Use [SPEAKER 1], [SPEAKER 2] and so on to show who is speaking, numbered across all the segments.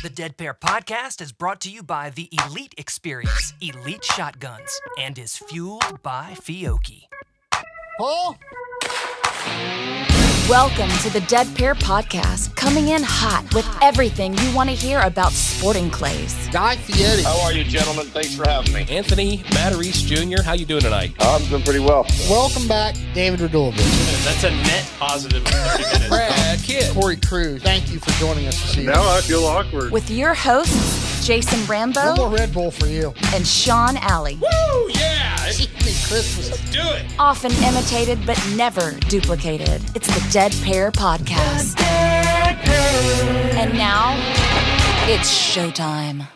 [SPEAKER 1] The Dead Pair Podcast is brought to you by the Elite Experience, Elite Shotguns, and is fueled by Fiocchi.
[SPEAKER 2] Paul?
[SPEAKER 3] Welcome to the Dead Pair Podcast, coming in hot with everything you want to hear about sporting clays.
[SPEAKER 2] Guy Fieri.
[SPEAKER 4] How are you, gentlemen? Thanks for having me.
[SPEAKER 5] Anthony Matarese Jr., how you doing tonight?
[SPEAKER 4] I'm doing pretty well.
[SPEAKER 2] Welcome back, David Radulovich.
[SPEAKER 5] That's a net positive 50 minutes. Brad Kidd.
[SPEAKER 2] Corey Cruz. Thank you for joining us this evening.
[SPEAKER 4] Now I feel awkward.
[SPEAKER 3] With your hosts, Jason
[SPEAKER 2] One
[SPEAKER 3] Rambo
[SPEAKER 2] more Red Bull for you.
[SPEAKER 3] and Sean Alley.
[SPEAKER 5] Woo, yeah!
[SPEAKER 2] Christmas.
[SPEAKER 5] Let's do it.
[SPEAKER 3] Often imitated but never duplicated. It's the Dead Pair Podcast. And now, it's showtime.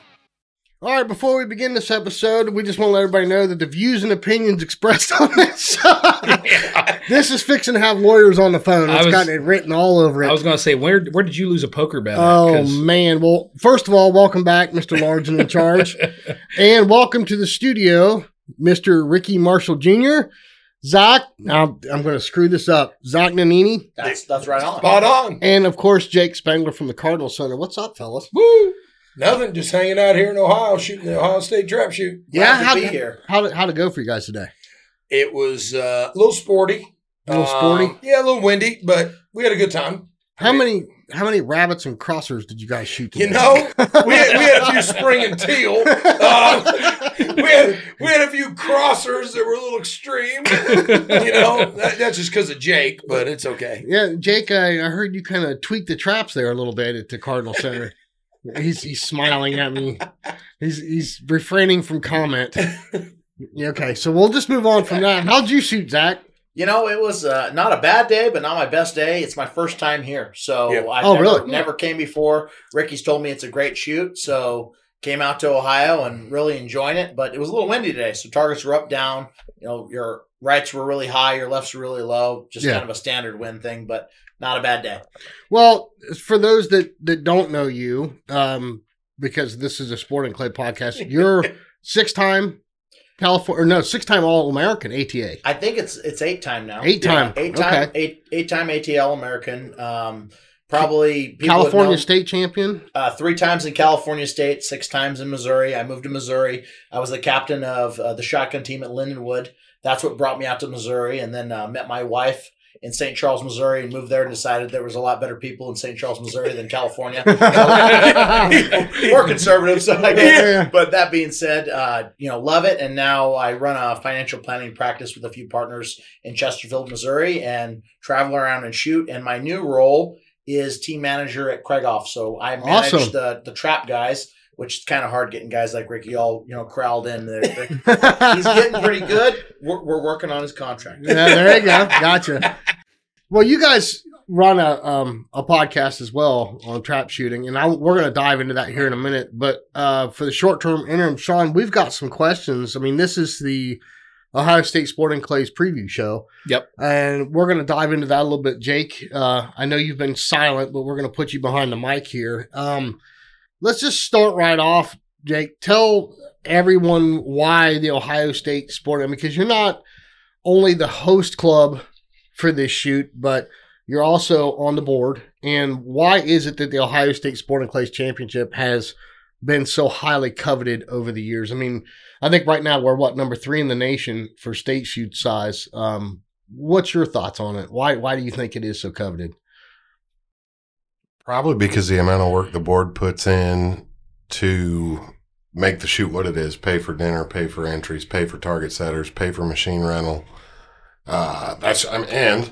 [SPEAKER 2] All right, before we begin this episode, we just want to let everybody know that the views and opinions expressed on this this is fixing to have lawyers on the phone. It's got it written all over it.
[SPEAKER 5] I was going to say, where did you lose a poker bet?
[SPEAKER 2] Oh, man. Well, first of all, welcome back, Mr. Large and in charge. And welcome to the studio, Mr. Ricky Marshall Jr., Zach, now I'm going to screw this up, Zach Nannini.
[SPEAKER 6] That's right on.
[SPEAKER 7] Spot on.
[SPEAKER 2] And, of course, Jake Spengler from the Cardinal Center. What's up, fellas?
[SPEAKER 7] Woo! Nothing. Just hanging out here in Ohio, shooting the Ohio State trap shoot.
[SPEAKER 2] Yeah,
[SPEAKER 6] Glad to be here.
[SPEAKER 2] How'd it go for you guys today?
[SPEAKER 7] It was a little sporty.
[SPEAKER 2] A little sporty?
[SPEAKER 7] Yeah, a little windy, but we had a good time.
[SPEAKER 2] How many rabbits and crossers did you guys shoot today?
[SPEAKER 7] You know, we had a few spring and teal. We had a few crossers that were a little extreme. You know, that's just because of Jake, but it's okay.
[SPEAKER 2] Yeah, Jake, I heard you kind of tweaked the traps there a little bit at the Cardinal Center. He's smiling at me. He's refraining from comment. Yeah, okay, so we'll just move on from that. How'd you shoot, Zach?
[SPEAKER 6] You know, it was not a bad day, but not my best day. It's my first time here. So
[SPEAKER 7] Yeah.
[SPEAKER 6] I've never came before. Ricky's told me it's a great shoot. So came out to Ohio and really enjoying it. But it was a little windy today. So targets were up, down. You know, your rights were really high. Your lefts were really low. Just kind of a standard wind thing, but not a bad day.
[SPEAKER 2] Well, for those that don't know you, because this is a sporting clay podcast, you're six-time All-American ATA.
[SPEAKER 6] I think it's 8-time now.
[SPEAKER 2] 8-time.
[SPEAKER 6] Yeah, 8-time ATL American. Probably
[SPEAKER 2] California State champion.
[SPEAKER 6] 3 times in California State, 6 times in Missouri. I moved to Missouri. I was the captain of the shotgun team at Lindenwood. That's what brought me out to Missouri, and then met my wife in St. Charles, Missouri, and moved there and decided there was a lot better people in St. Charles, Missouri than California. More conservative, so I guess.
[SPEAKER 2] Yeah.
[SPEAKER 6] But that being said, love it. And now I run a financial planning practice with a few partners in Chesterfield, Missouri, and travel around and shoot. And my new role is team manager at Craigoff. So I manage the trap guys, which is kind of hard getting guys like Ricky all, corralled in. He's getting pretty good. We're working on his contract.
[SPEAKER 2] Yeah, there you go. Gotcha. Well, you guys run a podcast as well on trap shooting, and we're going to dive into that here in a minute. But for the short-term interim, Sean, we've got some questions. I mean, this is the Ohio State Sporting Clays preview show.
[SPEAKER 5] Yep.
[SPEAKER 2] And we're going to dive into that a little bit. Jake, I know you've been silent, but we're going to put you behind the mic here. Let's just start right off, Jake. Tell everyone why the Ohio State Sporting, because you're not only the host club for this shoot, but you're also on the board. And why is it that the Ohio State Sporting Clays Championship has been so highly coveted over the years? I mean, I think right now we're number 3 in the nation for state shoot size. What's your thoughts on it? Why do you think it is so coveted?
[SPEAKER 8] Probably because the amount of work the board puts in to make the shoot what it is, pay for dinner, pay for entries, pay for target setters, pay for machine rental. And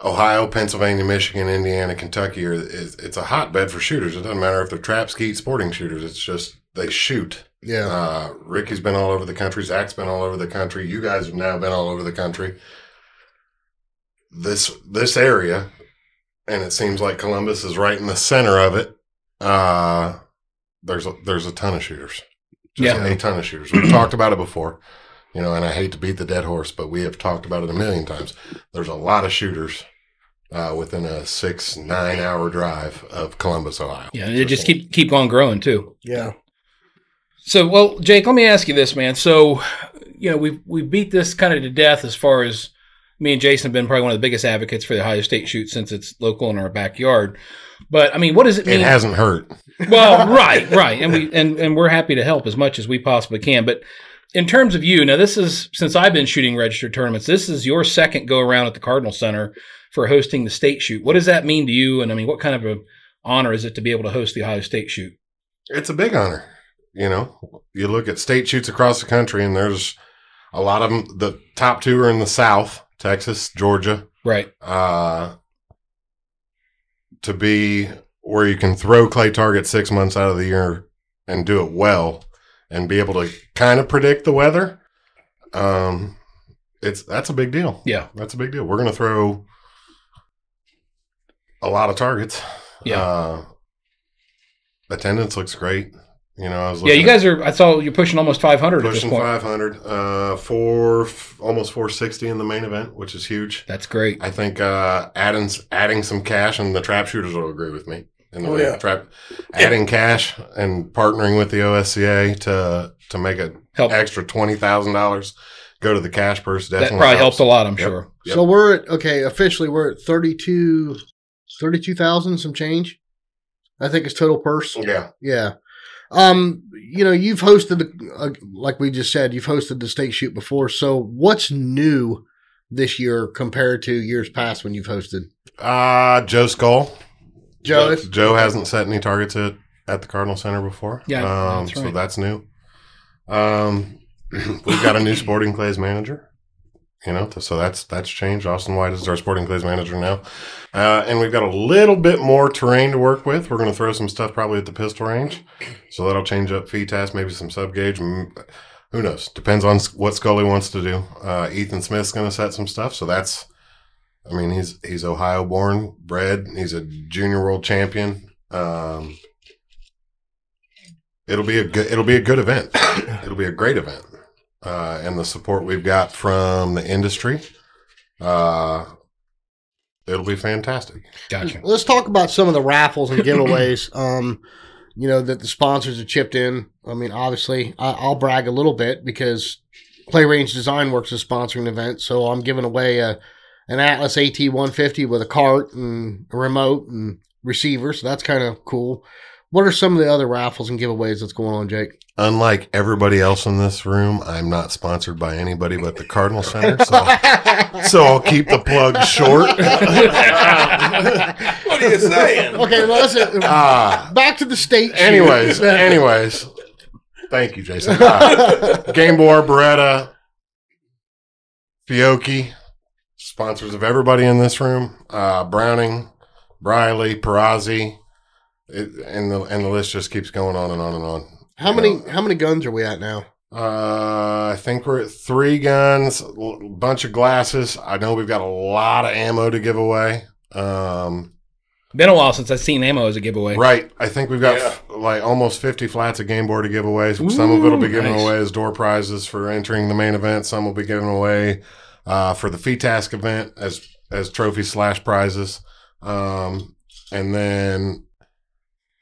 [SPEAKER 8] Ohio, Pennsylvania, Michigan, Indiana, Kentucky it's a hotbed for shooters. It doesn't matter if they're trap, skeet, sporting shooters. It's just they shoot.
[SPEAKER 2] Yeah.
[SPEAKER 8] Ricky's been all over the country. Zach's been all over the country. You guys have now been all over the country. This area, and it seems like Columbus is right in the center of it. There's a ton of shooters. A ton of shooters. We've talked about it before, and I hate to beat the dead horse, but we have talked about it a million times. There's a lot of shooters within a 6-9 hour drive of Columbus, Ohio.
[SPEAKER 5] Yeah, it just keep on growing too.
[SPEAKER 2] Yeah.
[SPEAKER 5] So, well, Jake, let me ask you this, man. So, we beat this kind of to death as far as me and Jason have been probably one of the biggest advocates for the Ohio State shoot since it's local in our backyard. But, I mean, what does it mean?
[SPEAKER 8] It hasn't hurt.
[SPEAKER 5] Well, right. And we're happy to help as much as we possibly can. But in terms of you, now this is, since I've been shooting registered tournaments, this is your second go around at the Cardinal Center for hosting the state shoot. What does that mean to you? And I mean, what kind of an honor is it to be able to host the Ohio State shoot?
[SPEAKER 8] It's a big honor. You know, you look at state shoots across the country, and there's a lot of them. The top two are in the South, Texas, Georgia.
[SPEAKER 5] Right.
[SPEAKER 8] To be where you can throw clay targets 6 months out of the year and do it well and be able to kind of predict the weather, that's a big deal.
[SPEAKER 5] Yeah.
[SPEAKER 8] That's a big deal. We're going to throw a lot of targets.
[SPEAKER 5] Yeah.
[SPEAKER 8] Attendance looks great. You know,
[SPEAKER 5] you guys I saw you're pushing almost 500 at this
[SPEAKER 8] pushing
[SPEAKER 5] point.
[SPEAKER 8] 500, almost 460 in the main event, which is huge.
[SPEAKER 5] That's great.
[SPEAKER 8] I think adding some cash, and the trap shooters will agree with me. Adding cash and partnering with the OSCA to make an extra $20,000 go to the cash purse definitely
[SPEAKER 5] that probably helps a lot, I'm sure.
[SPEAKER 2] Yep. So we're at officially we're at 32,000 some change. I think it's total purse.
[SPEAKER 8] Yeah.
[SPEAKER 2] Yeah. You know, you've hosted, like we just said, you've hosted the state shoot before. So what's new this year compared to years past when you've hosted?
[SPEAKER 8] Joe Skull.
[SPEAKER 2] Joe
[SPEAKER 8] hasn't set any targets at the Cardinal Center before.
[SPEAKER 5] Yeah, that's right.
[SPEAKER 8] So that's new. We've got a new Sporting Clays manager. You know, so that's changed. Austin White is our Sporting Clays manager now. And we've got a little bit more terrain to work with. We're going to throw some stuff probably at the pistol range. So that'll change up feed task, maybe some sub gauge. Who knows? Depends on what Scully wants to do. Ethan Smith's going to set some stuff. So he's Ohio born, bred. He's a junior world champion. It'll be a good event. It'll be a great event. And the support we've got from the industry, it'll be fantastic.
[SPEAKER 5] Gotcha.
[SPEAKER 2] Let's talk about some of the raffles and giveaways, you know, that the sponsors have chipped in. I mean, obviously, I'll brag a little bit because Play Range Design Works is sponsoring the event, so I'm giving away an Atlas AT-150 with a cart and a remote and receiver, so that's kind of cool. What are some of the other raffles and giveaways that's going on, Jake?
[SPEAKER 8] Unlike everybody else in this room, I'm not sponsored by anybody but the Cardinal Center, so I'll keep the plug short.
[SPEAKER 7] What are you saying?
[SPEAKER 2] Okay, well, listen. Back to the state.
[SPEAKER 8] Anyways, thank you, Jason. Game Boy, Beretta, Fiocchi, sponsors of everybody in this room. Browning, Briley, Perazzi, and the list just keeps going on and on and on.
[SPEAKER 2] How many guns are we at now?
[SPEAKER 8] I think we're at 3 guns, a bunch of glasses. I know we've got a lot of ammo to give away.
[SPEAKER 5] Been a while since I've seen ammo as a giveaway.
[SPEAKER 8] Right. I think we've got like almost 50 flats of game board to give away. Some of it will be given away as door prizes for entering the main event. Some will be given away for the Fee Task event as trophies / prizes. And then,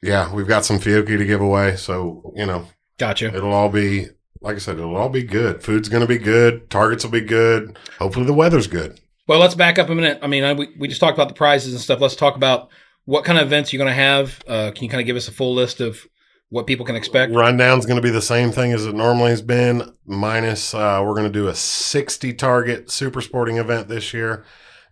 [SPEAKER 8] we've got some Fiocchi to give away. So, you know.
[SPEAKER 5] Gotcha.
[SPEAKER 8] It'll all be, like I said, it'll all be good. Food's going to be good. Targets will be good. Hopefully the weather's good.
[SPEAKER 5] Well, let's back up a minute. I mean, we just talked about the prizes and stuff. Let's talk about what kind of events you're going to have. Can you kind of give us a full list of what people can expect?
[SPEAKER 8] Rundown's going to be the same thing as it normally has been, minus we're going to do a 60 target super sporting event this year,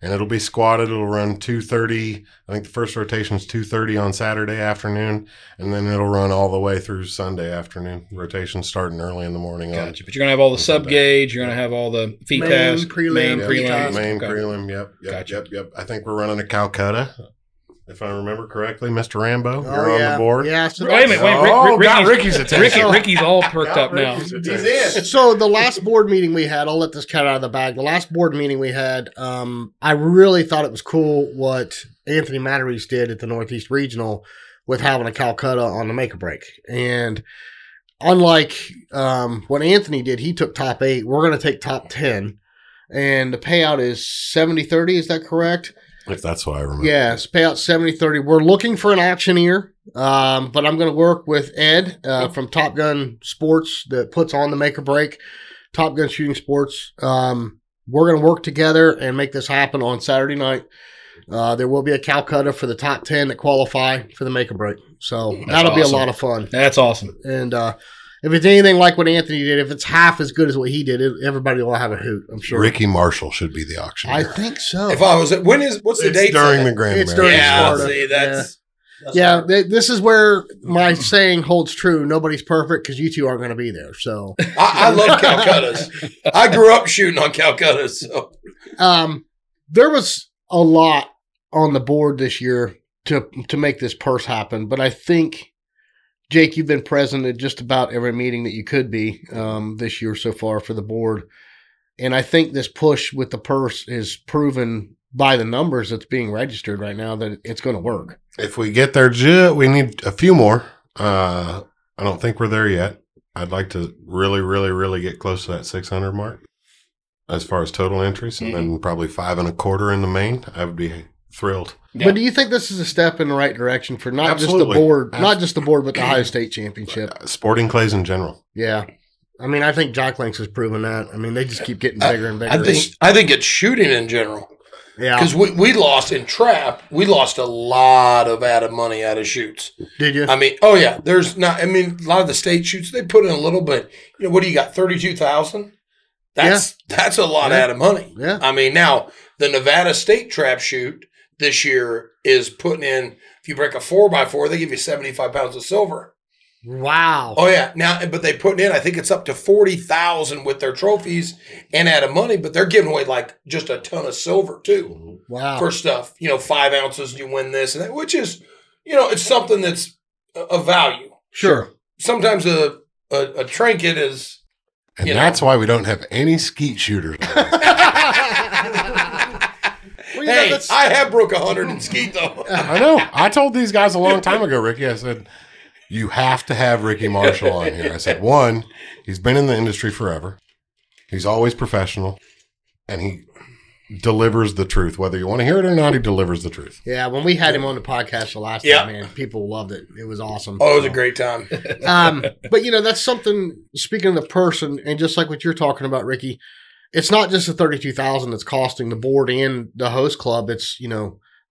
[SPEAKER 8] and it'll be squatted. It'll run 2:30. I think the first rotation is 2:30 on Saturday afternoon, and then it'll run all the way through Sunday afternoon. Rotation starting early in the morning.
[SPEAKER 5] Gotcha. But you're going to have all the sub gauge. You're going to have all the feet task,
[SPEAKER 2] prelim.
[SPEAKER 8] Prelim. Yep.
[SPEAKER 5] Gotcha.
[SPEAKER 8] Yep. I think we're running a Calcutta, if I remember correctly. Mr. Rambo, you're on the board.
[SPEAKER 2] Yeah. So
[SPEAKER 5] wait a minute.
[SPEAKER 8] Got Ricky's attention.
[SPEAKER 5] Ricky's all perked up now.
[SPEAKER 6] He's in.
[SPEAKER 2] So the last board meeting we had, I'll let this cat out of the bag. The last board meeting we had, I really thought it was cool what Anthony Matteries did at the Northeast Regional with having a Calcutta on the make or break. And unlike what Anthony did, he took top 8. We're going to take top 10. And the payout is 70-30. Is that correct?
[SPEAKER 8] If that's what I remember.
[SPEAKER 2] Yes, payout 70-30. We're looking for an auctioneer, but I'm going to work with Ed from Top Gun Sports that puts on the make or break, Top Gun Shooting Sports. We're going to work together and make this happen on Saturday night. There will be a Calcutta for the top 10 that qualify for the make or break. So
[SPEAKER 5] That's
[SPEAKER 2] that'll be a
[SPEAKER 5] awesome.
[SPEAKER 2] lot of fun.
[SPEAKER 5] That's awesome.
[SPEAKER 2] And if it's anything like what Anthony did, if it's half as good as what he did, everybody will have a hoot, I'm sure.
[SPEAKER 8] Ricky Marshall should be the auctioneer.
[SPEAKER 2] I think so.
[SPEAKER 7] If I was at, what's the
[SPEAKER 8] It's
[SPEAKER 7] date?
[SPEAKER 8] during
[SPEAKER 7] for
[SPEAKER 8] the
[SPEAKER 7] that?
[SPEAKER 8] Grand
[SPEAKER 2] It's
[SPEAKER 8] American.
[SPEAKER 2] during
[SPEAKER 7] Yeah,
[SPEAKER 2] Sparta.
[SPEAKER 7] see, that's
[SPEAKER 2] this is where my saying holds true. Nobody's perfect because you two aren't going to be there. So
[SPEAKER 7] I love Calcuttas. I grew up shooting on Calcuttas. So.
[SPEAKER 2] there was a lot on the board this year to make this purse happen, but I think, Jake, you've been present at just about every meeting that you could be this year so far for the board. And I think this push with the purse is proven by the numbers that's being registered right now that it's going to work.
[SPEAKER 8] If we get there, we need a few more. I don't think we're there yet. I'd like to really, really, really get close to that 600 mark as far as total entries, and then probably 5 1/4 in the main. I would be thrilled.
[SPEAKER 5] Yeah.
[SPEAKER 2] But do you think this is a step in the right direction for not
[SPEAKER 8] Absolutely.
[SPEAKER 2] just the board, not just the board, but the Ohio State Championship?
[SPEAKER 8] Sporting clays in general.
[SPEAKER 2] Yeah. I mean, I think Jock Links has proven that. I mean, they just keep getting bigger and bigger.
[SPEAKER 7] I think it's shooting in general.
[SPEAKER 2] Yeah.
[SPEAKER 7] Because we lost in trap. We lost a lot of added money out of shoots.
[SPEAKER 2] Did you?
[SPEAKER 7] I mean, oh yeah, there's not. I mean, a lot of the state shoots they put in a little bit. You know, what do you got? 32,000. That's a lot out of money.
[SPEAKER 2] Yeah.
[SPEAKER 7] I mean, now the Nevada State trap shoot this year is putting in. If you break a 4x4, they give you 75 pounds of silver.
[SPEAKER 2] Wow.
[SPEAKER 7] Oh yeah. Now, but they put in. I think it's up to 40,000 with their trophies and added money. But they're giving away like just a ton of silver too.
[SPEAKER 2] Wow.
[SPEAKER 7] For stuff, 5 ounces, you win this and that, which is, it's something that's of value.
[SPEAKER 2] Sure.
[SPEAKER 7] Sometimes a trinket is,
[SPEAKER 8] And that's why we don't have any skeet shooters.
[SPEAKER 7] hey, I have broke 100 in skeet though.
[SPEAKER 8] I know. I told these guys a long time ago, Ricky, I said, you have to have Ricky Marshall on here. I said, one, he's been in the industry forever. He's always professional. And he delivers the truth. Whether you want to hear it or not, he delivers the truth.
[SPEAKER 2] Yeah, when we had him on the podcast the last time, man, people loved it. It was awesome.
[SPEAKER 7] Oh, it was a great time.
[SPEAKER 2] But, that's something, speaking of the person, and just like what you're talking about, Ricky, it's not just the $32,000 that's costing the board and the host club. It's,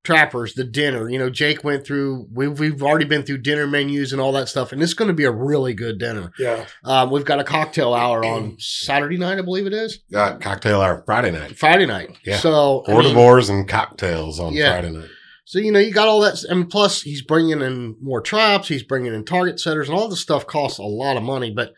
[SPEAKER 2] trappers, the dinner. Jake went through, we've already been through dinner menus and all that stuff, and it's going to be a really good dinner.
[SPEAKER 7] Yeah.
[SPEAKER 2] We've got a cocktail hour on Saturday night, I believe it is.
[SPEAKER 8] Got cocktail hour Friday night.
[SPEAKER 2] Friday night.
[SPEAKER 8] Yeah.
[SPEAKER 2] So,
[SPEAKER 8] Hors d'oeuvres and cocktails on Friday night.
[SPEAKER 2] So, you got all that. And plus, he's bringing in more traps. He's bringing in target setters, and all this stuff costs a lot of money. But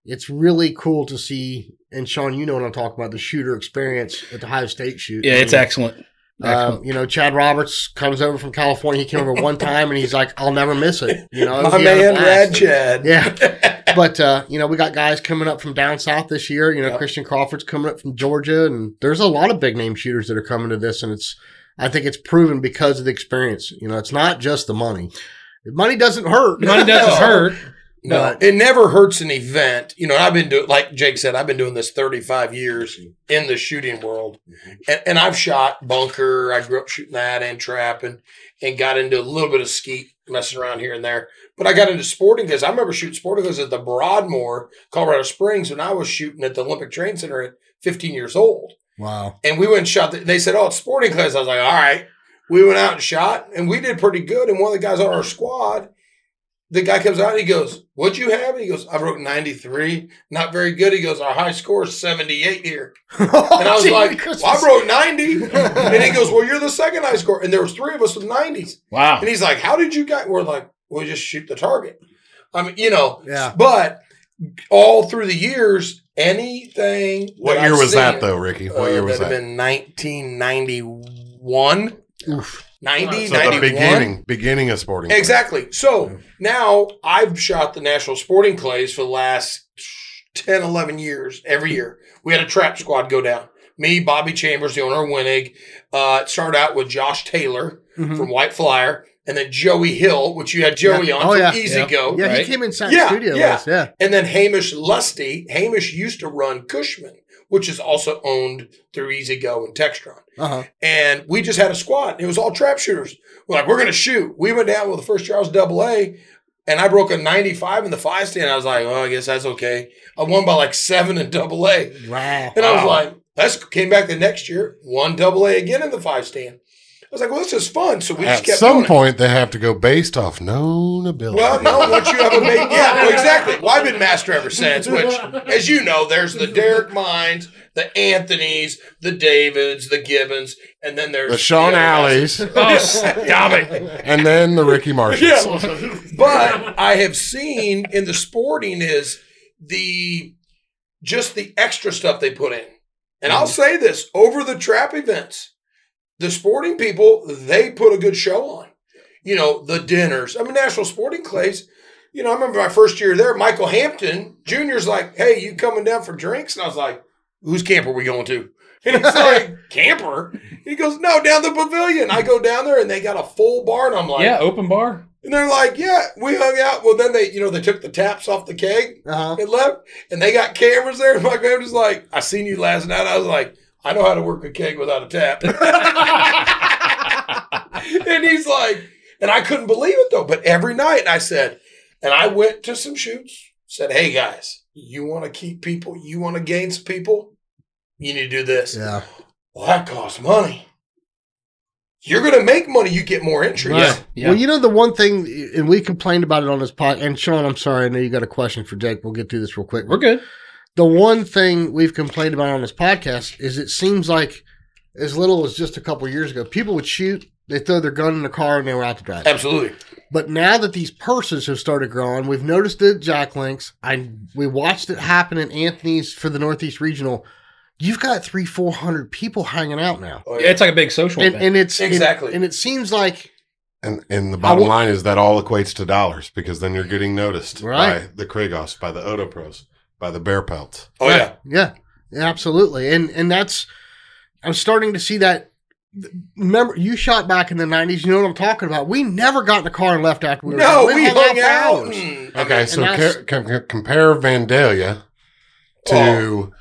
[SPEAKER 2] it's really cool to see. And Sean, you know what I'm talking about, the shooter experience at the Ohio State shoot.
[SPEAKER 5] Yeah, it's excellent.
[SPEAKER 2] Chad Roberts comes over from California. He came over one time, and he's like, "I'll never miss it."
[SPEAKER 7] My man, Rad Chad.
[SPEAKER 2] Yeah, but we got guys coming up from down south this year. Christian Crawford's coming up from Georgia, and there's a lot of big name shooters that are coming to this, and I think it's proven because of the experience. It's not just the money. Money doesn't hurt.
[SPEAKER 5] Money doesn't hurt.
[SPEAKER 7] No, it never hurts an event. I've been doing, like Jake said, I've been doing this 35 years in the shooting world. And I've shot bunker. I grew up shooting that and trap and got into a little bit of skeet, messing around here and there. But I got into sporting because I remember shooting sporting because at the Broadmoor, Colorado Springs, when I was shooting at the Olympic Training Center at 15 years old.
[SPEAKER 2] Wow.
[SPEAKER 7] And we went and shot. They said, it's sporting class. I was like, all right. We went out and shot, and we did pretty good. And one of the guys on our squad, the guy comes out and he goes, "What'd you have?" And he goes, "I broke 93. Not very good." He goes, "Our high score is 78 here." And I was like, "Well, I broke 90." And he goes, "Well, you're the second high score." And there was 3 of us with 90s.
[SPEAKER 5] Wow.
[SPEAKER 7] And he's like, "How did you guys?" We're like, "We just shoot the target." I mean,
[SPEAKER 2] Yeah.
[SPEAKER 7] But all through the years, anything.
[SPEAKER 8] What year was that, though, Ricky? What year was that?
[SPEAKER 7] That would have been 1991.
[SPEAKER 2] Oof.
[SPEAKER 7] 90,
[SPEAKER 8] So
[SPEAKER 7] 91.
[SPEAKER 8] the beginning of sporting.
[SPEAKER 7] Exactly. So now I've shot the National Sporting Clays for the last 10, 11 years, every year. We had a trap squad go down. Me, Bobby Chambers, the owner of Winnig. It started out with Josh Taylor from White Flyer, and then Joey Hill, which you had Joey on from Easy Go.
[SPEAKER 2] Yeah,
[SPEAKER 7] right?
[SPEAKER 2] he came inside the studio with us. Yeah.
[SPEAKER 7] And then Hamish Lusty. Hamish used to run Cushman, which is also owned through Easy Go and Textron.
[SPEAKER 2] Uh-huh.
[SPEAKER 7] And we just had a squad. It was all trap shooters. We're like, we're going to shoot. We went down with the first year I was AA, and I broke a 95 in the 5 stand. I was like, I guess that's okay. I won by like 7 in AA.
[SPEAKER 2] Wow.
[SPEAKER 7] And I was like, came back the next year, won AA again in the 5 stand. was like, well, this is fun. So we just
[SPEAKER 8] At
[SPEAKER 7] kept
[SPEAKER 8] some
[SPEAKER 7] doing it.
[SPEAKER 8] point, they have to go based off known ability.
[SPEAKER 7] Well, no, once you have a mate, yeah, well, exactly. Well, I've been master ever since, which, as you know, there's the Derek Mines, the Anthonys, the Davids, the Gibbons, and then there's
[SPEAKER 8] the Sean
[SPEAKER 7] other guys.
[SPEAKER 8] Alleys,
[SPEAKER 5] Oh, stop it.
[SPEAKER 8] and then the Ricky Marshalls.
[SPEAKER 7] Yeah. But I have seen in the sporting is just the extra stuff they put in. And I'll say this, over the trap events, the sporting people, they put a good show on. You know, the dinners. I mean, National Sporting Clays, you know, I remember my first year there, Michael Hampton Jr.'s like, hey, you coming down for drinks? And I was like, whose camp are we going to? And he's like, camper? He goes, no, down the pavilion. I go down there and they got a full bar. And I'm like,
[SPEAKER 5] Yeah, open bar.
[SPEAKER 7] and they're like, yeah, we hung out. Well, then they took the taps off the keg and left, and they got cameras there. And my grandma's was like, I seen you last night. I was like, I know how to work a keg without a tap. And he's like, and I couldn't believe it though. But every night I said, and I went to some shoots, said, hey guys, you want to keep people, you want to gain some people, you need to do this.
[SPEAKER 2] Yeah.
[SPEAKER 7] Well, that costs money. You're going to make money. You get more entries.
[SPEAKER 2] Right.
[SPEAKER 5] Yeah.
[SPEAKER 2] Well, you know, the one thing, and we complained about it on this podcast, and Sean, I'm sorry, I know you got a question for Jake. We'll get through this real quick.
[SPEAKER 5] We're good.
[SPEAKER 2] The one thing we've complained about on this podcast is it seems like as little as just a couple of years ago, people would shoot, they throw their gun in the car, and they were out to drive.
[SPEAKER 7] Absolutely.
[SPEAKER 2] But now that these purses have started growing, we've noticed it at Jack Links. We watched it happen in Anthony's for the Northeast Regional. You've got 300-400 people hanging out now.
[SPEAKER 7] Oh,
[SPEAKER 5] Yeah, it's like a big social event.
[SPEAKER 2] And it's
[SPEAKER 7] Exactly.
[SPEAKER 2] and it seems like
[SPEAKER 8] And the bottom line is that all equates to dollars because then you're getting noticed
[SPEAKER 2] Right.
[SPEAKER 8] by the Kragos, by the Odo Pros, by the Bear Pelts.
[SPEAKER 7] Oh, yeah.
[SPEAKER 2] yeah, absolutely. And that's, I'm starting to see that. Remember, you shot back in the 90s. You know what I'm talking about. We never got in the car and left after we were
[SPEAKER 7] No,
[SPEAKER 2] done.
[SPEAKER 7] we
[SPEAKER 2] hung
[SPEAKER 7] hung
[SPEAKER 2] for
[SPEAKER 7] out.
[SPEAKER 2] hours.
[SPEAKER 8] Okay, so
[SPEAKER 2] that's-
[SPEAKER 8] compare Vandalia to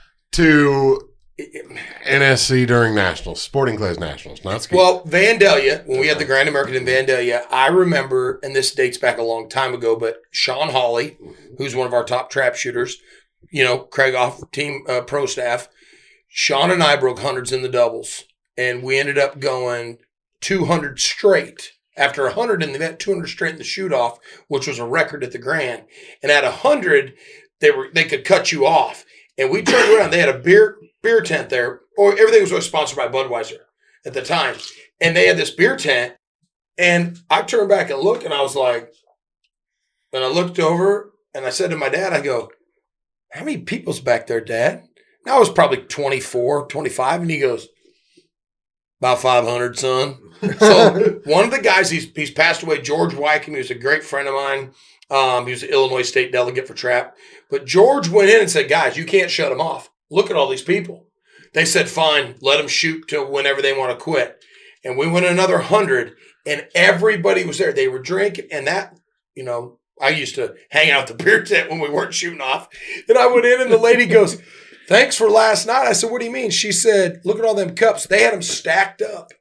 [SPEAKER 8] NSC during Nationals, Sporting Clays Nationals, not ski.
[SPEAKER 7] Well, Vandalia, when we had the Grand American in Vandalia, I remember, and this dates back a long time ago, but Sean Hawley, who's one of our top trap shooters, you know, Craig off team pro staff, Sean and I broke hundreds in the doubles, and we ended up going 200 straight. After 100 in the event, 200 straight in the shoot off, which was a record at the Grand. And at 100, they could cut you off. And we turned around. They had a beer tent there. Or everything was always sponsored by Budweiser at the time. And they had this beer tent. And I turned back and looked, and I was like, and I looked over, and I said to my dad, I go, how many people's back there, Dad? And I was probably 24, 25. And he goes, about 500, son. So one of the guys, he's passed away, George Wycombe. He was a great friend of mine. He was the Illinois state delegate for trap. But George went in and said, guys, you can't shut them off. Look at all these people. They said, fine, let them shoot till whenever they want to quit. And we went another 100, and everybody was there. They were drinking, and that, you know, I used to hang out at the beer tent when we weren't shooting off. And I went in, and the lady goes, thanks for last night. I said, what do you mean? She said, look at all them cups. They had them stacked up.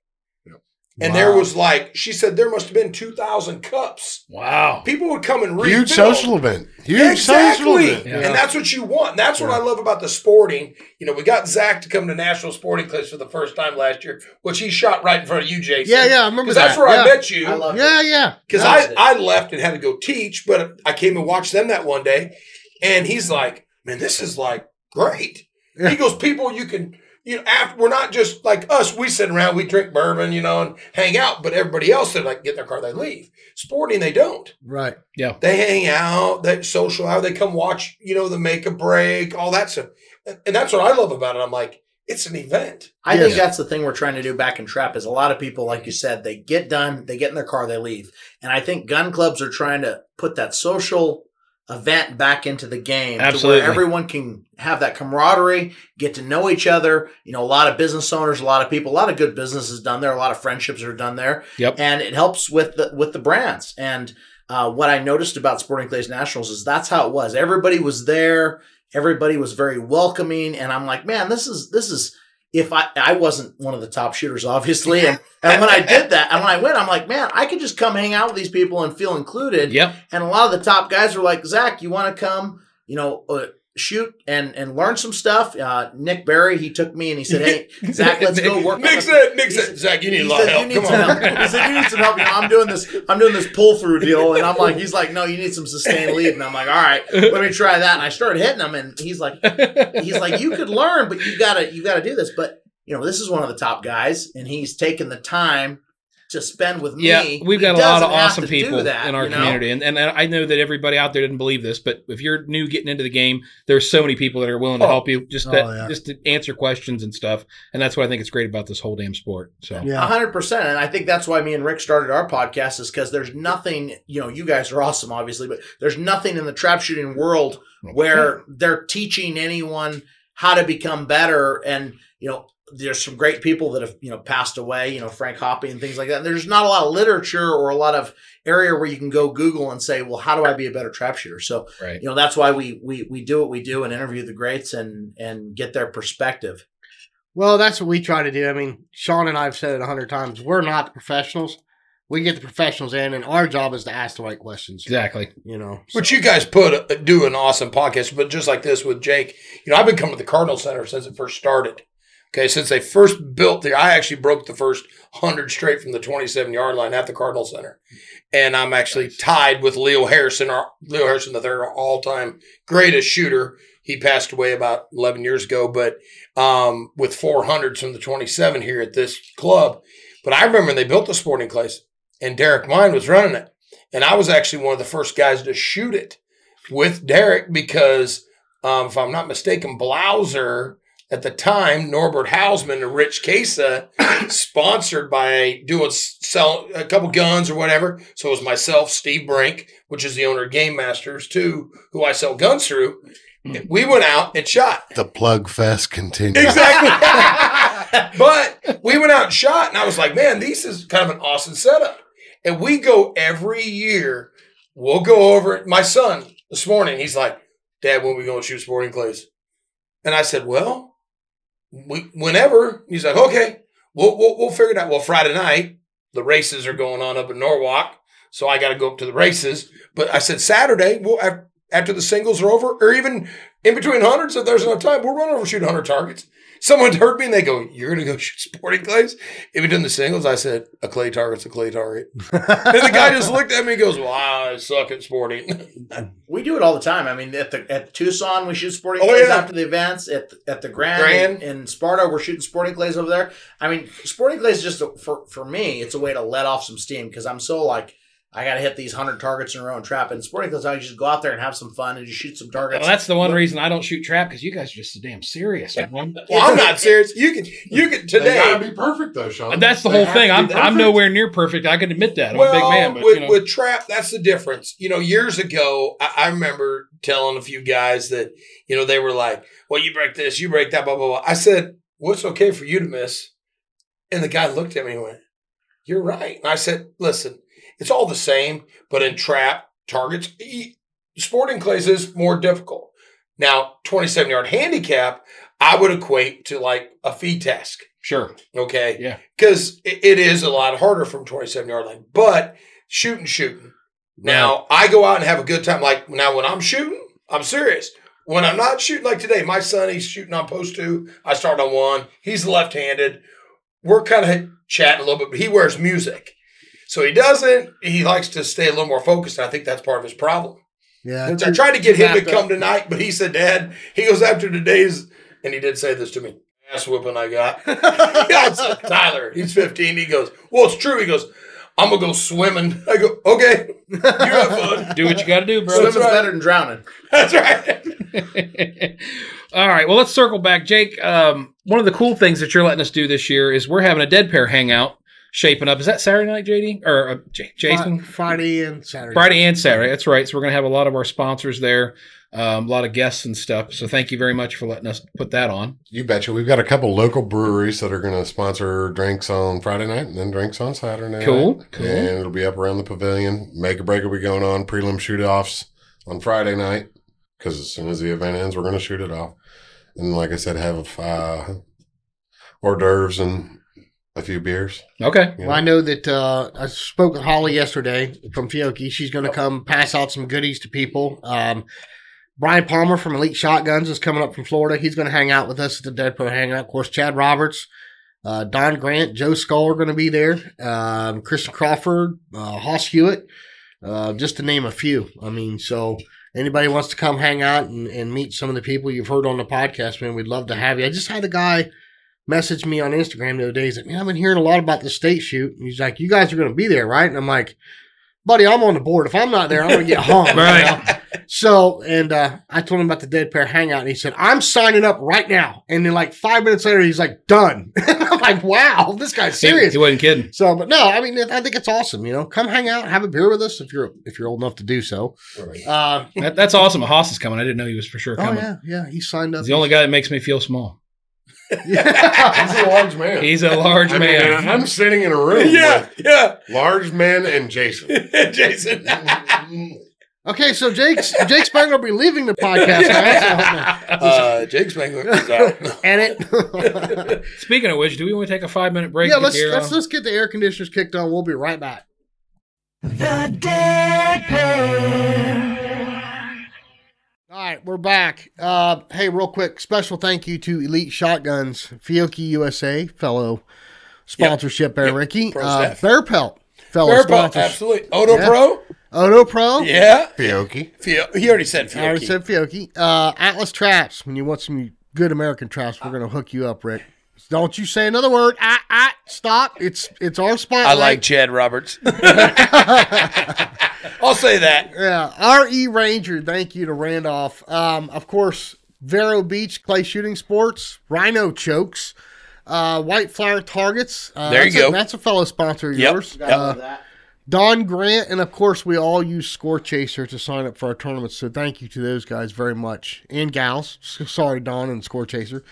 [SPEAKER 7] And there was like, she said, there must have been 2,000 cups.
[SPEAKER 5] Wow.
[SPEAKER 7] People would come and refill.
[SPEAKER 8] Huge social event. Huge social event.
[SPEAKER 7] Yeah. And that's what you want. And that's what I love about the sporting. You know, we got Zach to come to National Sporting Clays for the first time last year, which he shot right in front of you, Jason.
[SPEAKER 2] Yeah, I remember that.
[SPEAKER 7] Because that's where I met you.
[SPEAKER 6] I love it.
[SPEAKER 2] Yeah.
[SPEAKER 7] Because I left and had to go teach, but I came and watched them that one day. And he's like, man, this is like great.
[SPEAKER 2] Yeah.
[SPEAKER 7] He goes, people you can, you know, after, we're not just like us. We sit around, we drink bourbon, you know, and hang out. But everybody else, they like get in their car, they leave. Sporting, they don't.
[SPEAKER 2] Right.
[SPEAKER 5] Yeah.
[SPEAKER 7] They hang out, they social out, they come watch, you know, the make a break, all that stuff. And that's what I love about it. I'm like, it's an event.
[SPEAKER 6] I think that's the thing we're trying to do back in trap is a lot of people, like you said, they get done, they get in their car, they leave. And I think gun clubs are trying to put that social event back into the game.
[SPEAKER 5] Absolutely.
[SPEAKER 6] To where everyone can have that camaraderie, get to know each other. You know, a lot of business owners, a lot of people, a lot of good business is done there. A lot of friendships are done there.
[SPEAKER 5] Yep.
[SPEAKER 6] And it helps with the brands. And what I noticed about Sporting Clays Nationals is that's how it was. Everybody was there. Everybody was very welcoming. And I'm like, man, this is, if I wasn't one of the top shooters, obviously. And when I did that, and when I went, I'm like, man, I could just come hang out with these people and feel included.
[SPEAKER 5] Yep.
[SPEAKER 6] And a lot of the top guys were like, Zach, you want to come? You know, shoot and learn some stuff. Nick Berry, he took me and he said, "Hey, Zach, let's go work."
[SPEAKER 7] Nick said, "Zach, you need a lot of help. Come on."
[SPEAKER 6] He said, "You need some help. You know, I'm doing this pull through deal." And I'm like, he's like, "No, you need some sustained lead." And I'm like, "All right, let me try that." And I started hitting him, and he's like, "You could learn, but you gotta do this." But this is one of the top guys, and he's taken the time to spend with me.
[SPEAKER 5] Yeah, we've got a lot of awesome people in our
[SPEAKER 6] you know?
[SPEAKER 5] community. And I know that everybody out there didn't believe this, but if you're new getting into the game, there's so many people that are willing to help you just to answer questions and stuff. And that's what I think is great about this whole damn sport. So
[SPEAKER 6] 100%. And I think that's why me and Rick started our podcast, is because there's nothing, you guys are awesome, obviously, but there's nothing in the trap shooting world where they're teaching anyone how to become better. And, there's some great people that have, passed away, Frank Hoppy and things like that. And there's not a lot of literature or a lot of area where you can go Google and say, well, how do I be a better trap shooter? So, that's why we do what we do and interview the greats and get their perspective.
[SPEAKER 2] Well, that's what we try to do. I mean, Sean and I have said it 100 times. We're not the professionals. We get the professionals in, and our job is to ask the right questions.
[SPEAKER 5] Exactly.
[SPEAKER 7] But you guys do an awesome podcast, but just like this with Jake, I've been coming to the Cardinal Center since it first started. Okay, since they first built there, I actually broke the first 100 straight from the 27-yard line at the Cardinal Center. And I'm actually tied with Leo Harrison the third, our all-time greatest shooter. He passed away about 11 years ago, but with 400s from the 27 here at this club. But I remember when they built the sporting clays, and Derek Mine was running it. And I was actually one of the first guys to shoot it with Derek because, if I'm not mistaken, Blauser – at the time, Norbert Hausman and Rich Casa sponsored by sell a couple guns or whatever. So it was myself, Steve Brink, which is the owner of Game Masters too, who I sell guns through. We went out and shot.
[SPEAKER 8] The plug fest continues.
[SPEAKER 7] Exactly. But we went out and shot, and I was like, man, this is kind of an awesome setup. And we go every year. We'll go over it. My son, this morning, he's like, Dad, when are we going to shoot sporting clays? And I said, well, whenever. He's like, okay, we'll figure it out. Well, Friday night, the races are going on up in Norwalk, so I got to go up to the races. But I said Saturday, after the singles are over, or even in between hundreds, if there's enough time, we'll run over shoot 100 targets. Someone heard me and they go, "You're going to go shoot sporting clays?" If we did the singles, I said, "A clay target's a clay target." And the guy just looked at me and goes, "Well, I suck at sporting."
[SPEAKER 6] We do it all the time. I mean, at Tucson, we shoot sporting clays after the events. At the Grand. In Sparta, we're shooting sporting clays over there. I mean, sporting clays is just, for me, it's a way to let off some steam because I'm so like, I got to hit these 100 targets in a row and trap. And sporting clays, I just go out there and have some fun and just shoot some targets.
[SPEAKER 5] Well, that's the one reason I don't shoot trap, because you guys are just so damn serious.
[SPEAKER 7] Well, I'm not serious. You can today.
[SPEAKER 8] They gotta be perfect though, Sean.
[SPEAKER 5] That's the whole thing. I'm nowhere near perfect. I can admit that. I'm a big man. But,
[SPEAKER 7] with trap, that's the difference. Years ago, I remember telling a few guys that, they were like, well, you break this, you break that, blah, blah, blah. I said, what's okay for you to miss? And the guy looked at me and went, you're right. And I said, listen, it's all the same, but in trap, targets, sporting clays is more difficult. Now, 27-yard handicap, I would equate to like a feed task.
[SPEAKER 5] Sure.
[SPEAKER 7] Okay?
[SPEAKER 5] Yeah.
[SPEAKER 7] Because it is a lot harder from 27-yard line. But shooting. Now, I go out and have a good time. Like, now when I'm shooting, I'm serious. When I'm not shooting, like today, my son, he's shooting on post 2. I start on 1. He's left-handed. We're kind of chatting a little bit, but he wears music. So he likes to stay a little more focused. And I think that's part of his problem.
[SPEAKER 2] Yeah.
[SPEAKER 7] I tried to get him to come tonight, but he said, Dad, he goes, after today's, and he did say this to me, ass whooping I got. I said, Tyler, he's 15. He goes, well, it's true. He goes, I'm going to go swimming. I go, okay, you have fun.
[SPEAKER 5] Do what you got to do, bro.
[SPEAKER 6] Swimming's better than drowning.
[SPEAKER 7] That's right.
[SPEAKER 5] All right. Well, let's circle back. Jake, one of the cool things that you're letting us do this year is we're having a dead pair hangout shaping up. Is that Saturday night, JD? Or Jason?
[SPEAKER 2] Friday and Saturday.
[SPEAKER 5] Friday and Saturday. That's right. So we're going to have a lot of our sponsors there, a lot of guests and stuff. So thank you very much for letting us put that on.
[SPEAKER 8] You betcha. We've got a couple local breweries that are going to sponsor drinks on Friday night and then drinks on Saturday night.
[SPEAKER 5] Cool.
[SPEAKER 8] And it'll be up around the pavilion. Make or break will be going on. Prelim shoot-offs on Friday night because as soon as the event ends, we're going to shoot it off. And like I said, have hors d'oeuvres and a few beers.
[SPEAKER 5] Okay.
[SPEAKER 2] Well, I know that I spoke with Holly yesterday from Fiocchi. She's going to come pass out some goodies to people. Brian Palmer from Elite Shotguns is coming up from Florida. He's going to hang out with us at the Dead Pro Hangout. Of course, Chad Roberts, Don Grant, Joe Skull are going to be there. Christian Crawford, Hoss Hewitt, just to name a few. I mean, so anybody wants to come hang out and meet some of the people you've heard on the podcast, man, we'd love to have you. I just had a guy message me on Instagram the other day. He's like, man, I've been hearing a lot about the state shoot. And he's like, you guys are going to be there, right? And I'm like, buddy, I'm on the board. If I'm not there, I'm going to get hung.
[SPEAKER 5] Right.
[SPEAKER 2] You know? So, and I told him about the Dead Pair Hangout, and he said, I'm signing up right now. And then like 5 minutes later, he's like, done. I'm like, wow, this guy's serious.
[SPEAKER 5] He wasn't kidding.
[SPEAKER 2] So, but no, I mean, I think it's awesome. You know, come hang out, have a beer with us if you're old enough to do so.
[SPEAKER 5] That's awesome. Haas is coming. I didn't know he was for sure coming.
[SPEAKER 2] Oh, yeah, he signed up.
[SPEAKER 5] He's the only guy that makes me feel small.
[SPEAKER 8] He's a large man.
[SPEAKER 5] He's a large man.
[SPEAKER 8] Mean, I'm sitting in a room with large men and Jason.
[SPEAKER 7] Jason.
[SPEAKER 2] Okay, so Jake Spengler will be leaving the podcast now.
[SPEAKER 7] Jake Spengler is out.
[SPEAKER 2] Edit.
[SPEAKER 5] Speaking of which, do we want to take a 5-minute break?
[SPEAKER 2] Yeah, let's get the air conditioners kicked on. We'll be right back.
[SPEAKER 1] The Dead Pair.
[SPEAKER 2] All right, we're back. Hey, real quick, special thank you to Elite Shotguns, Fiocchi USA, fellow sponsorship there, Ricky. Bear Pelt, fellow sponsors.
[SPEAKER 7] Absolutely. Odo Pro?
[SPEAKER 2] Odo Pro.
[SPEAKER 7] Yeah.
[SPEAKER 8] Fiocchi.
[SPEAKER 7] He already said Fiocchi.
[SPEAKER 2] I already said Fiocchi. Atlas Traps. When you want some good American traps, we're going to hook you up, Rick. Don't you say another word. Stop. It's our spotlight.
[SPEAKER 7] I like Chad Roberts. I'll say that.
[SPEAKER 2] Yeah. RE Ranger, thank you to Randolph. Of course, Vero Beach Clay Shooting Sports, Rhino Chokes, White Flower Targets.
[SPEAKER 7] There you go.
[SPEAKER 2] That's a fellow sponsor of yours. Don Grant, and of course, we all use Score Chaser to sign up for our tournaments. So thank you to those guys very much. And gals. Sorry, Don and Score Chaser.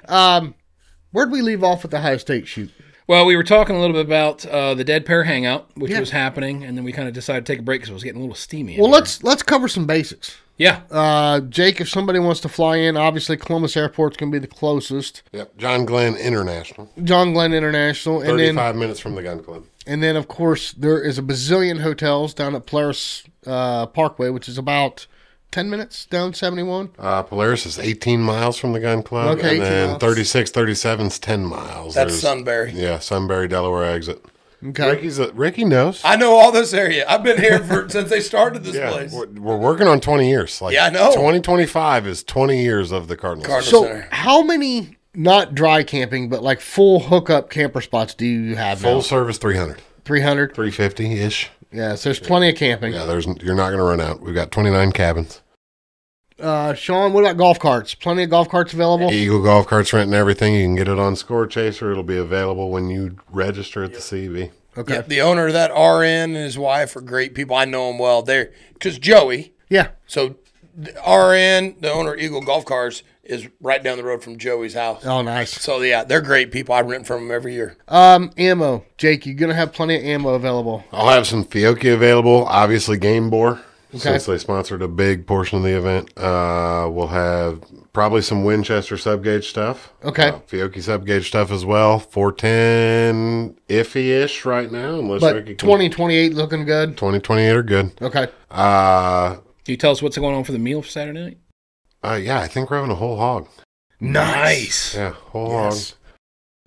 [SPEAKER 2] Where'd we leave off with the Ohio State shoot?
[SPEAKER 5] Well, we were talking a little bit about the Dead Pair Hangout, which was happening, and then we kind of decided to take a break because it was getting a little steamy.
[SPEAKER 2] Well, let's cover some basics.
[SPEAKER 5] Yeah.
[SPEAKER 2] Jake, if somebody wants to fly in, obviously Columbus Airport's going to be the closest.
[SPEAKER 8] Yep. John Glenn International.
[SPEAKER 2] And
[SPEAKER 8] 35 minutes from the gun club.
[SPEAKER 2] And then, of course, there is a bazillion hotels down at Polaris Parkway, which is about 10 minutes down 71.
[SPEAKER 8] Polaris is 18 miles from the gun club.
[SPEAKER 2] Okay,
[SPEAKER 8] and then
[SPEAKER 2] miles.
[SPEAKER 8] 36, 37 is 10 miles.
[SPEAKER 7] That's Sunbury.
[SPEAKER 8] Yeah, Sunbury, Delaware exit.
[SPEAKER 2] Okay.
[SPEAKER 8] Ricky knows.
[SPEAKER 7] I know all this area. I've been here since they started this place.
[SPEAKER 8] We're working on 20 years.
[SPEAKER 7] I know.
[SPEAKER 8] 2025 is 20 years of the Cardinals.
[SPEAKER 2] So how many, not dry camping, but like full hookup camper spots do you have now?
[SPEAKER 8] Full service 300.
[SPEAKER 2] 300?
[SPEAKER 8] 350-ish.
[SPEAKER 2] Yeah, so there's plenty of camping.
[SPEAKER 8] Yeah, you're not going to run out. We've got 29 cabins.
[SPEAKER 2] Sean, what about golf carts? Plenty of golf carts available?
[SPEAKER 8] Eagle Golf Carts renting everything. You can get it on Score Chaser. It'll be available when you register at the CB.
[SPEAKER 2] Okay.
[SPEAKER 7] Yeah, the owner of that RN and his wife are great people. I know them well. They're because Joey.
[SPEAKER 2] Yeah.
[SPEAKER 7] So the RN, the owner of Eagle Golf Cars, is right down the road from Joey's house.
[SPEAKER 2] Oh, nice.
[SPEAKER 7] So yeah, they're great people. I rent from them every year.
[SPEAKER 2] Ammo, Jake, you're gonna have plenty of ammo available.
[SPEAKER 8] I'll have some Fiocchi available. Obviously, Game Bore.
[SPEAKER 2] Okay.
[SPEAKER 8] Since they sponsored a big portion of the event, we'll have probably some Winchester subgauge stuff.
[SPEAKER 2] Okay.
[SPEAKER 8] Fiocchi subgauge stuff as well. 410 iffy-ish right now. Unless
[SPEAKER 2] But
[SPEAKER 8] Ricky
[SPEAKER 2] 2028 looking good?
[SPEAKER 8] 2028 are good.
[SPEAKER 2] Okay.
[SPEAKER 5] Can you tell us what's going on for the meal for Saturday night?
[SPEAKER 8] Yeah, I think we're having a whole hog.
[SPEAKER 2] Nice.
[SPEAKER 8] Yeah, whole hog.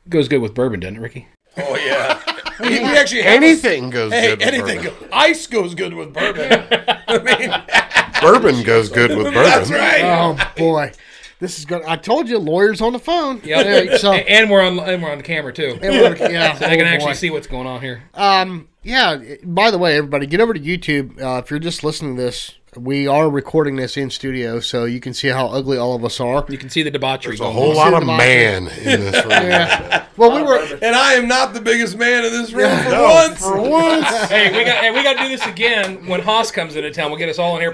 [SPEAKER 5] Goes good with bourbon, doesn't it, Ricky?
[SPEAKER 7] Oh yeah. we actually have
[SPEAKER 8] Anything goes good with
[SPEAKER 7] anything.
[SPEAKER 8] bourbon.
[SPEAKER 7] Ice goes good with bourbon. I mean,
[SPEAKER 8] Bourbon goes good with bourbon.
[SPEAKER 7] that's right.
[SPEAKER 2] Oh boy, this is good. I told you, lawyers on the phone.
[SPEAKER 5] Yeah.
[SPEAKER 2] So,
[SPEAKER 5] and we're on the camera too.
[SPEAKER 2] yeah,
[SPEAKER 5] So they can
[SPEAKER 2] oh,
[SPEAKER 5] actually
[SPEAKER 2] boy.
[SPEAKER 5] see what's going on here.
[SPEAKER 2] Yeah. By the way, everybody, get over to YouTube. If you're just listening to this, we are recording this in studio, so you can see how ugly all of us are.
[SPEAKER 5] You can see the debauchery.
[SPEAKER 8] There's a
[SPEAKER 5] going
[SPEAKER 8] whole
[SPEAKER 5] on.
[SPEAKER 8] lot of
[SPEAKER 2] Cinema.
[SPEAKER 8] man in this room.
[SPEAKER 2] Yeah. Well, we were.
[SPEAKER 7] And I am not the biggest man in this room for
[SPEAKER 8] No,
[SPEAKER 7] once.
[SPEAKER 8] For once.
[SPEAKER 5] Hey, we got to do this again when Haas comes into town. We'll get us all in here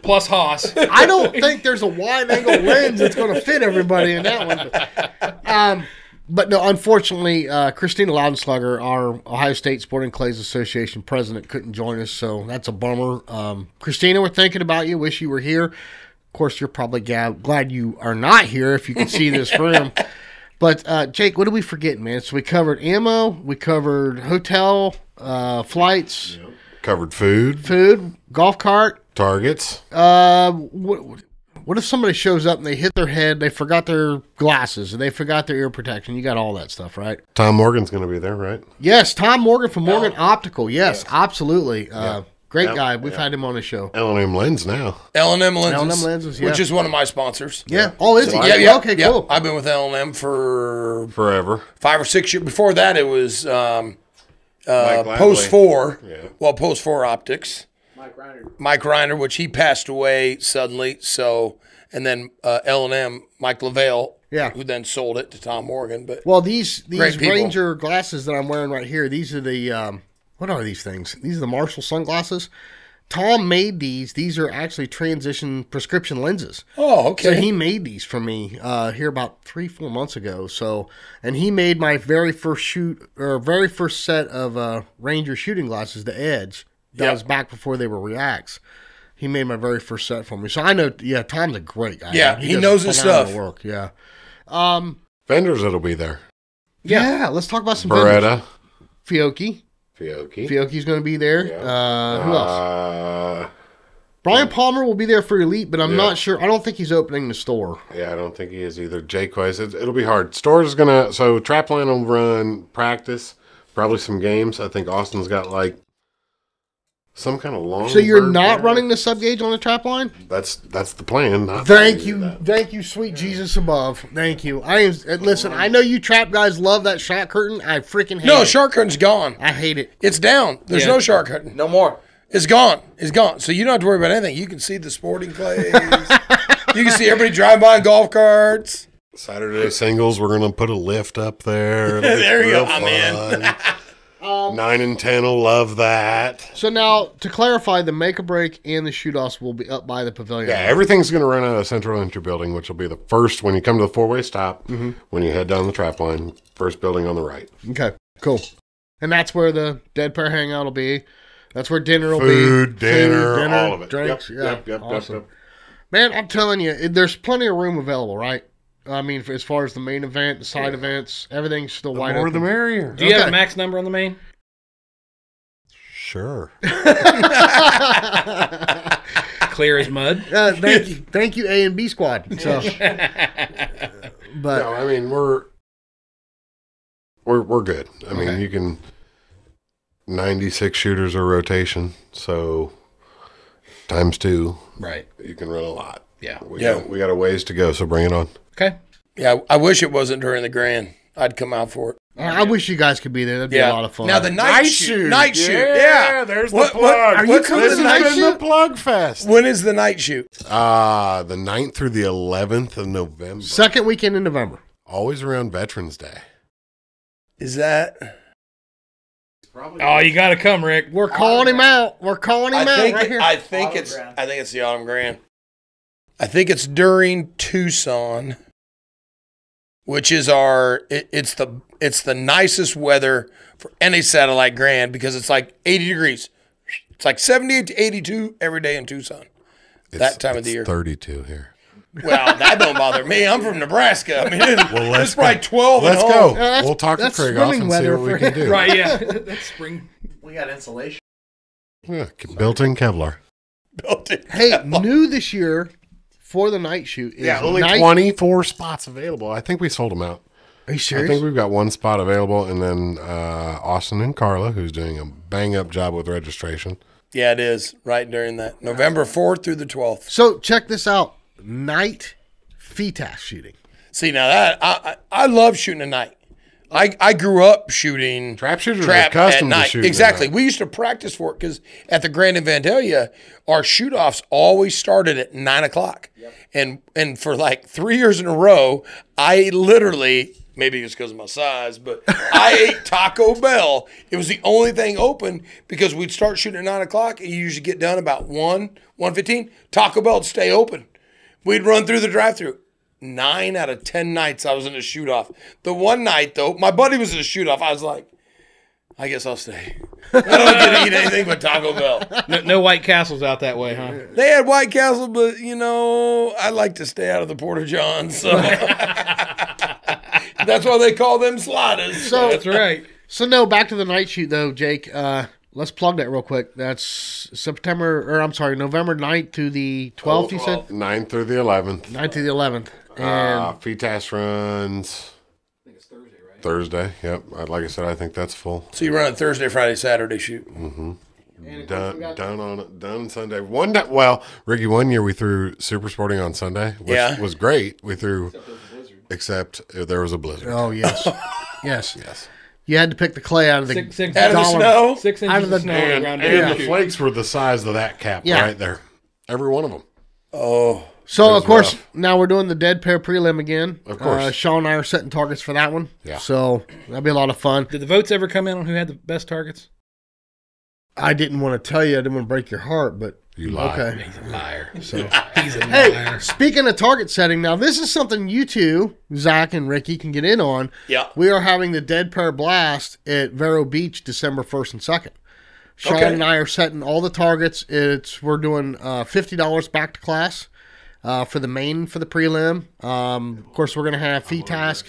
[SPEAKER 5] plus Haas.
[SPEAKER 2] I don't think there's a wide angle lens that's going to fit everybody in that one. But no, unfortunately, Christina Loudenslugger, our Ohio State Sporting Clays Association president, couldn't join us, so that's a bummer. Christina, we're thinking about you. Wish you were here. Of course, you're probably glad you are not here if you can see this room. But, Jake, what did we forget, man? So we covered ammo, we covered hotel, flights.
[SPEAKER 8] Covered food,
[SPEAKER 2] Golf cart.
[SPEAKER 8] targets.
[SPEAKER 2] What What if somebody shows up and they hit their head, they forgot their glasses, and they forgot their ear protection? You got all that stuff, right?
[SPEAKER 8] Tom Morgan's going to be there, right?
[SPEAKER 2] Yes, Tom Morgan from Morgan Optical. Yes, absolutely. Great guy. We've had him on the show.
[SPEAKER 8] L&M Lens now.
[SPEAKER 7] L&M Lenses.
[SPEAKER 2] L&M Lenses, yeah.
[SPEAKER 7] Which is one of my sponsors.
[SPEAKER 2] Yeah. Oh, is he?
[SPEAKER 7] Yeah.
[SPEAKER 2] Okay,
[SPEAKER 7] yeah.
[SPEAKER 2] cool.
[SPEAKER 7] I've been with L&M for
[SPEAKER 8] Forever.
[SPEAKER 7] 5 or 6 years. Before that, it was Post
[SPEAKER 8] Ladley.
[SPEAKER 7] 4.
[SPEAKER 8] Yeah.
[SPEAKER 7] Well, Post 4 Optics. Mike Reiner, which he passed away suddenly. So, and then L&M, Mike LaVale, who then sold it to Tom Morgan. But
[SPEAKER 2] well, these
[SPEAKER 7] great people.
[SPEAKER 2] Ranger glasses that I'm wearing right here, these are the what are these things? These are the Marshal sunglasses. Tom made these. These are actually transition prescription lenses.
[SPEAKER 7] Oh, okay.
[SPEAKER 2] So he made these for me here about 3-4 months ago. So, and he made my very first set of Ranger shooting glasses, the Edge. That was back before they were Reacts. He made my very first set for me. So I know, Tom's a great guy.
[SPEAKER 7] Yeah, he knows his stuff.
[SPEAKER 2] Work, yeah.
[SPEAKER 8] Vendors that'll be there.
[SPEAKER 2] Yeah, let's talk about some vendors.
[SPEAKER 8] Beretta.
[SPEAKER 2] Fiocchi's going to be there.
[SPEAKER 8] Yeah.
[SPEAKER 2] Who else? Brian Palmer will be there for Elite, but I'm not sure. I don't think he's opening the store.
[SPEAKER 8] Yeah, I don't think he is either. Jake Weiss. It'll be hard. Store's going to... So Trapline will run practice, probably some games. I think Austin's got like some kind of long...
[SPEAKER 2] So you're not running the sub gauge on the trap line?
[SPEAKER 8] That's the plan.
[SPEAKER 2] Thank you, sweet Jesus above. Thank you. Listen. I know you trap guys love that shot curtain. I freaking hate it.
[SPEAKER 7] No, shark curtain's gone.
[SPEAKER 2] I hate it.
[SPEAKER 7] It's down. There's no shark curtain.
[SPEAKER 6] No more.
[SPEAKER 7] It's gone. It's gone. So you don't have to worry about anything. You can see the sporting clays. You can see everybody driving by in golf carts.
[SPEAKER 8] Saturday singles, we're going to put a lift up there.
[SPEAKER 7] There you go. I'm in.
[SPEAKER 8] 9 and 10 will love that.
[SPEAKER 2] So now, to clarify, the make or break and the shoot-offs will be up by the pavilion.
[SPEAKER 8] Yeah, everything's going to run out of Central Entry Building, which will be the first, when you come to the four-way stop, when you head down the trap line, first building on the right.
[SPEAKER 2] Okay, cool. And that's where the Dead Pair Hangout will be. That's where dinner will be.
[SPEAKER 8] Food, dinner, all of it.
[SPEAKER 2] Drinks.
[SPEAKER 8] Yep,
[SPEAKER 2] Awesome.
[SPEAKER 8] yep.
[SPEAKER 2] Man, I'm telling you, there's plenty of room available, right? I mean, as far as the main event, the side events, everything's still wide open.
[SPEAKER 8] The more the merrier.
[SPEAKER 5] Do you have a max number on the main?
[SPEAKER 8] Sure.
[SPEAKER 5] Clear as mud.
[SPEAKER 2] Thank you, A and B squad. So, but
[SPEAKER 8] no, I mean we're good. I mean, you can 96 shooters a rotation, so times 2.
[SPEAKER 5] Right.
[SPEAKER 8] You can run a lot.
[SPEAKER 5] Yeah.
[SPEAKER 8] We got a ways to go, so bring it on.
[SPEAKER 5] Okay.
[SPEAKER 7] Yeah, I wish it wasn't during the Grand. I'd come out for it.
[SPEAKER 2] I wish you guys could be there. That'd be a lot of fun.
[SPEAKER 7] Now the night shoot. Night shoot. Yeah.
[SPEAKER 8] There's the plug.
[SPEAKER 2] Are you coming to the night shoot?
[SPEAKER 8] The plug fest.
[SPEAKER 7] When is the night shoot?
[SPEAKER 8] The 9th through the 11th of November.
[SPEAKER 2] Second weekend in November.
[SPEAKER 8] Always around Veterans Day.
[SPEAKER 7] Is that?
[SPEAKER 5] Oh, you got to come, Rick.
[SPEAKER 2] We're calling him out. We're calling him out right here.
[SPEAKER 7] I think it's the Autumn Grand. I think it's during Tucson, which is it's the nicest weather for any satellite Grand because it's like 80 degrees. It's like 78 to 82 every day in Tucson. That time of the year.
[SPEAKER 8] 32 here.
[SPEAKER 7] Well, that don't bother me. I'm from Nebraska. I mean, it's probably 12.
[SPEAKER 8] Let's go. We'll talk to Craig off and see what we can do.
[SPEAKER 5] Right, yeah. That's spring.
[SPEAKER 6] We got insulation.
[SPEAKER 8] Yeah, built-in Kevlar.
[SPEAKER 2] Hey, new this year for the night shoot is
[SPEAKER 8] only 24 spots available. I think we sold them out.
[SPEAKER 2] Are you serious?
[SPEAKER 8] I think we've got one spot available, and then Austin and Carla, who's doing a bang-up job with registration.
[SPEAKER 7] Yeah, it is. Right during that. November 4th through the 12th.
[SPEAKER 2] So check this out. Night FETAS shooting.
[SPEAKER 7] See, now that I love shooting at night. I grew up shooting
[SPEAKER 8] trap shooters are accustomed
[SPEAKER 7] at night.
[SPEAKER 8] to shooting
[SPEAKER 7] Exactly.
[SPEAKER 8] at night.
[SPEAKER 7] We used to practice for it because at the Grand in Vandalia, our shoot-offs always started at 9 o'clock. Yep. And for like 3 years in a row, I literally, maybe it's because of my size, but I ate Taco Bell. It was the only thing open because we'd start shooting at 9 o'clock and you usually get done about 1:15. Taco Bell would stay open. We'd run through the drive-thru. 9 out of 10 nights I was in a shoot-off. The one night, though, my buddy was in a shoot-off. I was like, I guess I'll stay. I don't get to eat anything but Taco Bell.
[SPEAKER 5] No White Castles out that way, huh?
[SPEAKER 7] They had White Castle, but, I like to stay out of the Porta Johns. So. That's why they call them sliders.
[SPEAKER 2] So
[SPEAKER 5] that's right.
[SPEAKER 2] So, no, back to the night shoot, though, Jake. let's plug that real quick. That's November 9th to the 12th, you said?
[SPEAKER 8] 9th through the 11th.
[SPEAKER 2] 9th to the 11th. And
[SPEAKER 8] FTAS runs I think it's Thursday, right? Thursday, yep. Like I said, I think that's full.
[SPEAKER 7] So you run a Thursday, Friday, Saturday shoot.
[SPEAKER 8] Done on Sunday. Ricky, one year we threw Super Sporting on Sunday, which was great. We threw, except there was a blizzard.
[SPEAKER 2] Oh, yes. yes. You had to pick the clay out of the
[SPEAKER 7] out of the snow.
[SPEAKER 5] 6 inches
[SPEAKER 2] out of the
[SPEAKER 5] of snow around
[SPEAKER 8] and the flakes were the size of that cap right there. Every one of them.
[SPEAKER 7] Oh.
[SPEAKER 2] So, of course, now we're doing the Dead Pair prelim again.
[SPEAKER 8] Of course.
[SPEAKER 2] Sean and I are setting targets for that one.
[SPEAKER 8] Yeah.
[SPEAKER 2] So, that'll be a lot of fun.
[SPEAKER 5] Did the votes ever come in on who had the best targets?
[SPEAKER 2] I didn't want to tell you. I didn't want to break your heart, but
[SPEAKER 8] you lie.
[SPEAKER 2] Okay.
[SPEAKER 5] He's a liar.
[SPEAKER 2] So,
[SPEAKER 5] he's a liar.
[SPEAKER 2] hey, speaking of target setting, now this is something you two, Zach and Ricky, can get in on.
[SPEAKER 7] Yeah.
[SPEAKER 2] We are having the Dead Pair Blast at Vero Beach December 1st and 2nd. Sean and I are setting all the targets. We're doing $50 back to class for the main for the prelim. Of course, we're going to have fee task.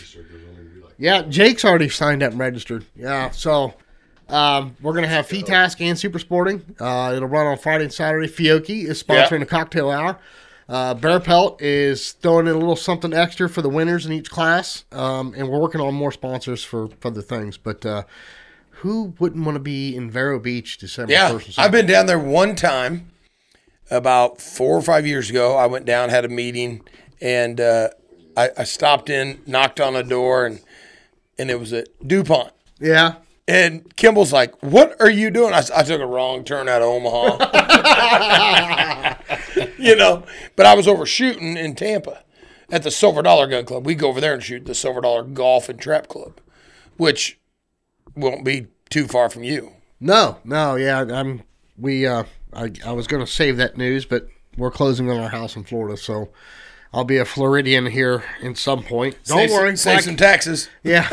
[SPEAKER 2] Yeah, Jake's already signed up and registered. Yeah, so we're going to have fee task and super sporting. It'll run on Friday and Saturday. Fiocchi is sponsoring a cocktail hour. Bear Pelt is throwing in a little something extra for the winners in each class. And we're working on more sponsors for the things. But who wouldn't want to be in Vero Beach December 1st and 2nd?
[SPEAKER 7] I've been down there one time about 4 or 5 years ago. I went down, had a meeting, and I stopped in, knocked on a door, and it was at DuPont.
[SPEAKER 2] Yeah.
[SPEAKER 7] And Kimball's like, "What are you doing?" I took a wrong turn out of Omaha. But I was over shooting in Tampa at the Silver Dollar Gun Club. We go over there and shoot the Silver Dollar Golf and Trap Club, which won't be too far from you.
[SPEAKER 2] No, yeah. I was going to save that news, but we're closing on our house in Florida, so I'll be a Floridian here in some point. Don't worry,
[SPEAKER 7] save some taxes.
[SPEAKER 2] Yeah.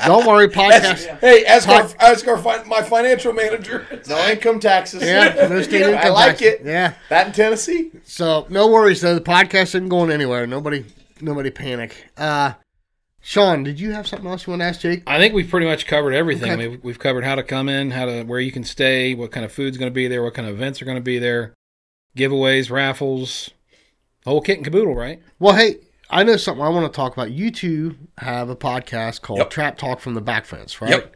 [SPEAKER 2] Don't worry, podcast.
[SPEAKER 7] Ask my financial manager.
[SPEAKER 6] No income taxes.
[SPEAKER 2] Yeah, no state income
[SPEAKER 6] I like
[SPEAKER 2] taxes.
[SPEAKER 6] it.
[SPEAKER 2] Yeah,
[SPEAKER 6] that in Tennessee.
[SPEAKER 2] So no worries though. The podcast isn't going anywhere. Nobody panic. Sean, did you have something else you want to ask Jake?
[SPEAKER 5] I think we've pretty much covered everything.
[SPEAKER 2] Okay.
[SPEAKER 5] I mean, we've covered how to come in, where you can stay, what kind of food's going to be there, what kind of events are going to be there, giveaways, raffles, the whole kit and caboodle, right?
[SPEAKER 2] Well, hey, I know something I want to talk about. You two have a podcast called Trap Talk from the Back Fence, right?
[SPEAKER 7] Yep.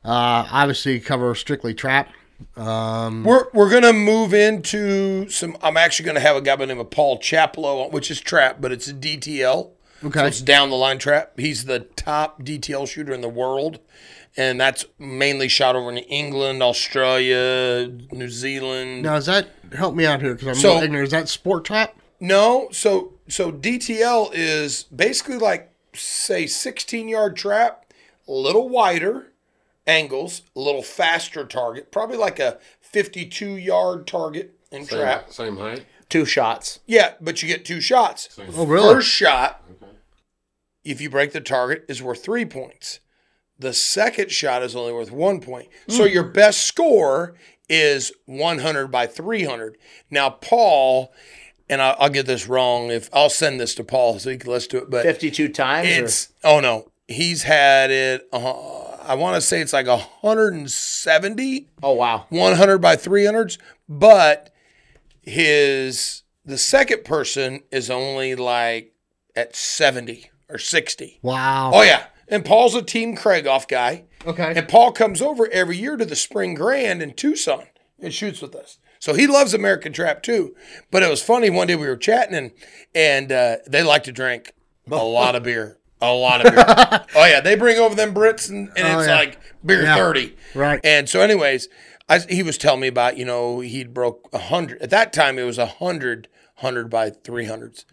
[SPEAKER 2] Obviously, cover strictly trap.
[SPEAKER 7] We're gonna move into some. I'm actually gonna have a guy by the name of Paul Chaplow, which is trap, but it's a DTL.
[SPEAKER 2] Okay.
[SPEAKER 7] So it's down the line trap. He's the top DTL shooter in the world, and that's mainly shot over in England, Australia, New Zealand.
[SPEAKER 2] Now, help me out here because I'm a little ignorant. Is that sport trap?
[SPEAKER 7] No. So DTL is basically like, say, 16-yard trap, a little wider angles, a little faster target, probably like a 52-yard target in trap.
[SPEAKER 8] Same height?
[SPEAKER 6] 2 shots.
[SPEAKER 7] Yeah, but you get 2 shots.
[SPEAKER 2] Oh, really?
[SPEAKER 7] First shot, if you break the target, is worth 3 points. The second shot is only worth 1 point. So your best score is 100 by 300. Now, Paul, and I'll get this wrong. I'll send this to Paul so he can listen to it. But
[SPEAKER 6] 52 times?
[SPEAKER 7] Oh, no. He's had it, I want to say it's like 170.
[SPEAKER 6] Oh, wow.
[SPEAKER 7] 100 by 300s. But the second person is only like at 70 or 60.
[SPEAKER 2] Wow.
[SPEAKER 7] Oh, yeah. And Paul's a Team Craigoff guy.
[SPEAKER 2] Okay.
[SPEAKER 7] And Paul comes over every year to the Spring Grand in Tucson and shoots with us. So he loves American Trap too. But it was funny, one day we were chatting and they like to drink a lot of beer. A lot of beer. Oh, yeah. They bring over them Brits and it's like beer 30.
[SPEAKER 2] Right.
[SPEAKER 7] And so anyways, he was telling me about, he'd broke 100. At that time, it was 100 by 300s.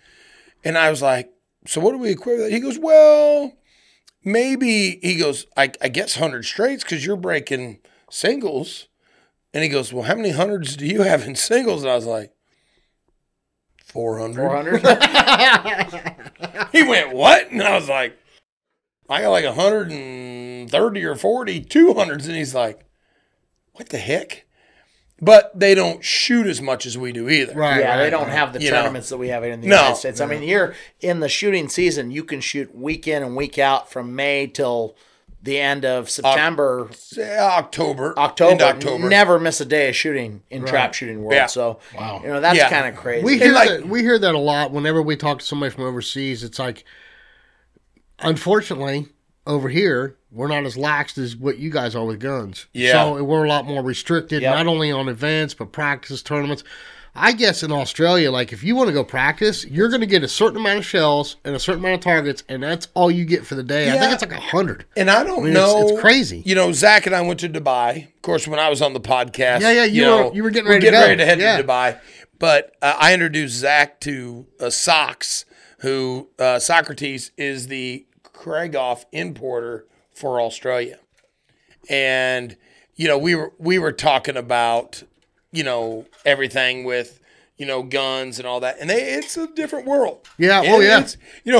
[SPEAKER 7] And I was like, so what do we equate with that? He goes, well, maybe, he goes, I guess 100 straights because you're breaking singles. And he goes, well, how many hundreds do you have in singles? And I was like, 400.
[SPEAKER 6] 400?
[SPEAKER 7] He went, what? And I was like, I got like 130 or 40, 200s. And he's like, what the heck? But they don't shoot as much as we do either.
[SPEAKER 2] Right.
[SPEAKER 6] Yeah, they don't have the tournaments that we have in the United States. I mean, here in the shooting season, you can shoot week in and week out from May till the end of September,
[SPEAKER 7] October.
[SPEAKER 6] End of
[SPEAKER 7] October.
[SPEAKER 6] Never miss a day of shooting in trap shooting world.
[SPEAKER 7] Yeah.
[SPEAKER 6] So,
[SPEAKER 5] Wow.
[SPEAKER 6] that's
[SPEAKER 7] Yeah.
[SPEAKER 6] kind of crazy.
[SPEAKER 2] We hear that a lot whenever we talk to somebody from overseas. It's like, unfortunately, over here, we're not as lax as what you guys are with guns.
[SPEAKER 7] Yeah.
[SPEAKER 2] So we're a lot more restricted,
[SPEAKER 6] Yep.
[SPEAKER 2] not only on events, but practice tournaments. I guess in Australia, like if you want to go practice, you're going to get a certain amount of shells and a certain amount of targets, and that's all you get for the day. I
[SPEAKER 7] Yeah.
[SPEAKER 2] think it's like 100.
[SPEAKER 7] And I don't
[SPEAKER 2] mean,
[SPEAKER 7] know.
[SPEAKER 2] it's crazy.
[SPEAKER 7] You know, Zach and I went to Dubai. Of course, when I was on the podcast.
[SPEAKER 2] Yeah, you were getting ready to go.
[SPEAKER 7] ready to head
[SPEAKER 2] Yeah.
[SPEAKER 7] to Dubai. But I introduced Zach to Socks, who Socrates is the Krieghoff importer for Australia. And, we were talking about, everything with, guns and all that. And it's a different world.
[SPEAKER 2] Yeah,
[SPEAKER 7] And
[SPEAKER 2] yeah.
[SPEAKER 7] it's,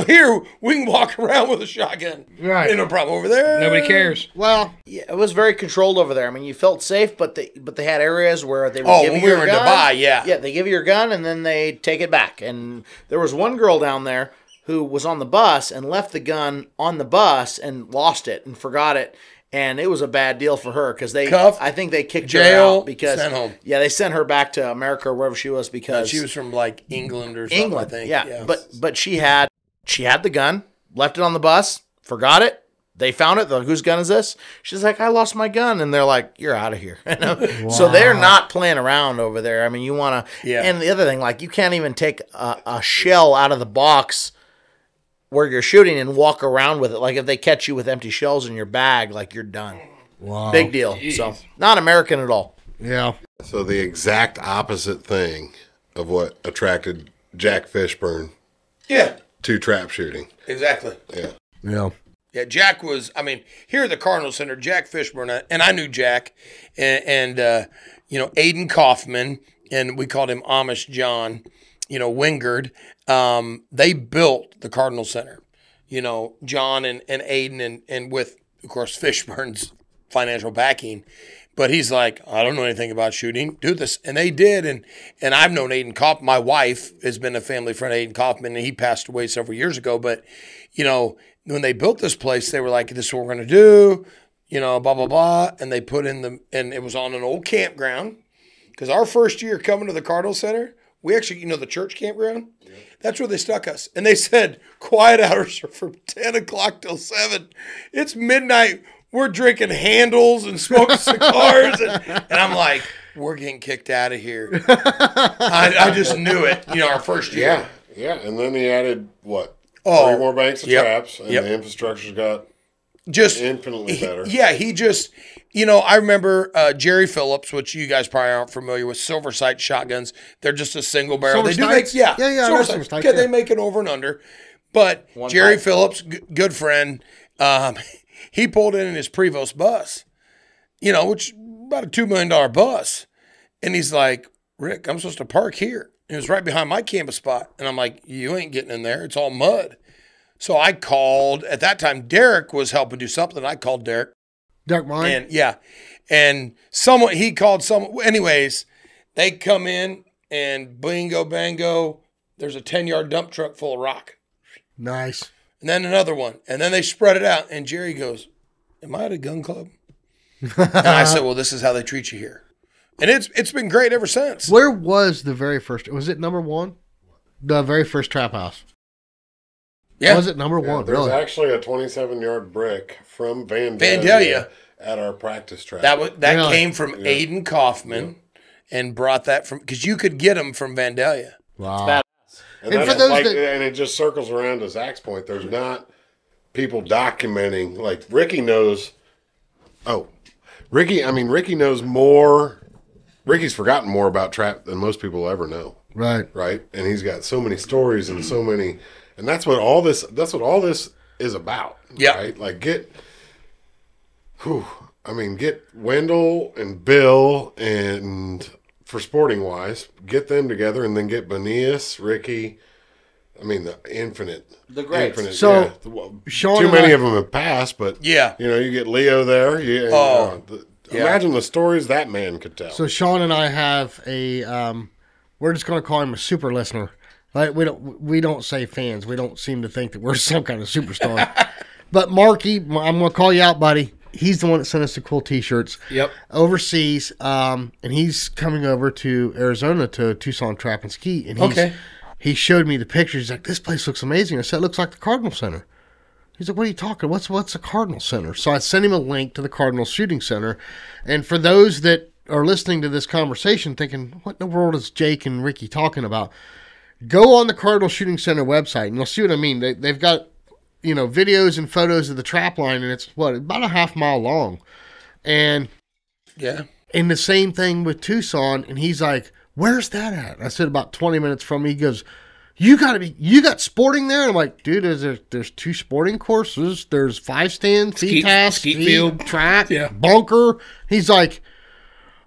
[SPEAKER 7] here we can walk around with a shotgun.
[SPEAKER 2] Right.
[SPEAKER 7] Ain't no problem over there.
[SPEAKER 5] Nobody cares.
[SPEAKER 2] Well,
[SPEAKER 6] Yeah, it was very controlled over there. I mean, you felt safe, but they had areas where they would give
[SPEAKER 7] when
[SPEAKER 6] you
[SPEAKER 7] we
[SPEAKER 6] your
[SPEAKER 7] were in
[SPEAKER 6] gun.
[SPEAKER 7] Dubai, yeah.
[SPEAKER 6] Yeah, they give you your gun and then they take it back. And there was one girl down there who was on the bus and left the gun on the bus and lost it and forgot it. And it was a bad deal for her because I think they kicked her
[SPEAKER 7] jail,
[SPEAKER 6] out because
[SPEAKER 7] sent home.
[SPEAKER 6] Yeah, they sent her back to America or wherever she was because
[SPEAKER 7] She was from like England or something,
[SPEAKER 6] England.
[SPEAKER 7] I think.
[SPEAKER 6] Yeah. But she had the gun, left it on the bus, forgot it. They found it. They're like, whose gun is this? She's like, I lost my gun. And they're like, you're out of here. So they're not playing around over there. I mean, you want to.
[SPEAKER 7] Yeah.
[SPEAKER 6] And the other thing, like, you can't even take a shell out of the box where you're shooting and walk around with it. Like, if they catch you with empty shells in your bag, like, you're done.
[SPEAKER 2] wow.
[SPEAKER 6] Big deal. So, not American at all.
[SPEAKER 2] Yeah.
[SPEAKER 8] So the exact opposite thing of what attracted Jack Fishburne
[SPEAKER 7] Yeah,
[SPEAKER 8] to trap shooting.
[SPEAKER 7] exactly.
[SPEAKER 8] Yeah.
[SPEAKER 2] Yeah.
[SPEAKER 7] Yeah, Jack was, here at the Cardinal Center, Jack Fishburne, and I knew Jack, and Aiden Kaufman, and we called him Amish John, Wingard. They built the Cardinal Center, John and Aiden, and with, of course, Fishburne's financial backing. But he's like, I don't know anything about shooting. Do this. And they did. And I've known Aiden Kaufman. My wife has been a family friend of Aiden Kaufman, and he passed away several years ago. But, when they built this place, they were like, this is what we're going to do, blah, blah, blah. And they put in and it was on an old campground. Because our first year coming to the Cardinal Center, we actually, the church campground, that's where they stuck us. And they said, quiet hours are from 10 o'clock till 7. It's midnight. We're drinking handles and smoking cigars. And I'm like, we're getting kicked out of here. I just knew it, our first year.
[SPEAKER 8] Yeah. And then he added, what?
[SPEAKER 7] Oh,
[SPEAKER 8] 3 more banks of
[SPEAKER 7] yep,
[SPEAKER 8] traps, and
[SPEAKER 7] yep.
[SPEAKER 8] the infrastructure's got
[SPEAKER 7] Just
[SPEAKER 8] infinitely better.
[SPEAKER 7] He just, I remember Jerry Phillips, which you guys probably aren't familiar with, Silver Sight shotguns. They're just a single barrel.
[SPEAKER 2] Silver
[SPEAKER 7] They do make,
[SPEAKER 2] Sights?
[SPEAKER 7] yeah,
[SPEAKER 2] Yeah, I know
[SPEAKER 7] Silver
[SPEAKER 2] Silver
[SPEAKER 7] Sights.
[SPEAKER 2] Sights,
[SPEAKER 7] Yeah,
[SPEAKER 2] yeah.
[SPEAKER 7] they make it over and under. But Jerry Phillips, good friend, he pulled in his Prevost bus, which about a $2 million bus. And he's like, Rick, I'm supposed to park here. It was right behind my campus spot. And I'm like, you ain't getting in there. It's all mud. So I called, at that time, Derek was helping do something. I called Derek.
[SPEAKER 2] Derek Mine.
[SPEAKER 7] And he called someone. Anyways, they come in and bingo, bango, there's a 10-yard dump truck full of rock.
[SPEAKER 2] Nice.
[SPEAKER 7] And then another one. And then they spread it out. And Jerry goes, am I at a gun club? And I said, well, this is how they treat you here. And it's been great ever since.
[SPEAKER 2] Where was the very first? Was it number 1? The very first trap house.
[SPEAKER 7] Yeah.
[SPEAKER 2] Was it number 1?
[SPEAKER 8] There's
[SPEAKER 2] Really?
[SPEAKER 8] actually a 27-yard brick from
[SPEAKER 7] Vandalia
[SPEAKER 8] at our practice trap.
[SPEAKER 7] That
[SPEAKER 2] Really?
[SPEAKER 7] came from Aiden Kaufman and brought that from, because you could get them from Vandalia.
[SPEAKER 2] Wow.
[SPEAKER 8] And,
[SPEAKER 2] And
[SPEAKER 8] that's
[SPEAKER 2] for those
[SPEAKER 8] like,
[SPEAKER 2] that-
[SPEAKER 8] and it just circles around to Zach's point. There's not people documenting. Like Ricky knows. Oh, Ricky knows more. Ricky's forgotten more about trap than most people ever know.
[SPEAKER 2] Right.
[SPEAKER 8] Right, and he's got so many stories and so many, and that's what all this is about.
[SPEAKER 7] Yeah.
[SPEAKER 8] Right. Like get Wendell and Bill and for sporting wise, get them together and then get Benias, Ricky. The
[SPEAKER 6] The greats.
[SPEAKER 8] infinite.
[SPEAKER 2] So,
[SPEAKER 8] yeah.
[SPEAKER 2] Sean
[SPEAKER 8] Too
[SPEAKER 2] and
[SPEAKER 8] many
[SPEAKER 2] I-
[SPEAKER 8] of them have passed, but
[SPEAKER 7] Yeah.
[SPEAKER 8] you get Leo there.
[SPEAKER 7] Yeah.
[SPEAKER 8] Imagine the stories that man could tell.
[SPEAKER 2] So Sean and I have a we're just going to call him a super listener. Like we don't say fans. We don't seem to think that we're some kind of superstar. But Marky, I'm going to call you out, buddy. He's the one that sent us the cool T-shirts.
[SPEAKER 5] Yep.
[SPEAKER 2] Overseas, and he's coming over to Arizona to Tucson Trap and Ski. And he showed me the pictures. He's like, this place looks amazing. I said, it looks like the Cardinal Center. He's like, what are you talking? What's the Cardinal Center? So I sent him a link to the Cardinal Shooting Center. And for those that are listening to this conversation thinking, what in the world is Jake and Ricky talking about? Go on the Cardinal Shooting Center website, and you'll see what I mean. They've got, videos and photos of the trap line, and it's, about a half mile long. And and the same thing with Tucson, and he's like, where's that at? I said, about 20 minutes from me. He goes, you got sporting there? And I'm like, dude, there's 2 sporting courses. There's 5 stands,
[SPEAKER 5] skeet field,
[SPEAKER 2] track, bunker. He's like,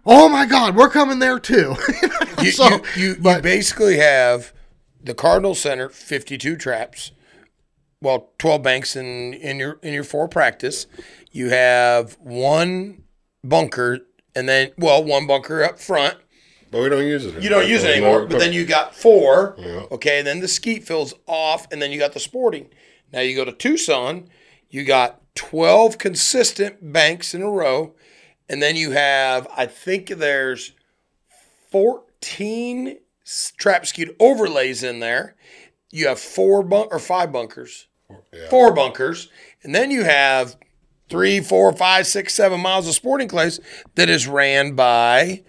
[SPEAKER 2] oh my God, we're coming there too.
[SPEAKER 7] You basically have the Cardinal Center, 52 traps, 12 banks in your 4 practice. You have 1 bunker, and then 1 bunker up front.
[SPEAKER 8] But we don't use it anymore.
[SPEAKER 7] You don't use it anymore, but then you got 4. Yeah. Okay, and then the skeet field's off, and then you got the sporting. Now you go to Tucson, you got 12 consistent banks in a row, and then you have, I think there's 14 trap skeet overlays in there. You have 5 bunkers. Yeah. 4 bunkers. And then you have 3, 4, 5, 6, 7 miles of sporting clays that is ran by...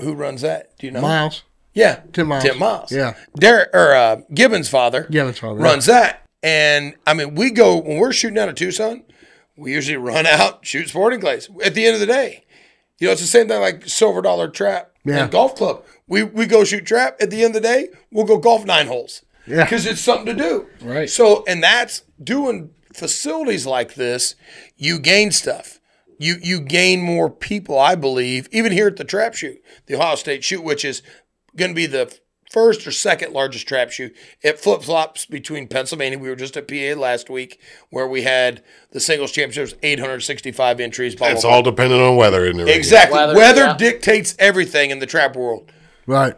[SPEAKER 7] Who runs that? Do you know?
[SPEAKER 2] Miles.
[SPEAKER 7] Yeah.
[SPEAKER 2] Tim Miles.
[SPEAKER 7] Yeah. Gibbons' father runs that. And, when we're shooting out of Tucson, we usually run out, shoot sporting clays. At the end of the day, it's the same thing like Silver Dollar Trap and Golf Club. We go shoot trap. At the end of the day, we'll go golf 9 holes. Yeah. Because it's something to do.
[SPEAKER 5] Right.
[SPEAKER 7] So, and that's doing facilities like this, you gain stuff. You gain more people, I believe, even here at the trap shoot, the Ohio State shoot, which is going to be the first or second largest trap shoot. It flip-flops between Pennsylvania. We were just at PA last week where we had the singles championships, 865 entries.
[SPEAKER 8] It's all dependent on weather, isn't it?
[SPEAKER 7] Exactly. Weather dictates everything in the trap world.
[SPEAKER 2] Right.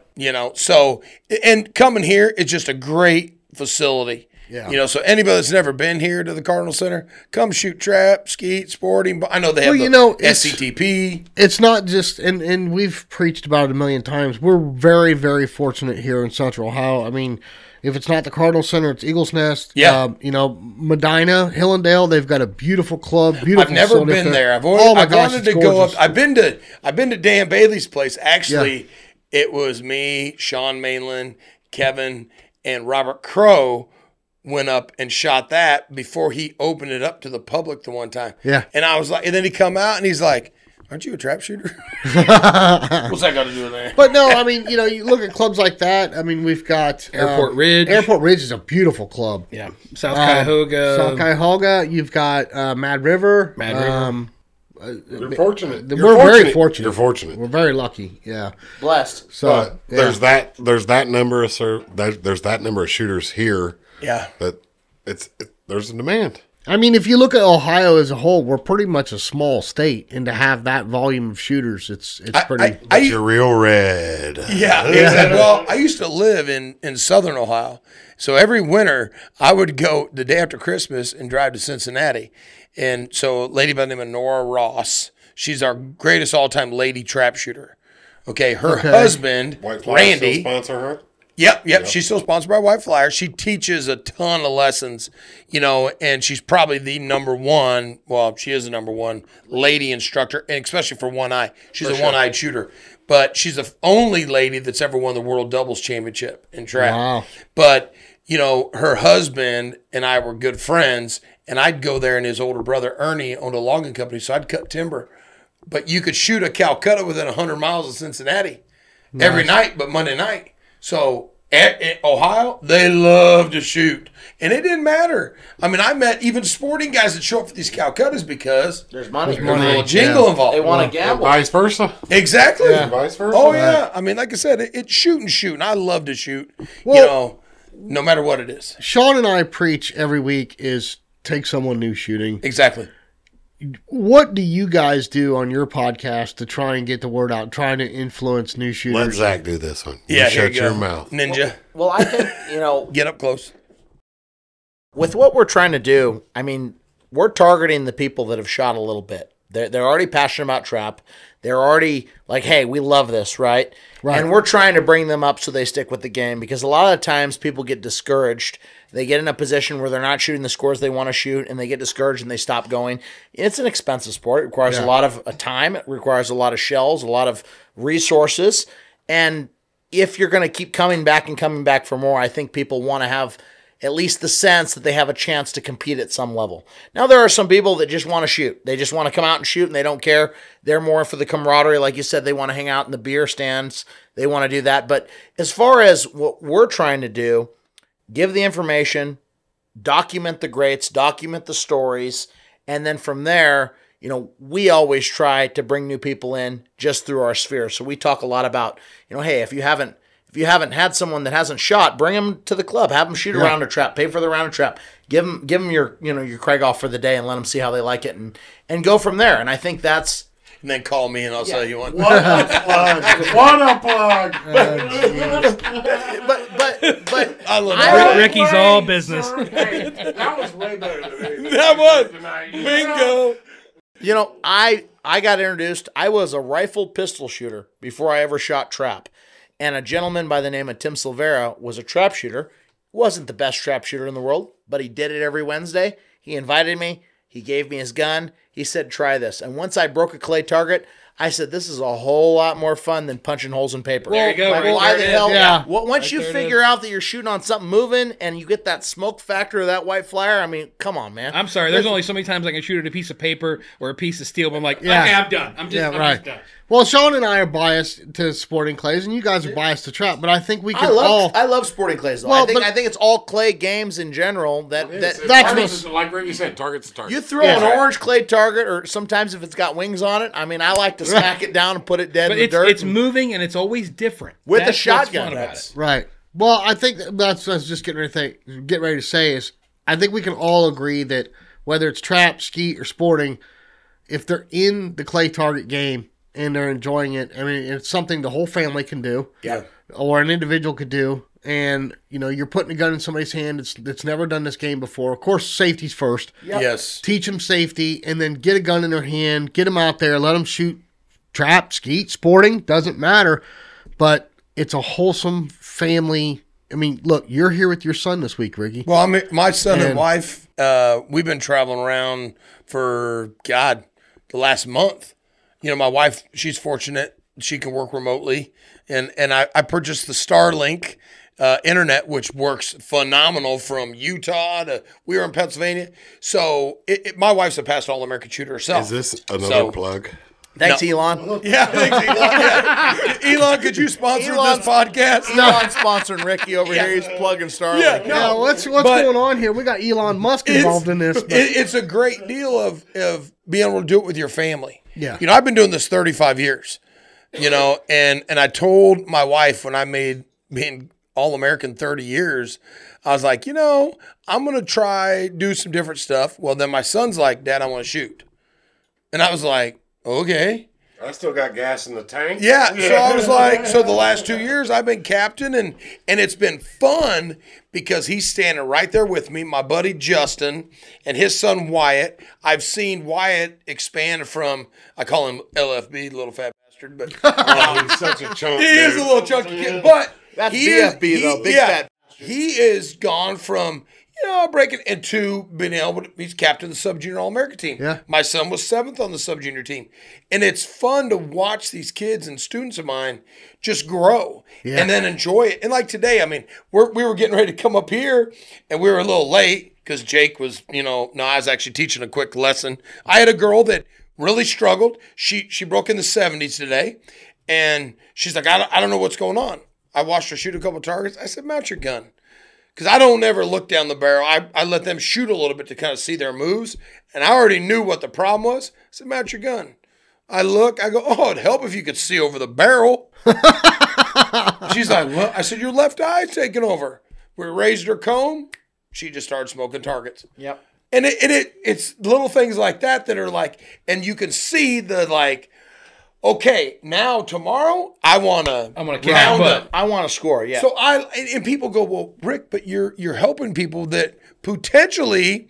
[SPEAKER 7] So, and coming here, it's just a great facility.
[SPEAKER 2] Yeah.
[SPEAKER 7] So anybody that's never been here to the Cardinal Center, come shoot trap, skeet, sporting. I know they have SCTP.
[SPEAKER 2] It's not just, and we've preached about it a million times. We're very, very fortunate here in Central Ohio. If it's not the Cardinal Center, it's Eagle's Nest.
[SPEAKER 7] Yeah.
[SPEAKER 2] Medina, Hillendale, they've got a beautiful club. Beautiful.
[SPEAKER 7] I've never been there. I've wanted to go up. I've been to Dan Bailey's place. Actually, It was me, Sean Mainland, Kevin, and Robert Crow went up and shot that before he opened it up to the public the one time.
[SPEAKER 2] Yeah.
[SPEAKER 7] And I was like, and then he come out and he's like, aren't you a trap shooter? What's that got to do with that?
[SPEAKER 2] But no, you look at clubs like that. We've got
[SPEAKER 5] Airport Ridge.
[SPEAKER 2] Airport Ridge is a beautiful club.
[SPEAKER 5] Yeah. South Cuyahoga.
[SPEAKER 2] You've got Mad River.
[SPEAKER 8] You're fortunate.
[SPEAKER 2] We're very fortunate.
[SPEAKER 8] You're fortunate.
[SPEAKER 2] We're very lucky. Yeah.
[SPEAKER 6] Blessed.
[SPEAKER 2] So
[SPEAKER 8] there's that number of shooters here.
[SPEAKER 7] Yeah.
[SPEAKER 8] That there's a demand.
[SPEAKER 2] If you look at Ohio as a whole, we're pretty much a small state, and to have that volume of shooters, it's pretty.
[SPEAKER 8] You're real red.
[SPEAKER 7] Yeah, exactly. Well, I used to live in Southern Ohio, so every winter I would go the day after Christmas and drive to Cincinnati, and so a lady by the name of Nora Ross, she's our greatest all-time lady trap shooter. Okay, her husband Randy
[SPEAKER 8] sponsor her.
[SPEAKER 7] Yep. She's still sponsored by White Flyer. She teaches a ton of lessons, and she's probably the number one. Well, she is the number one lady instructor, and especially for one eye. She's a one-eyed shooter, but she's the only lady that's ever won the World Doubles Championship in trap.
[SPEAKER 2] Wow.
[SPEAKER 7] But her husband and I were good friends, and I'd go there, and his older brother Ernie owned a logging company, so I'd cut timber. But you could shoot a Calcutta within 100 miles of Cincinnati every night, but Monday night. So at Ohio, they love to shoot. And it didn't matter. I met even sporting guys that show up for these Calcuttas because
[SPEAKER 6] there's money.
[SPEAKER 7] There's a little jingle involved.
[SPEAKER 6] They want to gamble.
[SPEAKER 8] Vice versa.
[SPEAKER 7] Exactly.
[SPEAKER 8] Yeah. Vice versa.
[SPEAKER 7] Oh, yeah. Like I said, it's shoot and shoot. And I love to shoot, no matter what it is.
[SPEAKER 2] Sean and I preach every week is take someone new shooting.
[SPEAKER 7] Exactly.
[SPEAKER 2] What do you guys do on your podcast to try and get the word out, trying to influence new shooters?
[SPEAKER 8] Let Zach do this one.
[SPEAKER 7] Yeah,
[SPEAKER 8] shut your mouth.
[SPEAKER 7] Ninja.
[SPEAKER 6] Well, I think,
[SPEAKER 7] Get up close.
[SPEAKER 6] with what we're trying to do, I mean, we're targeting the people that have shot a little bit. They're already passionate about trap. They're already like, hey, we love this, right? Right. And we're trying to bring them up so they stick with the game, because a lot of times people get discouraged. They get in a position where they're not shooting the scores they want to shoot, and they get discouraged and they stop going. It's an expensive sport. It requires a lot of time. It requires a lot of shells, a lot of resources. And if you're going to keep coming back for more, I think people want to have at least the sense that they have a chance to compete at some level. Now, there are some people that just want to shoot. They just want to come out and shoot, and they don't care. They're more for the camaraderie. Like you said, they want to hang out in the beer stands. They want to do that. But as far as what we're trying to do, give the information, document the greats, document the stories, and then from there, you know, we always try to bring new people in just through our sphere. So we talk a lot about, you know, hey, if you haven't had someone that hasn't shot, bring them to the club, have them shoot a round of trap, pay for the round of trap, give them your, you know, your Craig off for the day, and let them see how they like it, and go from there. And I think that's.
[SPEAKER 7] And then call me and I'll tell you one.
[SPEAKER 2] What a plug!
[SPEAKER 6] But
[SPEAKER 5] I love Ricky's all business.
[SPEAKER 8] Hey, that was way better than me.
[SPEAKER 7] That was bingo.
[SPEAKER 6] You know, I got introduced. I was a rifle pistol shooter before I ever shot trap. And a gentleman by the name of Tim Silvera was a trap shooter. Wasn't the best trap shooter in the world, but he did it every Wednesday. He invited me. He gave me his gun. He said, try this. And once I broke a clay target, I said, this is a whole lot more fun than punching holes in paper.
[SPEAKER 5] There you go.
[SPEAKER 6] Like,
[SPEAKER 5] right
[SPEAKER 6] why
[SPEAKER 5] there
[SPEAKER 6] the
[SPEAKER 5] it
[SPEAKER 6] hell?
[SPEAKER 5] is.
[SPEAKER 2] Yeah.
[SPEAKER 6] Well, once
[SPEAKER 5] Right
[SPEAKER 6] you
[SPEAKER 5] there it
[SPEAKER 6] figure
[SPEAKER 5] is.
[SPEAKER 6] out that you're shooting on something moving and you get that smoke factor of that white flyer, I mean, come on, man.
[SPEAKER 5] I'm sorry. There's only so many times I can shoot at a piece of paper or a piece of steel, but I'm like,
[SPEAKER 2] Yeah.
[SPEAKER 5] okay, I'm done. I'm
[SPEAKER 2] Yeah,
[SPEAKER 5] just
[SPEAKER 2] right.
[SPEAKER 5] done.
[SPEAKER 2] Well, Sean and I are biased to sporting clays, and you guys are biased to trap. But I think we can all.
[SPEAKER 6] I love sporting clays, though.
[SPEAKER 2] Well,
[SPEAKER 6] I think it's all clay games in general.
[SPEAKER 2] That's
[SPEAKER 8] Targets, like Ricky said, target's a target.
[SPEAKER 6] You throw an orange clay target, or sometimes if it's got wings on it, I mean, I like to smack it down and put it dead
[SPEAKER 5] But
[SPEAKER 6] in the dirt.
[SPEAKER 5] it's moving, and it's always different.
[SPEAKER 6] With
[SPEAKER 5] That's
[SPEAKER 6] a shotgun.
[SPEAKER 5] what's fun about
[SPEAKER 6] That's-
[SPEAKER 5] it.
[SPEAKER 2] Right. Well, I think that's what I was just getting ready to say is I think we can all agree that whether it's trap, skeet, or sporting, if they're in the clay target game and they're enjoying it, I mean, it's something the whole family can do.
[SPEAKER 6] Yeah.
[SPEAKER 2] Or an individual could do. And, you know, you're putting a gun in somebody's hand that's never done this game before. Of course, safety's first.
[SPEAKER 6] Yep.
[SPEAKER 7] Yes.
[SPEAKER 2] Teach them safety, and then get a gun in their hand, get them out there, let them shoot trap, skeet, sporting, doesn't matter. But it's a wholesome family. I mean, look, you're here with your son this week, Ricky.
[SPEAKER 7] Well, I mean, my son and
[SPEAKER 2] And-
[SPEAKER 7] wife, we've been traveling around for, the last month. You know, my wife, she's fortunate. She can work remotely. And I purchased the Starlink internet, which works phenomenal from Utah to, we were in Pennsylvania. So my wife's a past All-American shooter herself.
[SPEAKER 8] Is this another
[SPEAKER 7] So-
[SPEAKER 8] plug?
[SPEAKER 6] Thanks, Elon.
[SPEAKER 7] Yeah, thanks, Elon. Yeah. Elon, could you sponsor
[SPEAKER 6] Elon's-
[SPEAKER 7] this podcast?
[SPEAKER 6] Elon's sponsoring Ricky over here. He's plugging Starlink.
[SPEAKER 7] Yeah, no.
[SPEAKER 2] Yeah, what's
[SPEAKER 7] but-
[SPEAKER 2] going on here? We got Elon Musk involved in this. But
[SPEAKER 7] It's a great deal of being able to do it with your family.
[SPEAKER 2] Yeah.
[SPEAKER 7] You know, I've been doing this 35 years, you know, and I told my wife when I made being All-American 30 years, I was like, you know, I'm going to do some different stuff. Well, then my son's like, Dad, I want to shoot. And I was like, okay.
[SPEAKER 8] I still got gas in the tank.
[SPEAKER 7] Yeah, so I was like, so the last 2 years I've been captain, and it's been fun because he's standing right there with me, my buddy Justin and his son Wyatt. I've seen Wyatt expand from, I call him LFB, little fat bastard, but
[SPEAKER 8] He's such a chunk.
[SPEAKER 7] he is a little chunky kid, but
[SPEAKER 6] That's
[SPEAKER 7] he
[SPEAKER 6] BFB, though, big fat bastard.
[SPEAKER 7] He is gone from, you know, breaking into being able to, he's captain of the sub-junior All-American team.
[SPEAKER 2] Yeah.
[SPEAKER 7] My son was 7th on the sub-junior team. And it's fun to watch these kids and students of mine just grow and then enjoy it. And like today, I mean, we were getting ready to come up here and we were a little late because Jake was, I was actually teaching a quick lesson. I had a girl that really struggled. She broke in the 70s today. And she's like, I don't know what's going on. I watched her shoot a couple targets. I said, mount your gun. Because I don't ever look down the barrel. I let them shoot a little bit to kind of see their moves. And I already knew what the problem was. I said, mount your gun. I look, I go, oh, it'd help if you could see over the barrel. She's like, what? I said, your left eye's taking over. We raised her comb. She just started smoking targets.
[SPEAKER 6] Yep.
[SPEAKER 7] And it's little things like that are like, and you can see the like, Okay, now tomorrow I want to
[SPEAKER 5] kick butt.
[SPEAKER 6] I want to score. Yeah.
[SPEAKER 7] So and people go, well, Rick, but you're helping people that potentially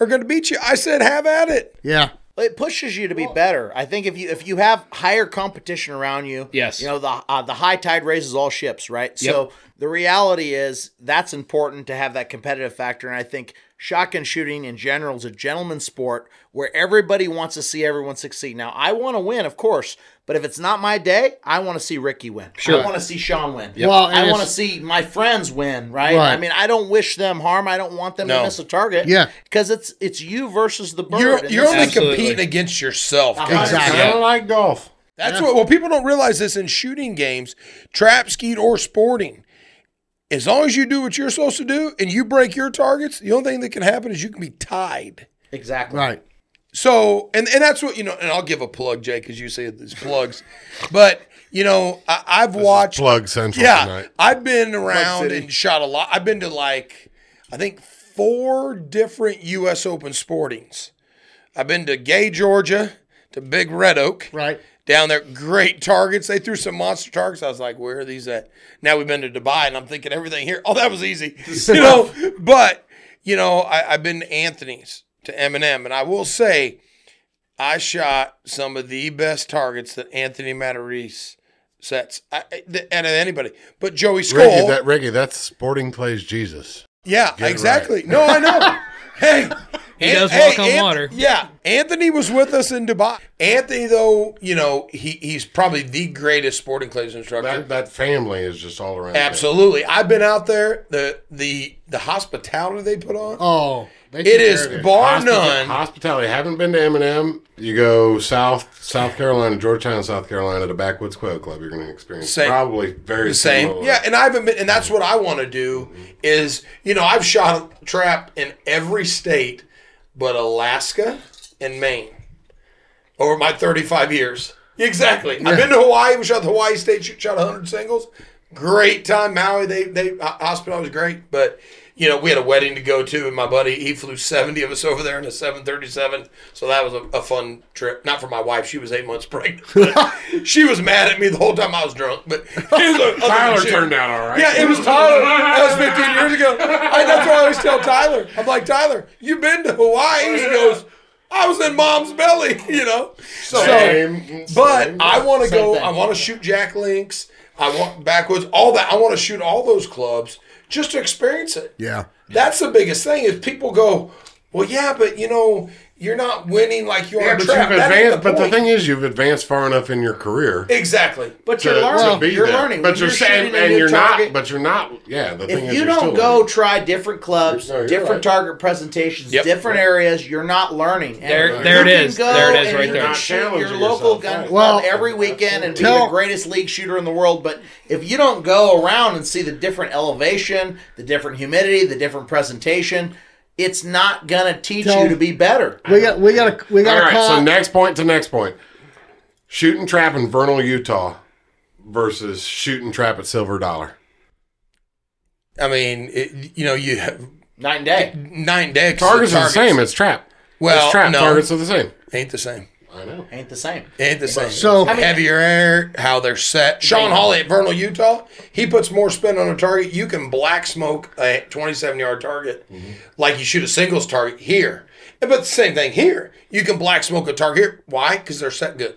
[SPEAKER 7] are going to beat you. I said, have at it.
[SPEAKER 2] Yeah.
[SPEAKER 6] It pushes you to be better. I think if you have higher competition around you,
[SPEAKER 5] yes,
[SPEAKER 6] you know the high tide raises all ships, right?
[SPEAKER 5] Yep.
[SPEAKER 6] So the reality is that's important to have that competitive factor, and I think shotgun shooting in general is a gentleman's sport where everybody wants to see everyone succeed. Now, I want to win, of course, but if it's not my day, I want to see Ricky win.
[SPEAKER 5] Sure.
[SPEAKER 6] I want to see Sean win.
[SPEAKER 5] Yep.
[SPEAKER 2] Well,
[SPEAKER 6] I want to see my friends win, right? I mean, I don't wish them harm. I don't want them to miss a target.
[SPEAKER 2] Yeah.
[SPEAKER 6] Because it's you versus the bird.
[SPEAKER 7] You're only
[SPEAKER 5] Absolutely.
[SPEAKER 7] competing against yourself, guys.
[SPEAKER 2] Exactly.
[SPEAKER 8] I don't like golf.
[SPEAKER 7] That's what. Well, people don't realize this in shooting games, trap, skeet, or sporting. As long as you do what you're supposed to do and you break your targets, the only thing that can happen is you can be tied.
[SPEAKER 6] Exactly.
[SPEAKER 2] Right.
[SPEAKER 7] So, and that's what, and I'll give a plug, Jay, because you say these plugs. But, I've watched.
[SPEAKER 8] Plug Central tonight.
[SPEAKER 7] I've been around and shot a lot. I've been to I think 4 different U.S. Open sportings. I've been to Gay, Georgia, to Big Red Oak.
[SPEAKER 2] Right.
[SPEAKER 7] Down there, great targets. They threw some monster targets. I was like, where are these at? Now we've been to Dubai, and I'm thinking everything here. Oh, that was easy. But, I've been to Anthony's, to M&M, and I will say I shot some of the best targets that Anthony Matarese sets out of anybody. But Joey Skoll.
[SPEAKER 8] Ricky, that's Sporting Plays Jesus.
[SPEAKER 7] Yeah,
[SPEAKER 8] Get it
[SPEAKER 7] exactly.
[SPEAKER 8] right.
[SPEAKER 7] No, I know. Hey.
[SPEAKER 5] He does walk on water.
[SPEAKER 7] Yeah. Anthony was with us in Dubai. Anthony, though, he's probably the greatest sporting clays instructor.
[SPEAKER 8] That family is just all around.
[SPEAKER 7] Absolutely. I've been out there. The hospitality they put on.
[SPEAKER 2] Oh,
[SPEAKER 7] it is bar none.
[SPEAKER 8] Hospitality. Haven't been to M&M. You go South Carolina, Georgetown, South Carolina, to Backwoods Quail Club. You're going to experience probably very
[SPEAKER 7] the same.
[SPEAKER 8] similar.
[SPEAKER 7] Yeah, and I haven't been, and that's what I want to do. Is I've shot a trap in every state but Alaska and Maine over my 35 years. Exactly. Yeah. I've been to Hawaii. We shot the Hawaii State Shoot, shot 100 singles. Great time. Maui, they hospital was great. But, we had a wedding to go to, and my buddy, he flew 70 of us over there in a 737. So that was a fun trip. Not for my wife. She was 8 months pregnant. She was mad at me the whole time I was drunk. But
[SPEAKER 8] Tyler turned out all right.
[SPEAKER 7] Yeah, it was Tyler. That was 15 years ago. That's what I always tell Tyler. I'm like, Tyler, you been to Hawaii? He goes, I was in mom's belly,
[SPEAKER 8] Same.
[SPEAKER 7] But I want to go.
[SPEAKER 6] thing.
[SPEAKER 7] I want to shoot Jack Links. I want Backwoods. All that. I want to shoot all those clubs just to experience it.
[SPEAKER 2] Yeah.
[SPEAKER 7] That's the biggest thing. Is people go, well, yeah, but you're not winning like you are.
[SPEAKER 8] Yeah, but you've advanced. But the thing is, you've advanced far enough in your career.
[SPEAKER 7] Exactly.
[SPEAKER 6] But you're learning. You're learning.
[SPEAKER 8] But you're saying, and you're not. But you're not. Yeah. The thing is,
[SPEAKER 6] if you don't go try different clubs, different target presentations, different areas, you're not learning.
[SPEAKER 5] There it is. There it is, right there.
[SPEAKER 6] Shoot your local gun club every weekend and be the greatest league shooter in the world. But if you don't go around and see the different elevation, the different humidity, the different presentation, it's not gonna teach you to be better.
[SPEAKER 2] We got
[SPEAKER 8] All right, so next point. Shoot and trap in Vernal, Utah versus shoot and trap at Silver Dollar.
[SPEAKER 7] I mean, you have
[SPEAKER 6] night and day.
[SPEAKER 7] Night and day.
[SPEAKER 8] Targets are the same. It's trap.
[SPEAKER 7] Well,
[SPEAKER 8] it's trap.
[SPEAKER 7] no.
[SPEAKER 8] Targets are the same.
[SPEAKER 7] Ain't the same.
[SPEAKER 8] I know.
[SPEAKER 6] Ain't the same.
[SPEAKER 7] Ain't the same.
[SPEAKER 2] So
[SPEAKER 7] heavier air, how they're set. Sean Hawley at Vernal, Utah, he puts more spin on a target. You can black smoke a 27-yard target like you shoot a singles target here. But the same thing here. You can black smoke a target here. Why? Because they're set good.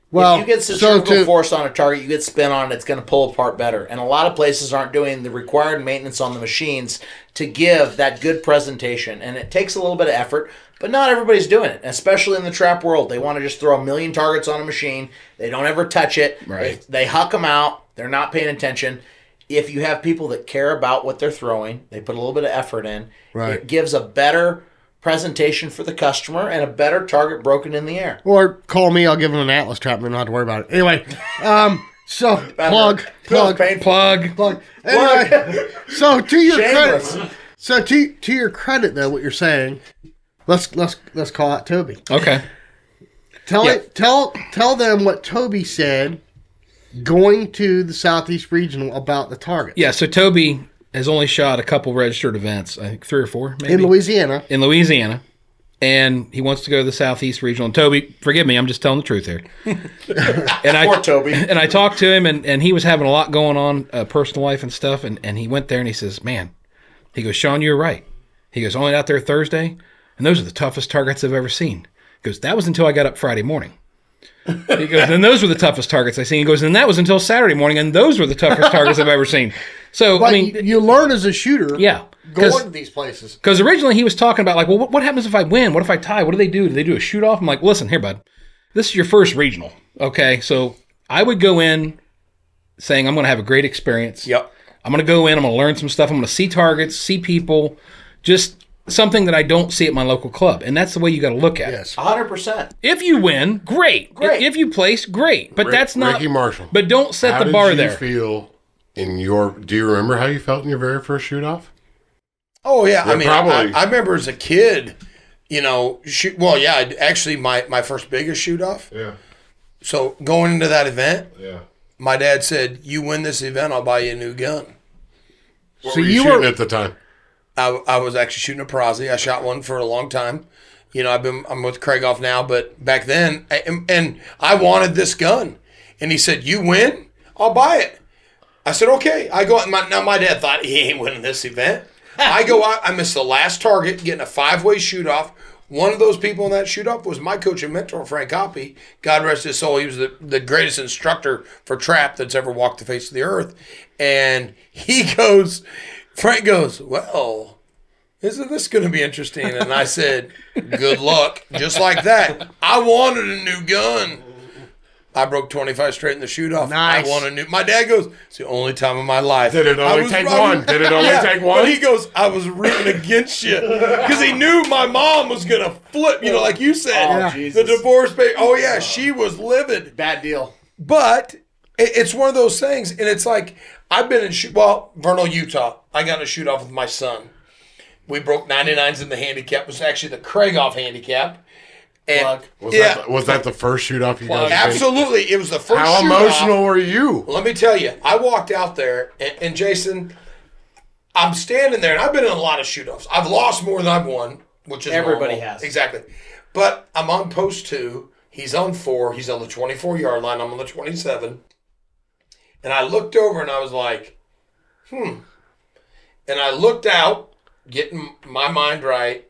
[SPEAKER 2] Well,
[SPEAKER 6] if you get centrifugal force on a target, you get spin on it, it's going to pull apart better. And a lot of places aren't doing the required maintenance on the machines to give that good presentation. And it takes a little bit of effort, but not everybody's doing it, especially in the trap world. They want to just throw a million targets on a machine. They don't ever touch it.
[SPEAKER 5] Right.
[SPEAKER 6] They huck them out. They're not paying attention. If you have people that care about what they're throwing, they put a little bit of effort in, it gives a better presentation for the customer and a better target broken in the air.
[SPEAKER 2] Or call me, I'll give them an Atlas trap and they don't have to worry about it. Anyway, so plug. Anyway, so to your credit, to your credit though, what you're saying, let's call out Toby.
[SPEAKER 5] Okay.
[SPEAKER 2] Tell them what Toby said going to the Southeast Regional about the target.
[SPEAKER 5] Yeah, so Toby has only shot a couple registered events, I think 3 or 4 maybe.
[SPEAKER 2] In Louisiana.
[SPEAKER 5] and he wants to go to the Southeast Regional. And Toby, forgive me, I'm just telling the truth here.
[SPEAKER 6] Poor Toby.
[SPEAKER 5] And I talked to him, and he was having a lot going on, personal life and stuff, and he went there and he says, man, he goes, Sean, you're right. He goes, only out there Thursday, and those are the toughest targets I've ever seen. He goes, that was until I got up Friday morning. He goes, and those were the toughest targets I've seen. He goes, and that was until Saturday morning, and those were the toughest targets I've ever seen. So,
[SPEAKER 2] But
[SPEAKER 5] I mean,
[SPEAKER 2] you learn as a shooter
[SPEAKER 5] yeah.
[SPEAKER 2] going to these places.
[SPEAKER 5] Because originally he was talking about, like, well, what happens if I win? What if I tie? What do they do? Do they do a shoot-off? I'm like, listen, here, bud. This is your first regional, okay? So I would go in saying I'm going to have a great experience.
[SPEAKER 7] Yep.
[SPEAKER 5] I'm going to go in. I'm going to learn some stuff. I'm going to see targets, see people, just something that I don't see at my local club. And that's the way you got to look at it.
[SPEAKER 6] 100%.
[SPEAKER 5] If you win, great.
[SPEAKER 6] Great.
[SPEAKER 5] If you place, great. But that's not...
[SPEAKER 8] Ricky Marshall.
[SPEAKER 5] But don't set
[SPEAKER 8] How
[SPEAKER 5] the bar
[SPEAKER 8] did you
[SPEAKER 5] there.
[SPEAKER 8] feel in your... Do you remember how you felt in your very first shoot-off?
[SPEAKER 7] Oh, yeah. I mean,
[SPEAKER 8] probably.
[SPEAKER 7] I remember as a kid, you know, actually my first biggest shoot-off.
[SPEAKER 8] Yeah.
[SPEAKER 7] So going into that event,
[SPEAKER 8] Yeah.
[SPEAKER 7] my dad said, you win this event, I'll buy you a new gun.
[SPEAKER 8] What
[SPEAKER 2] So
[SPEAKER 8] were you
[SPEAKER 2] you
[SPEAKER 8] shooting
[SPEAKER 2] were-
[SPEAKER 8] at the time?
[SPEAKER 7] I was actually shooting a Perazzi. I shot one for a long time. You know, I'm with Craigoff now, but back then, and I wanted this gun. And he said, you win, I'll buy it. I said, okay. I go, now my dad thought he ain't winning this event. I go out, I missed the last target, getting a 5-way shoot-off. One of those people in that shoot-off was my coach and mentor, Frank Hoppy. God rest his soul. He was the greatest instructor for trap that's ever walked the face of the earth. And Frank goes, well, isn't this going to be interesting? And I said, good luck. Just like that. I wanted a new gun. I broke 25 straight in the shoot-off.
[SPEAKER 2] Nice.
[SPEAKER 7] I want a new. My dad goes, it's the only time of my life.
[SPEAKER 8] Did it only take one? Did it only take one?
[SPEAKER 7] But he goes, I was rooting against you. Because he knew my mom was going to flip, you know, like you said.
[SPEAKER 6] Oh, Jesus.
[SPEAKER 7] The divorce baby. Oh, yeah, she was livid.
[SPEAKER 6] Bad deal.
[SPEAKER 7] But it's one of those things, and it's like, I've been in Vernal, Utah. I got in a shoot-off with my son. We broke 99s in the handicap. It was actually the Craigoff handicap. And
[SPEAKER 8] Was that the first shoot-off you guys did?
[SPEAKER 7] absolutely. It was the first
[SPEAKER 8] How
[SPEAKER 7] shoot-off.
[SPEAKER 8] emotional were you?
[SPEAKER 7] Let me tell you, I walked out there, and Jason, I'm standing there, and I've been in a lot of shoot-offs. I've lost more than I've won, which is
[SPEAKER 6] Everybody
[SPEAKER 7] normal.
[SPEAKER 6] has.
[SPEAKER 7] Exactly. But I'm on post 2. He's on 4. He's on the 24-yard line. I'm on the 27. And I looked over, and I was like, And I looked out, getting my mind right,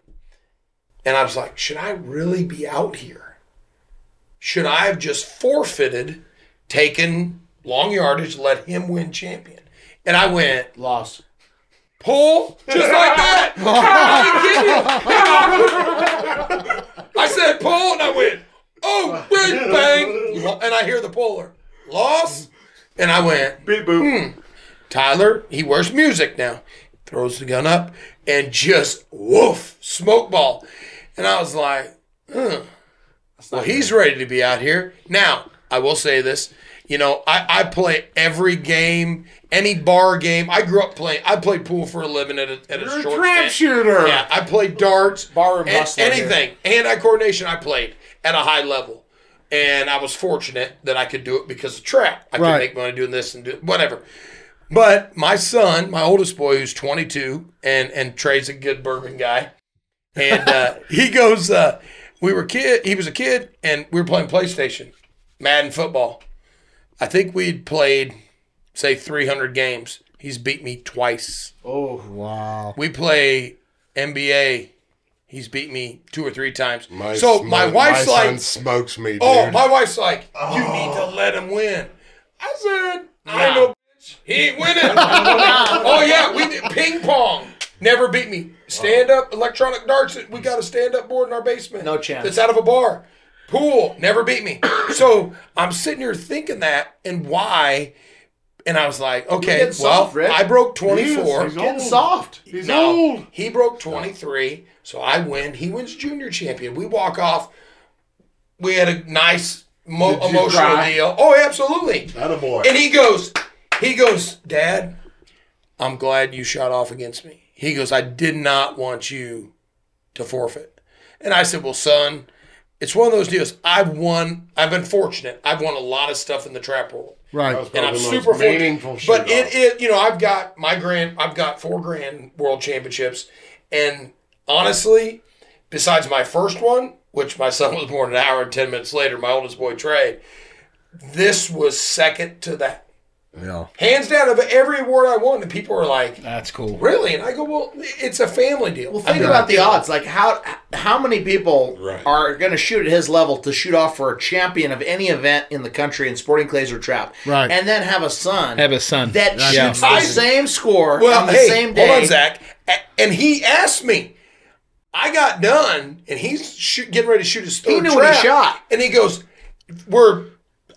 [SPEAKER 7] and I was like, should I really be out here? Should I have just forfeited, taken long yardage, let him win champion? And I went,
[SPEAKER 6] Loss.
[SPEAKER 7] pull, just like that. I said pull, and I went, oh, big bang. And I hear the puller, loss. And I went,
[SPEAKER 8] Beep boop.
[SPEAKER 7] Tyler, he wears music now. Throws the gun up and just woof, smoke ball. And I was like, well, he's ready to be out here. Now, I will say this. You know, I play every game, any bar game. I grew up playing. I played pool for a living at a
[SPEAKER 8] You're
[SPEAKER 7] short
[SPEAKER 8] a trap
[SPEAKER 7] stint.
[SPEAKER 8] shooter.
[SPEAKER 7] Yeah, I played darts,
[SPEAKER 6] Barroom hustler
[SPEAKER 7] anything. Hand-eye-coordination I played at a high level. And I was fortunate that I could do it because of trap. I could
[SPEAKER 2] Right.
[SPEAKER 7] make money doing this and do whatever. But my son, my oldest boy, who's 22, and Trey's a good bourbon guy, and he goes, he was a kid, and we were playing PlayStation, Madden football. I think we'd played, say, 300 games. He's beat me twice.
[SPEAKER 6] Oh,
[SPEAKER 2] Wow.
[SPEAKER 7] We play NBA. He's beat me 2 or 3 times.
[SPEAKER 8] My
[SPEAKER 7] wife's
[SPEAKER 8] son
[SPEAKER 7] like,
[SPEAKER 8] smokes me, dude.
[SPEAKER 7] oh, my wife's like, you need to let him win. I said, I know, bitch. He ain't winning. Oh, yeah, we did ping pong. Never beat me. Stand up, electronic darts. We got a stand up board in our basement.
[SPEAKER 6] No chance.
[SPEAKER 7] That's out of a bar. Pool, never beat me. So I'm sitting here thinking that and why. And I was like, okay,
[SPEAKER 6] getting soft, Rick.
[SPEAKER 7] I broke 24.
[SPEAKER 8] He's
[SPEAKER 6] getting
[SPEAKER 8] old.
[SPEAKER 6] soft.
[SPEAKER 8] He's
[SPEAKER 7] No,
[SPEAKER 8] old.
[SPEAKER 7] he broke 23, so I win. He wins junior champion. We walk off. We had a nice
[SPEAKER 8] Did you
[SPEAKER 7] emotional
[SPEAKER 8] cry?
[SPEAKER 7] deal. Oh, absolutely.
[SPEAKER 8] Attaboy.
[SPEAKER 7] And he goes, Dad, I'm glad you shot off against me. He goes, I did not want you to forfeit. And I said, well, son, it's one of those deals. I've been fortunate. I've won a lot of stuff in the trap world.
[SPEAKER 2] Right.
[SPEAKER 8] That was
[SPEAKER 7] And I'm
[SPEAKER 8] probably the
[SPEAKER 7] super
[SPEAKER 8] most meaningful
[SPEAKER 7] fortunate. But
[SPEAKER 8] shoot-off.
[SPEAKER 7] I've got 4 grand world championships. And honestly, besides my first one, which my son was born an hour and 10 minutes later, my oldest boy, Trey, this was second to that.
[SPEAKER 2] Yeah.
[SPEAKER 7] Hands down, of every award I won, and people were like,
[SPEAKER 5] That's cool.
[SPEAKER 7] really? And I go, well, it's a family deal.
[SPEAKER 6] Well, think about the odds. Like, how many people
[SPEAKER 8] Right.
[SPEAKER 6] are going to shoot at his level to shoot off for a champion of any event in the country in sporting clays or trap?
[SPEAKER 2] Right.
[SPEAKER 6] And then have a son
[SPEAKER 5] Have a son.
[SPEAKER 6] that
[SPEAKER 5] Yeah.
[SPEAKER 6] shoots the same score
[SPEAKER 7] Well,
[SPEAKER 6] on the
[SPEAKER 7] hey,
[SPEAKER 6] same day.
[SPEAKER 7] hold on, Zach. And he asked me. I got done, and he's getting ready to shoot his third
[SPEAKER 6] He knew what he
[SPEAKER 7] trap.
[SPEAKER 6] shot.
[SPEAKER 7] And he goes,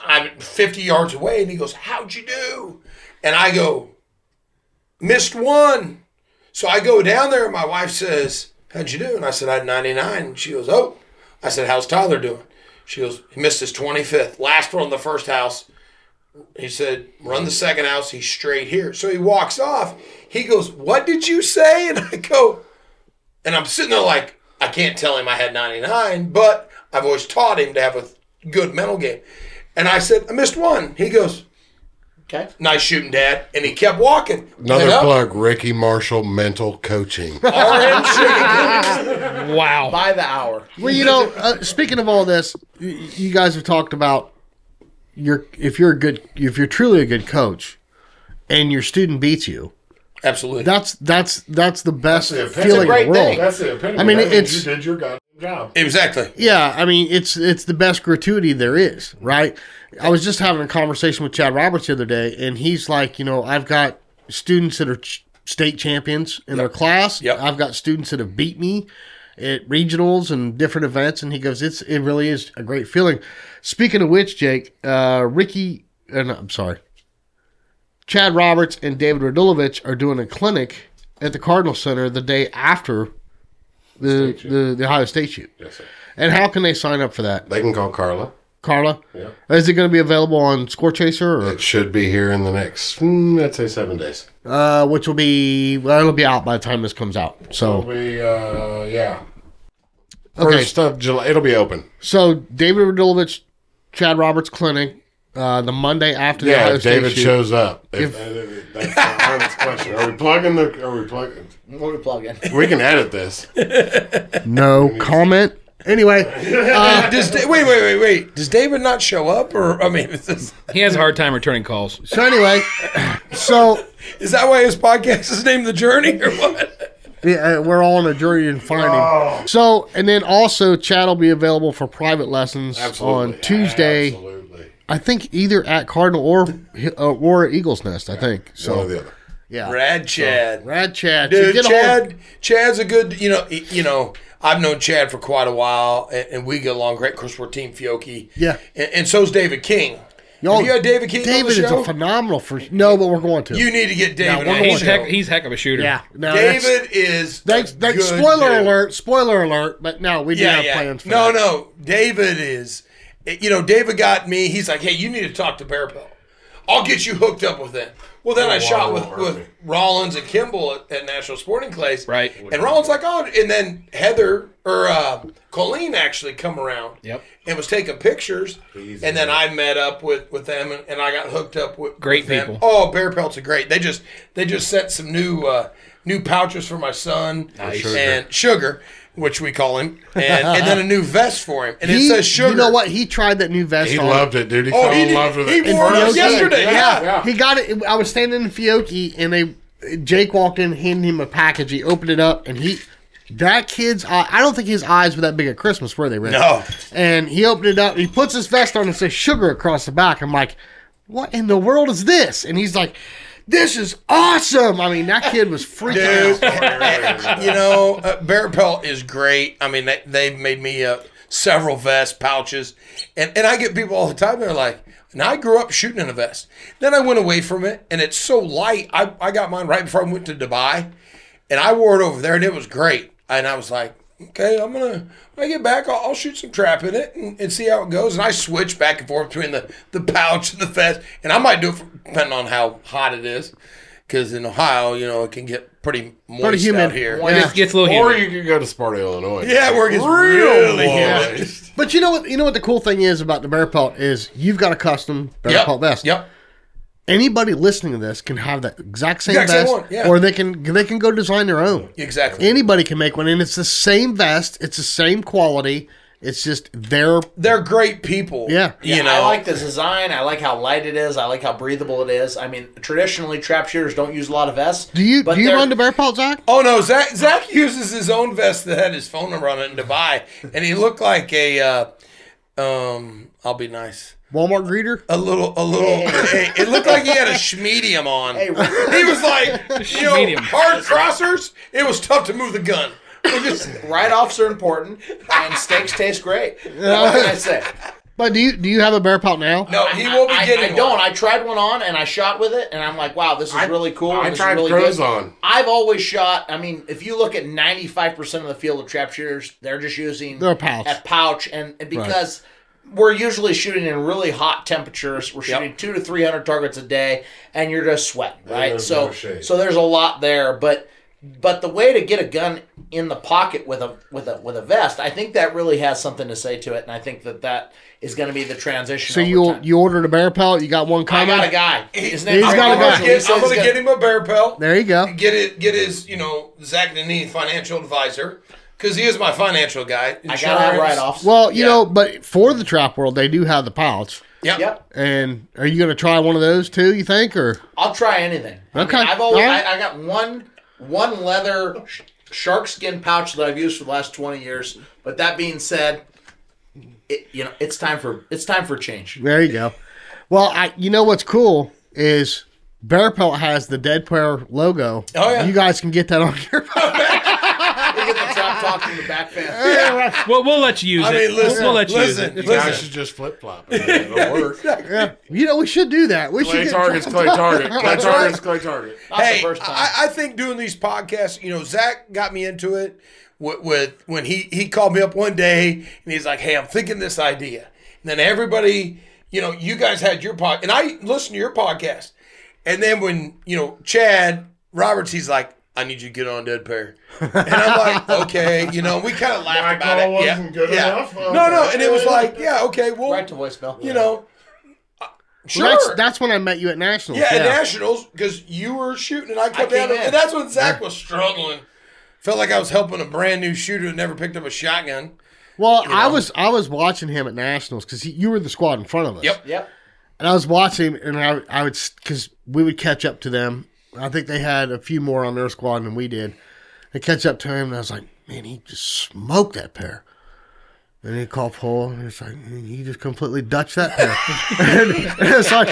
[SPEAKER 7] I'm 50 yards away, and he goes, how'd you do? And I go, missed one. So I go down there, and my wife says, how'd you do? And I said, I had 99. And she goes, oh. I said, how's Tyler doing? She goes, he missed his 25th. Last one on the first house. He said, run the second house. He's straight here. So he walks off. He goes, what did you say? And I go, and I'm sitting there like, I can't tell him I had 99, but I've always taught him to have a good mental game. And I said, I missed one. He goes,
[SPEAKER 6] Okay.
[SPEAKER 7] nice shooting, Dad. And he kept walking.
[SPEAKER 8] Another
[SPEAKER 7] Went up.
[SPEAKER 8] plug, Ricky Marshall Mental Coaching.
[SPEAKER 7] RM Chicken.
[SPEAKER 5] Wow.
[SPEAKER 6] By the hour.
[SPEAKER 2] Well, you know, speaking of all this, you guys have talked about if you're truly a good coach, and your student beats you,
[SPEAKER 7] Absolutely.
[SPEAKER 2] that's the best
[SPEAKER 8] That's the
[SPEAKER 2] feeling
[SPEAKER 6] great
[SPEAKER 2] in the world.
[SPEAKER 6] thing.
[SPEAKER 8] That's the opinion.
[SPEAKER 2] I mean,
[SPEAKER 8] That means
[SPEAKER 2] it's-
[SPEAKER 8] you did your goddamn job.
[SPEAKER 7] Exactly.
[SPEAKER 2] Yeah, I mean, it's the best gratuity there is, right? I was just having a conversation with Chad Roberts the other day, and he's like, you know, I've got students that are state champions in their class.
[SPEAKER 7] Yep.
[SPEAKER 2] I've got students that have beat me at regionals and different events, and he goes, it really is a great feeling. Speaking of which, Jake, Chad Roberts and David Radulovich are doing a clinic at the Cardinal Center the day after the Ohio State shoot.
[SPEAKER 8] Yes, sir.
[SPEAKER 2] And how can they sign up for that?
[SPEAKER 8] They can call Carla.
[SPEAKER 2] Carla?
[SPEAKER 8] Yeah.
[SPEAKER 2] Is it going to be available on Score Chaser? Or,
[SPEAKER 8] It should be here in the next, let's say 7 days.
[SPEAKER 2] which will be, it'll be out by the time this comes out.
[SPEAKER 8] It'll
[SPEAKER 2] So,
[SPEAKER 8] be, yeah.
[SPEAKER 2] okay.
[SPEAKER 8] First of July, it'll be open.
[SPEAKER 2] So, David Radulovich, Chad Roberts Clinic, the Monday after the
[SPEAKER 8] Yeah,
[SPEAKER 2] Ohio
[SPEAKER 8] if
[SPEAKER 2] State
[SPEAKER 8] David
[SPEAKER 2] shoot.
[SPEAKER 8] shows up.
[SPEAKER 2] If-
[SPEAKER 8] That's the honest question. Are we plugging?
[SPEAKER 6] What are we plugging?
[SPEAKER 8] We can edit this.
[SPEAKER 2] No comment. Anyway,
[SPEAKER 7] Wait. Does David not show up? Or, I mean,
[SPEAKER 5] He has a hard time returning calls.
[SPEAKER 2] so anyway, so
[SPEAKER 7] is that why his podcast is named The Journey or what?
[SPEAKER 2] yeah, we're all on a journey in finding. So, and then also Chad will be available for private lessons
[SPEAKER 8] Absolutely.
[SPEAKER 2] on Tuesday.
[SPEAKER 8] Absolutely.
[SPEAKER 2] I think either at Cardinal or Eagles Nest. I think so.
[SPEAKER 8] One or the other.
[SPEAKER 2] Yeah,
[SPEAKER 7] Rad Chad.
[SPEAKER 2] Rad Chad. So
[SPEAKER 7] Dude,
[SPEAKER 2] get a hold-
[SPEAKER 7] Chad's a good, you know, I've known Chad for quite a while, and we get along great. Of course, we're Team Fiocchi.
[SPEAKER 2] Yeah.
[SPEAKER 7] And so's David King. Have you had David King on the
[SPEAKER 2] David is
[SPEAKER 7] show?
[SPEAKER 2] a phenomenal no, but we're going to.
[SPEAKER 7] You need to get David
[SPEAKER 2] we're
[SPEAKER 7] on
[SPEAKER 2] going
[SPEAKER 7] the
[SPEAKER 2] to.
[SPEAKER 7] show.
[SPEAKER 5] He's heck of a shooter.
[SPEAKER 2] Yeah. No, that's-
[SPEAKER 7] David is
[SPEAKER 2] Thanks.
[SPEAKER 7] a good
[SPEAKER 2] Spoiler
[SPEAKER 7] dude.
[SPEAKER 2] alert. But no, we do have plans for that.
[SPEAKER 7] No. David is, David got me. He's like, hey, you need to talk to Bear Pelt. I'll get you hooked up with them. Well, then I shot with Rollins and Kimball at National Sporting Clays.
[SPEAKER 5] Right.
[SPEAKER 7] And Rollins like, oh, and then Heather or Colleen actually come around.
[SPEAKER 5] Yep.
[SPEAKER 7] And was taking pictures. And then I met up with them and I got hooked up with
[SPEAKER 5] Great
[SPEAKER 7] them.
[SPEAKER 5] people.
[SPEAKER 7] Oh, Bear Pelts are great. They just sent some new pouches for my son and Sugar, which we call him, and then a new vest for him. And it says Sugar.
[SPEAKER 2] You know what? He tried that new vest
[SPEAKER 8] He
[SPEAKER 2] on.
[SPEAKER 8] loved it, dude. He fell in love with it.
[SPEAKER 7] He wore it
[SPEAKER 2] Fiocchi.
[SPEAKER 7] yesterday. Yeah.
[SPEAKER 2] He got it. I was standing in Fiocchi, and Jake walked in, handed him a package. He opened it up, and that kid's I don't think his eyes were that big at Christmas, were they, Rick?
[SPEAKER 7] No.
[SPEAKER 2] And he opened it up. He puts his vest on and says Sugar across the back. I'm like, what in the world is this? And he's like, this is awesome. I mean, that kid was freaking out.
[SPEAKER 7] Bear Pelt is great. I mean, they've made me several vest pouches. And I get people all the time, they're like, and I grew up shooting in a vest. Then I went away from it, and it's so light. I got mine right before I went to Dubai, and I wore it over there, and it was great. And I was like, okay, when I get back, I'll shoot some trap in it and see how it goes. And I switch back and forth between the pouch and the vest. And I might do it depending on how hot it is. Because in Ohio, it can get pretty moist
[SPEAKER 2] humid.
[SPEAKER 7] out here.
[SPEAKER 2] Yeah.
[SPEAKER 5] It gets a little
[SPEAKER 8] Or
[SPEAKER 5] humid.
[SPEAKER 8] you could go to Sparta, Illinois.
[SPEAKER 7] Yeah, where it gets really humid.
[SPEAKER 8] moist.
[SPEAKER 2] But you know what? You know what the cool thing is about the Bear Pelt is you've got a custom Bear Pelt vest.
[SPEAKER 7] Yep.
[SPEAKER 2] anybody listening to this can have that exact same
[SPEAKER 7] Exact same
[SPEAKER 2] vest,
[SPEAKER 7] one, yeah.
[SPEAKER 2] or they can go design their own.
[SPEAKER 7] Exactly.
[SPEAKER 2] Anybody can make one, and it's the same vest. It's the same quality. It's just
[SPEAKER 7] they're great people.
[SPEAKER 2] Yeah.
[SPEAKER 6] Yeah, I like the design. I like how light it is. I like how breathable it is. I mean, traditionally, trap shooters don't use a lot of vests.
[SPEAKER 2] Do you run the bear pelt, Zach?
[SPEAKER 7] Oh no, Zach uses his own vest that had his phone number on it in Dubai, and he looked like a I'll be nice.
[SPEAKER 2] Walmart greeter?
[SPEAKER 7] A little. Hey, it looked like he had a schmedium on.
[SPEAKER 6] Hey,
[SPEAKER 7] he was like,
[SPEAKER 5] Schmedium.
[SPEAKER 7] hard crossers. It was tough to move the gun.
[SPEAKER 6] Write-offs are important, and steaks taste great. What can I say?
[SPEAKER 2] But do you have a bear pelt now?
[SPEAKER 7] No, he will be getting
[SPEAKER 6] I don't.
[SPEAKER 7] one.
[SPEAKER 6] I tried one on, and I shot with it, and I'm like, wow, this is really cool.
[SPEAKER 8] I
[SPEAKER 6] this
[SPEAKER 8] tried
[SPEAKER 6] is really
[SPEAKER 8] pros
[SPEAKER 6] good.
[SPEAKER 8] on.
[SPEAKER 6] I've always shot. I mean, if you look at 95% of the field of trap shooters, they're just using
[SPEAKER 2] Their pouch.
[SPEAKER 6] a pouch, and because we're usually shooting in really hot temperatures, we're shooting 200 to 300 targets a day, and you're just sweating, right?
[SPEAKER 8] there's
[SPEAKER 6] So
[SPEAKER 8] no shade.
[SPEAKER 6] so there's a lot there, but the way to get a gun in the pocket with a vest, I think that really has something to say to it, and I think that is going to be the transition.
[SPEAKER 2] So
[SPEAKER 6] over time.
[SPEAKER 2] you ordered a bear pelt. You got one
[SPEAKER 6] I
[SPEAKER 2] coming.
[SPEAKER 6] got a guy. His
[SPEAKER 2] He's
[SPEAKER 6] name's
[SPEAKER 2] got a guy.
[SPEAKER 6] Marshal. He says
[SPEAKER 7] I'm going to
[SPEAKER 6] he's
[SPEAKER 7] get him a bear pelt.
[SPEAKER 2] There you go.
[SPEAKER 7] Get his, Zach Nannini financial advisor, because he is my financial guy.
[SPEAKER 6] I got to have
[SPEAKER 7] Insurance.
[SPEAKER 6] write-offs.
[SPEAKER 2] Well, you know, but for the trap world, they do have the pouch.
[SPEAKER 6] Yep.
[SPEAKER 2] And are you going to try one of those too? You think, or
[SPEAKER 6] I'll try anything.
[SPEAKER 2] Okay.
[SPEAKER 6] I mean, I've always
[SPEAKER 2] All right.
[SPEAKER 6] I got one leather shark skin pouch that I've used for the last 20 years. But that being said, it's time for change.
[SPEAKER 2] there you go. Well, you know what's cool is Bear Pelt has the Dead Pair logo.
[SPEAKER 7] Oh, yeah.
[SPEAKER 2] You guys can get that on your.
[SPEAKER 6] You get the trap talk from the back fence.
[SPEAKER 5] Well, we'll let you use
[SPEAKER 7] I
[SPEAKER 5] it.
[SPEAKER 7] mean, listen,
[SPEAKER 5] we'll let you use
[SPEAKER 7] listen.
[SPEAKER 5] it.
[SPEAKER 8] You guys should just flip flop it. It'll work.
[SPEAKER 2] Yeah. You know, we should do that. We
[SPEAKER 8] Clay
[SPEAKER 2] should get
[SPEAKER 8] targets, clay target. Clay
[SPEAKER 2] That's
[SPEAKER 8] targets, clay target.
[SPEAKER 6] Not
[SPEAKER 7] Hey,
[SPEAKER 6] the first time.
[SPEAKER 7] I think doing these podcasts, Zach got me into it with when he called me up one day and he's like, hey, I'm thinking this idea. And then everybody, you guys had your podcast, and I listened to your podcast. And then when, Chad Roberts, he's like, I need you to get on Dead Pair. And I'm like, okay, we kind of laughed
[SPEAKER 8] My
[SPEAKER 7] about
[SPEAKER 8] call
[SPEAKER 7] it.
[SPEAKER 8] wasn't good enough?
[SPEAKER 7] No, and it was like, yeah, okay, well,
[SPEAKER 6] Right to voicemail.
[SPEAKER 7] sure.
[SPEAKER 2] Well, that's when I met you at Nationals.
[SPEAKER 7] Yeah, at Nationals, because you were shooting and I come down,
[SPEAKER 6] came in.
[SPEAKER 7] and that's when Zach was struggling. Felt like I was helping a brand new shooter who never picked up a shotgun.
[SPEAKER 2] Well, I was watching him at Nationals because you were the squad in front of us.
[SPEAKER 6] Yep.
[SPEAKER 2] And I was watching, and I would, because we would catch up to them. I think they had a few more on their squad than we did. They catch up to him, and I was like, man, he just smoked that pair. And he called Paul, and it's like, he just completely Dutched that pair. and it's like,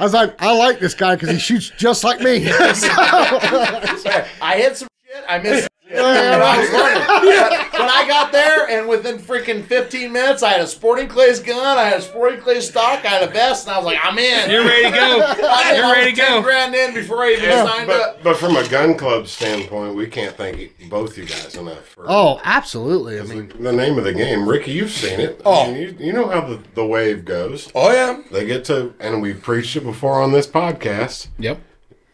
[SPEAKER 2] I was like, I like this guy because he shoots just like me. So,
[SPEAKER 6] I hit some shit. I missed some shit. And I was learning. When I got there, and within freaking 15 minutes, I had a Sporting Clays gun, I had a Sporting Clays stock, I had a vest, and I was like, I'm in.
[SPEAKER 5] You're ready to go. You're ready to go.
[SPEAKER 6] $10,000 in before I even signed up.
[SPEAKER 8] But from a gun club standpoint, we can't thank both you guys enough. For,
[SPEAKER 2] oh, absolutely. I mean,
[SPEAKER 8] the name of the game, Ricky, you've seen it.
[SPEAKER 7] Oh.
[SPEAKER 8] I mean, you know how the wave goes.
[SPEAKER 7] Oh, yeah.
[SPEAKER 8] They get to, and we've preached it before on this podcast.
[SPEAKER 5] Yep.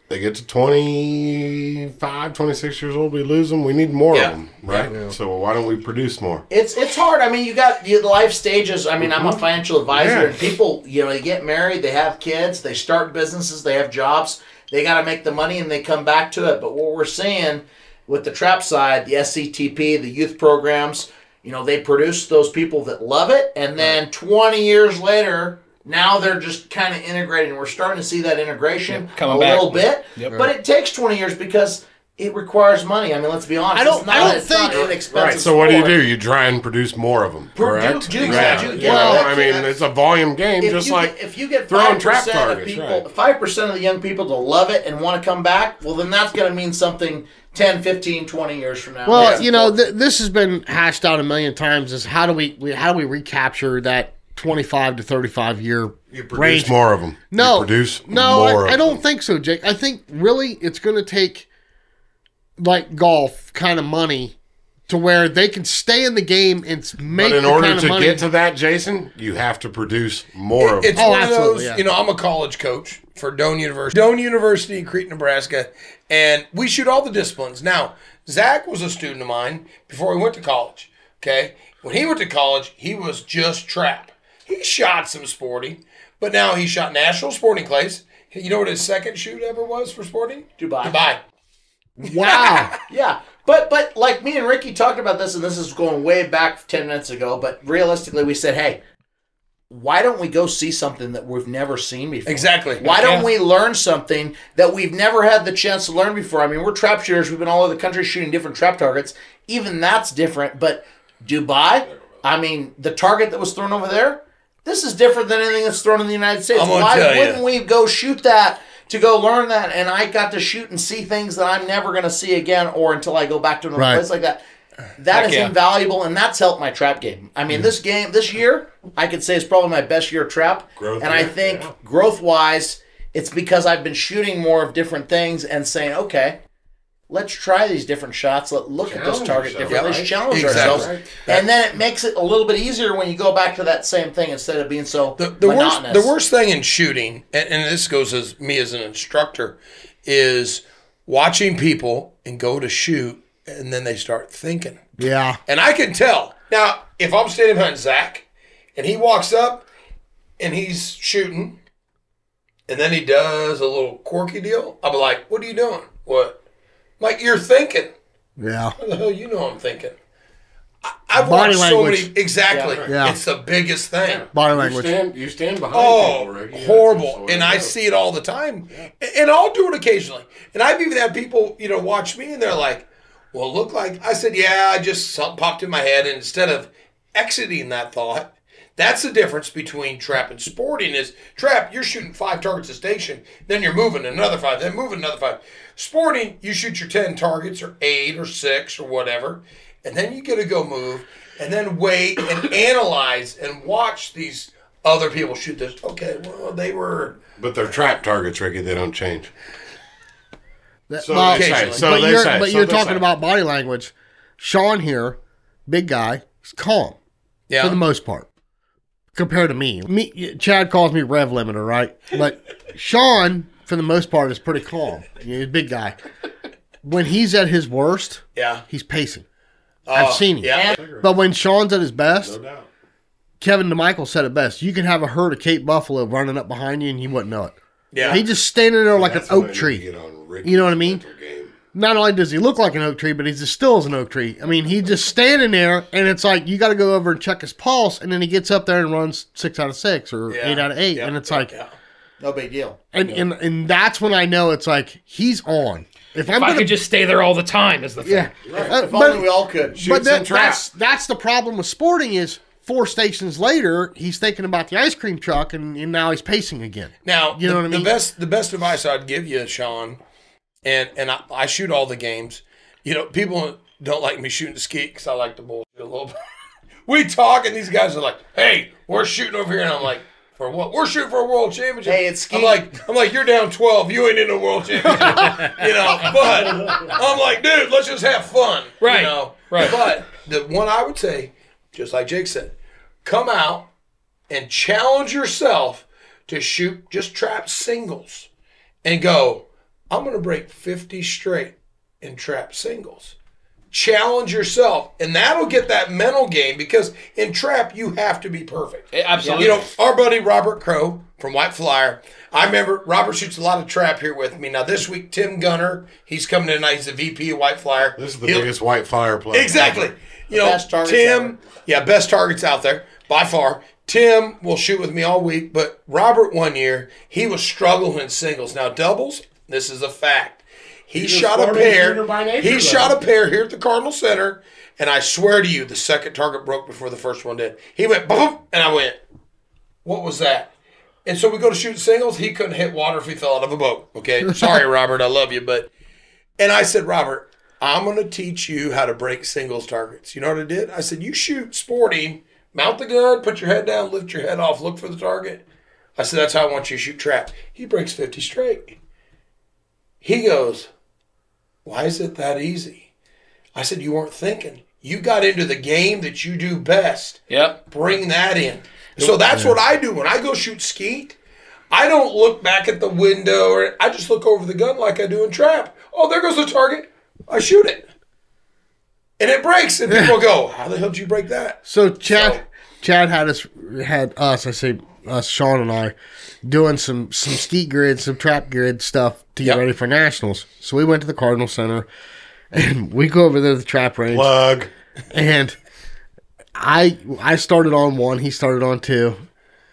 [SPEAKER 8] They get to 25, 26 years old, we lose them. We need more
[SPEAKER 7] Yeah.
[SPEAKER 8] of them, right?
[SPEAKER 2] Yeah.
[SPEAKER 8] So why don't we produce more?
[SPEAKER 6] It's hard. I mean, you got the life stages. I mean, I'm a financial advisor,
[SPEAKER 8] Yeah.
[SPEAKER 6] and people, they get married, they have kids, they start businesses, they have jobs. They got to make the money, and they come back to it. But what we're seeing with the trap side, the SCTP, the youth programs, they produce those people that love it, and then 20 years later, now they're just kind of integrating. We're starting to see that integration
[SPEAKER 5] coming
[SPEAKER 6] a
[SPEAKER 5] back.
[SPEAKER 6] little bit,
[SPEAKER 5] Yep.
[SPEAKER 6] but it takes 20 years because it requires money. I mean, let's be honest. It's not inexpensive.
[SPEAKER 8] Right. So what
[SPEAKER 6] sport.
[SPEAKER 8] do? You try and produce more of them, correct?
[SPEAKER 6] Well,
[SPEAKER 8] I mean, it's a volume game, just like
[SPEAKER 6] if you get
[SPEAKER 8] throwing
[SPEAKER 6] 5%
[SPEAKER 8] trap
[SPEAKER 6] of
[SPEAKER 8] targets,
[SPEAKER 6] people,
[SPEAKER 8] right.
[SPEAKER 6] 5% of the young people to love it and want to come back, well, then that's going to mean something 10, 15, 20 years from now.
[SPEAKER 2] well, this has been hashed out a million times. Is how do we recapture that 25 to 35 year
[SPEAKER 8] you produce
[SPEAKER 2] range?
[SPEAKER 8] more of them.
[SPEAKER 2] No,
[SPEAKER 8] you produce
[SPEAKER 2] no,
[SPEAKER 8] more
[SPEAKER 2] I
[SPEAKER 8] of
[SPEAKER 2] don't
[SPEAKER 8] them.
[SPEAKER 2] think so, Jake. I think really it's going to take like golf kind of money to where they can stay in the game and make
[SPEAKER 8] But in
[SPEAKER 2] the
[SPEAKER 8] order
[SPEAKER 2] kind of
[SPEAKER 8] to
[SPEAKER 2] money.
[SPEAKER 8] get to that, Jason, you have to produce more of
[SPEAKER 7] It's
[SPEAKER 8] them.
[SPEAKER 7] one of
[SPEAKER 2] absolutely,
[SPEAKER 7] those,
[SPEAKER 2] yeah.
[SPEAKER 7] I'm a college coach for Doane University in Crete, Nebraska, and we shoot all the disciplines. Now, Zach was a student of mine before he went to college, okay? When he went to college, he was just trap. He shot some sporting, but now he shot National Sporting Clays. You know what his second shoot ever was for sporting?
[SPEAKER 6] Dubai.
[SPEAKER 2] Wow.
[SPEAKER 6] Yeah. But like me and Ricky talked about this, and this is going way back 10 minutes ago, but realistically we said, hey, why don't we go see something that we've never seen before?
[SPEAKER 7] Exactly.
[SPEAKER 6] Why don't we learn something that we've never had the chance to learn before? I mean, we're trap shooters. We've been all over the country shooting different trap targets. Even that's different. But Dubai, I mean, the target that was thrown over there, this is different than anything that's thrown in the United States. Why wouldn't we go shoot that to go learn that? And I got to shoot and see things that I'm never going to see again or until I go back to another place like that. That is invaluable, and that's helped my trap game. I mean, this year, I could say is probably my best year of trap. I think growth-wise, it's because I've been shooting more of different things and saying, okay, let's try these different shots. Let's look at this target differently. Let's challenge ourselves. And then it makes it a little bit easier when you go back to that same thing instead of being so monotonous.
[SPEAKER 7] The worst thing in shooting, and this goes as me as an instructor, is watching people and go to shoot, and then they start thinking.
[SPEAKER 2] Yeah.
[SPEAKER 7] And I can tell. Now, if I'm standing behind Zach, and he walks up, and he's shooting, and then he does a little quirky deal, I'll be like, what are you doing? What? Like, you're thinking.
[SPEAKER 2] Yeah.
[SPEAKER 7] What the hell you know I'm thinking? I've watched so many. Exactly.
[SPEAKER 2] Yeah.
[SPEAKER 7] It's the biggest thing.
[SPEAKER 2] Body language.
[SPEAKER 8] You stand behind people, Ricky.
[SPEAKER 7] Horrible. And I see it all the time. And I'll do it occasionally. And I've even had people, watch me, and they're like, well, look like, I said, yeah, something popped in my head. And instead of exiting that thought, that's the difference between trap and sporting is trap, you're shooting 5 targets a station, then you're moving another 5, then moving another 5. Sporting, you shoot your 10 targets or 8 or 6 or whatever, and then you get to go move and then wait and analyze and watch these other people shoot this. Okay, well, they were.
[SPEAKER 8] But they're trap targets, Ricky. They don't change.
[SPEAKER 2] But you're talking about body language. Sean here, big guy, is calm for the most part compared to me. Chad calls me rev limiter, right? But Sean, for the most part, is pretty calm. He's a big guy. When he's at his worst, he's pacing. I've seen him.
[SPEAKER 7] Yeah.
[SPEAKER 2] But when Sean's at his best,
[SPEAKER 8] No doubt.
[SPEAKER 2] Kevin DeMichael said it best. You can have a herd of Cape Buffalo running up behind you and you wouldn't know it.
[SPEAKER 7] Yeah.
[SPEAKER 2] He's just standing there like an oak tree. You know what I mean? Not only does he look like an oak tree, but he's as still as an oak tree. I mean, he's just standing there, and it's like you got to go over and check his pulse, and then he gets up there and runs 6 out of 6 or 8 out of 8, and it's like
[SPEAKER 6] no big deal.
[SPEAKER 2] And that's when I know it's like he's on. If I
[SPEAKER 5] could just stay there all the time, is the thing.
[SPEAKER 6] If only we all could.
[SPEAKER 2] But that's the problem with sporting is 4 stations later, he's thinking about the ice cream truck, and now he's pacing again.
[SPEAKER 7] Now,
[SPEAKER 2] you know what I mean?
[SPEAKER 7] The best advice I'd give you, Sean, and I shoot all the games. People don't like me shooting skeet because I like to bullshit a little bit. We talk, and these guys are like, "Hey, we're shooting over here," and I'm like, "For what? We're shooting for a world championship."
[SPEAKER 6] Hey, it's skeet.
[SPEAKER 7] I'm like, "You're down 12. You ain't in a world championship." But I'm like, "Dude, let's just have fun."
[SPEAKER 5] Right.
[SPEAKER 7] Right. But the one I would say, just like Jake said, come out and challenge yourself to shoot just trap singles and go, I'm going to break 50 straight in trap singles. Challenge yourself, and that'll get that mental game because in trap, you have to be perfect.
[SPEAKER 5] Absolutely.
[SPEAKER 7] Our buddy Robert Crow from White Flyer, I remember Robert shoots a lot of trap here with me. Now, this week, Tim Gunner, he's coming in tonight. He's the VP of White Flyer.
[SPEAKER 8] This is the biggest White Flyer player.
[SPEAKER 7] Exactly.
[SPEAKER 6] Best targets
[SPEAKER 7] Tim, best targets out there by far. Tim will shoot with me all week, but Robert one year, he was struggling in singles. Now, doubles, this is a fact. He shot a pair. He shot a pair here at the Cardinal Center, and I swear to you, the second target broke before the first one did. He went boom, and I went, what was that? And so we go to shoot singles. He couldn't hit water if he fell out of a boat. Okay, sorry, Robert, I love you, and I said, Robert, I'm going to teach you how to break singles targets. You know what I did? I said, you shoot sporting, mount the gun, put your head down, lift your head off, look for the target. I said, that's how I want you to shoot trap. He breaks 50 straight. He goes, why is it that easy? I said, you weren't thinking. You got into the game that you do best.
[SPEAKER 5] Yep.
[SPEAKER 7] Bring that in. So that's what I do. When I go shoot skeet, I don't look back at the window, or I just look over the gun like I do in trap. Oh, there goes the target. I shoot it. And it breaks. And people go, how the hell did you break that?
[SPEAKER 2] So Chad had us, I say us, Sean and I, doing some skeet grid, some trap grid stuff to get ready for nationals. So we went to the Cardinal Center, and we go over there to the trap range.
[SPEAKER 8] Plug.
[SPEAKER 2] And I started on 1, he started on 2,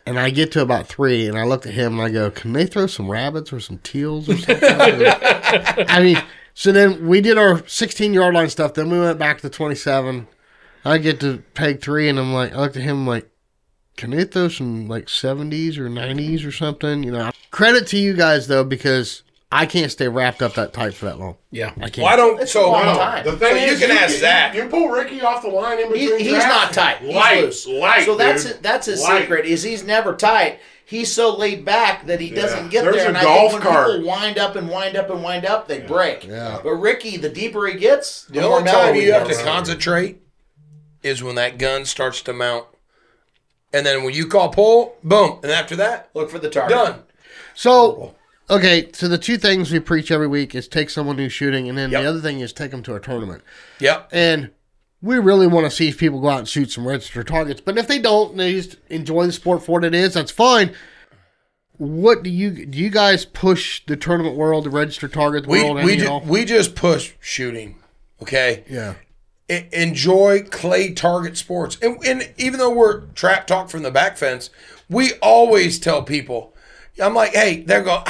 [SPEAKER 2] and I get to about 3, and I looked at him and I go, "Can they throw some rabbits or some teals or something?" I mean, so then we did our 16-yard line stuff. Then we went back to 27. I get to peg 3, and I looked at him like, "Can they throw some like 70s or 90s or something?" You know. Credit to you guys though, because I can't stay wrapped up that tight for that long.
[SPEAKER 5] Yeah,
[SPEAKER 2] I can't.
[SPEAKER 7] Why don't
[SPEAKER 6] It's a long time.
[SPEAKER 8] The thing
[SPEAKER 7] you
[SPEAKER 8] is,
[SPEAKER 7] can ask Zach.
[SPEAKER 8] You pull Ricky off the line in between.
[SPEAKER 6] He's not tight. He's loose.
[SPEAKER 8] Light,
[SPEAKER 6] so
[SPEAKER 8] dude.
[SPEAKER 6] that's his
[SPEAKER 8] Light.
[SPEAKER 6] secret. Is he's never tight. He's so laid back that he doesn't get
[SPEAKER 8] There's
[SPEAKER 6] there.
[SPEAKER 8] a
[SPEAKER 6] And I
[SPEAKER 8] golf
[SPEAKER 6] think when
[SPEAKER 8] cart.
[SPEAKER 6] people wind up and wind up and wind up, they break.
[SPEAKER 2] Yeah.
[SPEAKER 6] But Ricky, the deeper he gets,
[SPEAKER 7] The
[SPEAKER 6] more
[SPEAKER 7] only
[SPEAKER 6] mellow
[SPEAKER 7] time
[SPEAKER 6] he
[SPEAKER 7] you have to
[SPEAKER 6] gets.
[SPEAKER 7] concentrate is when that gun starts to mount. And then when you call pull, boom. And after that,
[SPEAKER 6] Look for the target.
[SPEAKER 7] done.
[SPEAKER 2] So, okay, so the 2 things we preach every week is take someone who's shooting, and then
[SPEAKER 7] Yep.
[SPEAKER 2] the other thing is take them to a tournament.
[SPEAKER 7] Yep.
[SPEAKER 2] And we really want to see if people go out and shoot some registered targets. But if they don't, and they just enjoy the sport for what it is, that's fine. What do you guys push the tournament world, the registered target world?
[SPEAKER 7] We just push shooting. Okay?
[SPEAKER 2] Yeah.
[SPEAKER 7] Enjoy clay target sports. And even though we're trap talk from the back fence, we always tell people, I'm like, hey, they're going,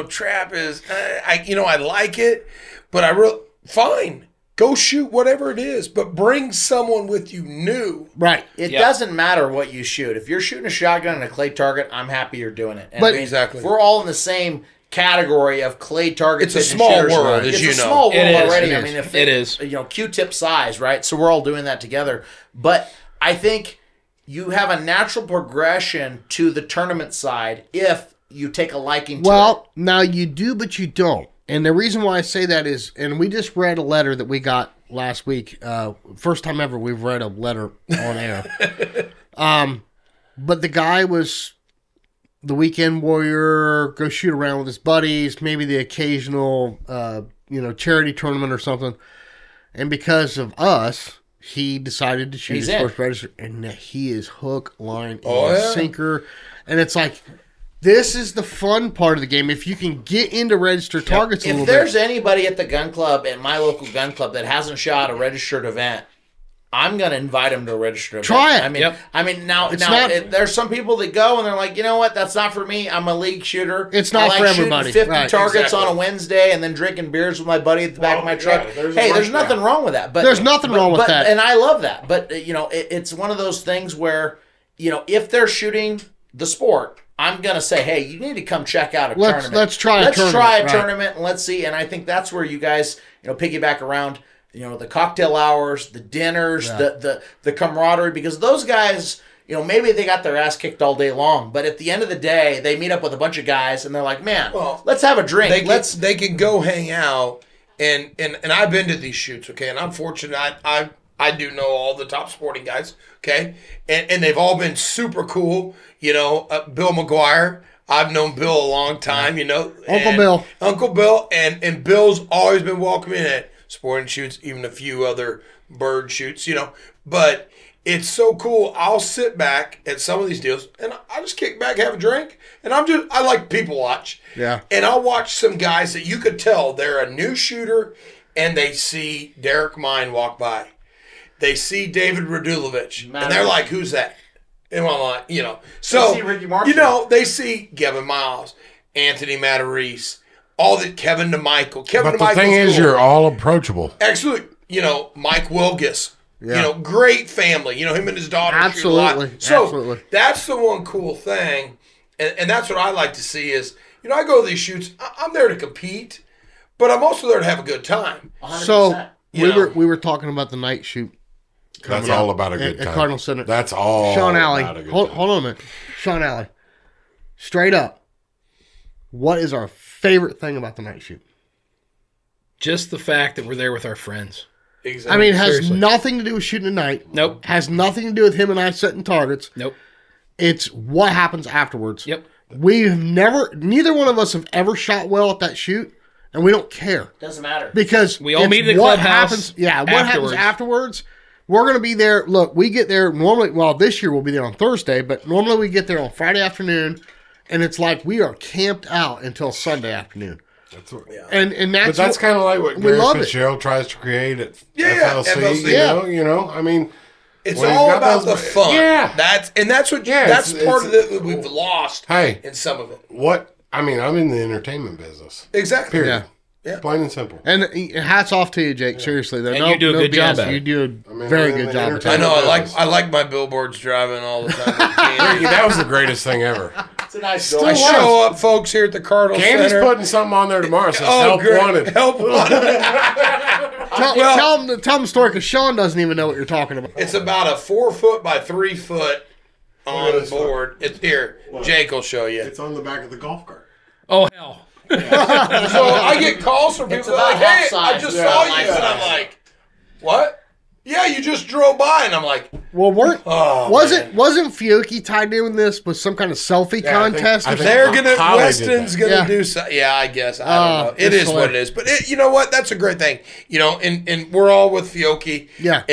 [SPEAKER 7] trap is, I like it, but fine. Go shoot whatever it is, but bring someone with you new.
[SPEAKER 2] Right.
[SPEAKER 6] It doesn't matter what you shoot. If you're shooting a shotgun and a clay target, I'm happy you're doing it. And
[SPEAKER 2] But-
[SPEAKER 7] Exactly.
[SPEAKER 6] we're all in the same category of clay targets.
[SPEAKER 7] It's a
[SPEAKER 6] and
[SPEAKER 7] small
[SPEAKER 6] shooters.
[SPEAKER 7] world, as
[SPEAKER 6] It's
[SPEAKER 7] you
[SPEAKER 6] a
[SPEAKER 7] know.
[SPEAKER 6] small world
[SPEAKER 5] It is,
[SPEAKER 6] already.
[SPEAKER 5] it
[SPEAKER 6] I
[SPEAKER 5] is.
[SPEAKER 6] mean, if
[SPEAKER 5] It is.
[SPEAKER 6] Q-tip size, right? So we're all doing that together. But I think you have a natural progression to the tournament side if you take a liking to it.
[SPEAKER 2] Well, now you do, but you don't. And the reason why I say that is, and we just read a letter that we got last week. First time ever we've read a letter on air. But the guy was the weekend warrior, go shoot around with his buddies, maybe the occasional, charity tournament or something. And because of us, he decided to shoot
[SPEAKER 6] He's
[SPEAKER 2] his
[SPEAKER 6] in.
[SPEAKER 2] first register, and he is hook, line,
[SPEAKER 7] Oh,
[SPEAKER 2] and
[SPEAKER 7] yeah.
[SPEAKER 2] sinker. And it's like, this is the fun part of the game. If you can get into registered targets a
[SPEAKER 6] If
[SPEAKER 2] little
[SPEAKER 6] there's
[SPEAKER 2] bit.
[SPEAKER 6] anybody at the gun club, at my local gun club, that hasn't shot a registered event, I'm going to invite him to a registered event.
[SPEAKER 2] Try it.
[SPEAKER 6] I mean,
[SPEAKER 5] Yep.
[SPEAKER 6] now
[SPEAKER 2] It's not-
[SPEAKER 6] there's some people that go and they're like, you know what? That's not for me. I'm a league shooter.
[SPEAKER 2] It's not
[SPEAKER 6] I like
[SPEAKER 2] for
[SPEAKER 6] shooting
[SPEAKER 2] everybody.
[SPEAKER 6] 50
[SPEAKER 2] Right.
[SPEAKER 6] targets
[SPEAKER 7] Exactly.
[SPEAKER 6] on a Wednesday and then drinking beers with my buddy at the back of my truck.
[SPEAKER 8] yeah, there's a
[SPEAKER 6] Hey, there's
[SPEAKER 8] bunch of
[SPEAKER 6] nothing wrong with that. But
[SPEAKER 2] There's nothing wrong with that.
[SPEAKER 6] And I love that. But it's one of those things where if they're shooting the sport, I'm gonna say, hey, you need to come check out a tournament.
[SPEAKER 2] Let's try a
[SPEAKER 6] Let's
[SPEAKER 2] tournament.
[SPEAKER 6] try a
[SPEAKER 2] Right.
[SPEAKER 6] tournament and let's see. And I think that's where you guys, piggyback around, the cocktail hours, the dinners, the camaraderie, because those guys, maybe they got their ass kicked all day long, but at the end of the day, they meet up with a bunch of guys and they're like, man,
[SPEAKER 7] Well,
[SPEAKER 6] let's have a drink.
[SPEAKER 7] They can go hang out and I've been to these shoots, okay, and I'm fortunate I do know all the top sporting guys, okay, and they've all been super cool. Bill McGuire, I've known Bill a long time, Uncle Bill, and Bill's always been welcoming at sporting shoots, even a few other bird shoots, but it's so cool. I'll sit back at some of these deals and I just kick back, have a drink, and I like people watch.
[SPEAKER 2] Yeah.
[SPEAKER 7] And I'll watch some guys that you could tell they're a new shooter and they see Derek Mine walk by. They see David Radulovich and they're like, who's that? And I'm like, So,
[SPEAKER 6] They see Ricky Marshall.
[SPEAKER 7] they see Kevin Miles, Anthony Matarese, all that Kevin DeMichael.
[SPEAKER 8] But the thing is, you're all approachable.
[SPEAKER 7] Absolutely. Mike Wilgus. Great family. Him and his daughter shoot a lot.
[SPEAKER 2] Absolutely.
[SPEAKER 7] So
[SPEAKER 2] Absolutely.
[SPEAKER 7] that's the one cool thing. And that's what I like to see is, I go to these shoots, I'm there to compete, but I'm also there to have a good time.
[SPEAKER 6] 100%.
[SPEAKER 2] So
[SPEAKER 7] You know.
[SPEAKER 2] we were talking about the night shoot.
[SPEAKER 8] That's all about a good
[SPEAKER 2] at
[SPEAKER 8] time.
[SPEAKER 2] Cardinal Center.
[SPEAKER 8] That's all
[SPEAKER 2] Sean Alley.
[SPEAKER 8] about a good
[SPEAKER 2] Hold
[SPEAKER 8] time.
[SPEAKER 2] on a minute. Sean Alley. Straight up. What is our favorite thing about the night shoot?
[SPEAKER 5] Just the fact that we're there with our friends.
[SPEAKER 7] Exactly.
[SPEAKER 2] I mean, it has
[SPEAKER 5] Seriously.
[SPEAKER 2] nothing to do with shooting at night.
[SPEAKER 5] Nope.
[SPEAKER 2] Has nothing to do with him and I setting targets.
[SPEAKER 5] Nope.
[SPEAKER 2] It's what happens afterwards.
[SPEAKER 5] Yep.
[SPEAKER 2] Neither one of us have ever shot well at that shoot, and we don't care.
[SPEAKER 6] Doesn't matter.
[SPEAKER 2] Because
[SPEAKER 5] We all
[SPEAKER 2] it's
[SPEAKER 5] meet in the
[SPEAKER 2] what
[SPEAKER 5] clubhouse
[SPEAKER 2] happens. Yeah, what happens
[SPEAKER 5] afterwards.
[SPEAKER 2] afterwards We're going to be there. Look, we get there normally. Well, this year we'll be there on Thursday, but normally we get there on Friday afternoon, and it's like we are camped out until Sunday afternoon.
[SPEAKER 8] That's what,
[SPEAKER 2] And
[SPEAKER 8] that's kind of like what Gary Fitzgerald tries to create at FLC. You know. I mean,
[SPEAKER 7] it's all about the fun.
[SPEAKER 8] Yeah,
[SPEAKER 7] that's what. That's part of it that we've lost. In some of it.
[SPEAKER 8] I'm in the entertainment business.
[SPEAKER 7] Exactly.
[SPEAKER 8] Period. Yeah. Plain and simple.
[SPEAKER 2] And hats off to you, Jake. Seriously,
[SPEAKER 5] you do a good job at it.
[SPEAKER 2] You do a very good job.
[SPEAKER 7] I know. I like my billboards driving all the time.
[SPEAKER 8] That was the greatest thing ever.
[SPEAKER 6] It's a nice
[SPEAKER 7] I show up, folks, here at the Cardinal
[SPEAKER 8] Candy's
[SPEAKER 7] Center.
[SPEAKER 8] putting something on there tomorrow. Says help wanted.
[SPEAKER 7] Help wanted.
[SPEAKER 2] Tell them the story, because Sean doesn't even know what you're talking about.
[SPEAKER 7] It's about a 4 foot by 3 foot on board. It's here. Jake will show you.
[SPEAKER 8] It's on the back of the golf cart.
[SPEAKER 5] Oh, hell.
[SPEAKER 7] So I get calls from people like, hey, I just saw you. And I'm like, what? Yeah, you just drove by. And I'm like,
[SPEAKER 2] well, wasn't Fiocchi tied in with this with some kind of selfie contest?
[SPEAKER 8] I think
[SPEAKER 7] Weston's gonna do so. Yeah, I guess. I don't know. It is what it is. But you know what? That's a great thing. You know, and we're all with Fiocchi.
[SPEAKER 2] Yeah.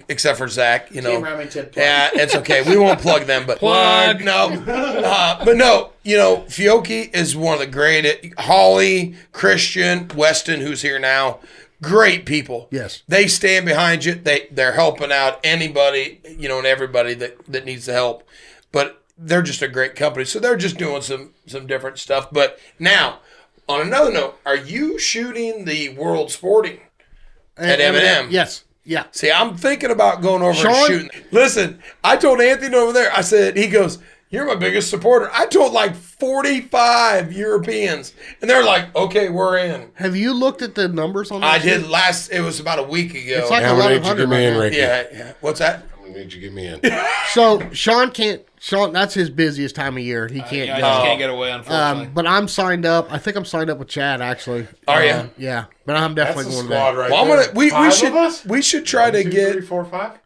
[SPEAKER 7] Except for Zach. You know.
[SPEAKER 6] Team Remington.
[SPEAKER 7] Yeah, it's okay. We won't plug them, but
[SPEAKER 5] plug.
[SPEAKER 7] No. But no. You know, Fiocchi is one of the great. Holly, Christian, Weston, who's here now. Great people.
[SPEAKER 2] Yes.
[SPEAKER 7] They stand behind you. They're helping out anybody, and everybody that needs the help. But they're just a great company. So they're just doing some different stuff. But now, on another note, are you shooting the World Sporting at M&M?
[SPEAKER 2] Yes. Yeah.
[SPEAKER 7] See, I'm thinking about going over and shooting. Listen, I told Anthony over there, I said, he goes, you're my biggest supporter. I told like 45 Europeans, and they're like, okay, we're in.
[SPEAKER 2] Have you looked at the numbers on that?
[SPEAKER 7] I did it was about a week ago.
[SPEAKER 2] It's like
[SPEAKER 8] I'm gonna need you to get me in, Ricky.
[SPEAKER 7] Yeah. What's that?
[SPEAKER 8] I'm gonna need you to get me in.
[SPEAKER 2] So Sean, that's his busiest time of year. He can't
[SPEAKER 5] I
[SPEAKER 2] go.
[SPEAKER 5] just can't get away, unfortunately.
[SPEAKER 2] But I'm signed up. I think I'm signed up with Chad, actually.
[SPEAKER 7] Are you?
[SPEAKER 2] Yeah. But I'm definitely
[SPEAKER 8] That's
[SPEAKER 2] going
[SPEAKER 8] a
[SPEAKER 2] to that.
[SPEAKER 8] squad right
[SPEAKER 7] Well,
[SPEAKER 8] there.
[SPEAKER 7] we should try to
[SPEAKER 8] 1, 2,
[SPEAKER 7] get
[SPEAKER 8] 3, 4, 5.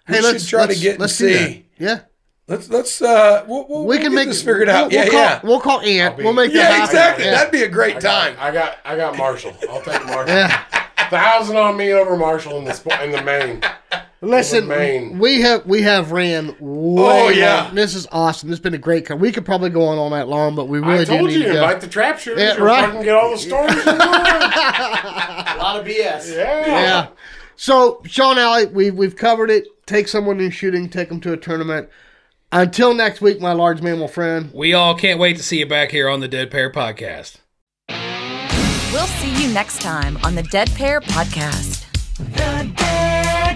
[SPEAKER 2] Hey, let's
[SPEAKER 7] try to get
[SPEAKER 2] let's
[SPEAKER 7] and
[SPEAKER 2] do
[SPEAKER 7] see.
[SPEAKER 2] that. Yeah.
[SPEAKER 7] We can make this figured out.
[SPEAKER 2] We'll call Ant. We'll make that happen.
[SPEAKER 7] Exactly.
[SPEAKER 2] Yeah.
[SPEAKER 7] That'd be a great time.
[SPEAKER 8] I got Marshall. I'll take Marshall.
[SPEAKER 2] Yeah.
[SPEAKER 8] 1,000 on me over Marshall in the main.
[SPEAKER 2] Listen, we have ran way long. This is awesome. This has been a great con. We could probably go on all night long, but we really do need to go.
[SPEAKER 8] I told you to invite the trap shooters.
[SPEAKER 2] Yeah,
[SPEAKER 8] so
[SPEAKER 2] right.
[SPEAKER 8] I can get all the stories.
[SPEAKER 6] A lot of BS.
[SPEAKER 2] Yeah. So, Sean Alley, we've covered it. Take someone who's shooting, take them to a tournament. Until next week, my large mammal friend.
[SPEAKER 5] We all can't wait to see you back here on the Dead Pair Podcast.
[SPEAKER 3] We'll see you next time on the Dead Pair Podcast.
[SPEAKER 1] The Dead Pair.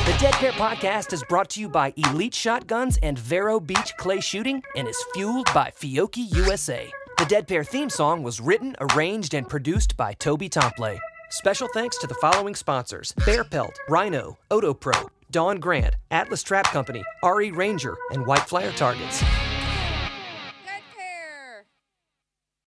[SPEAKER 1] The Dead Pair Podcast is brought to you by Elite Shotguns and Vero Beach Clay Shooting and is fueled by Fiocchi USA. The Dead Pair theme song was written, arranged, and produced by Toby Tomplay. Special thanks to the following sponsors: Bear Pelt, Rhino, Otopro, Dawn Grant, Atlas Trap Company, RE Ranger, and White Flyer Targets.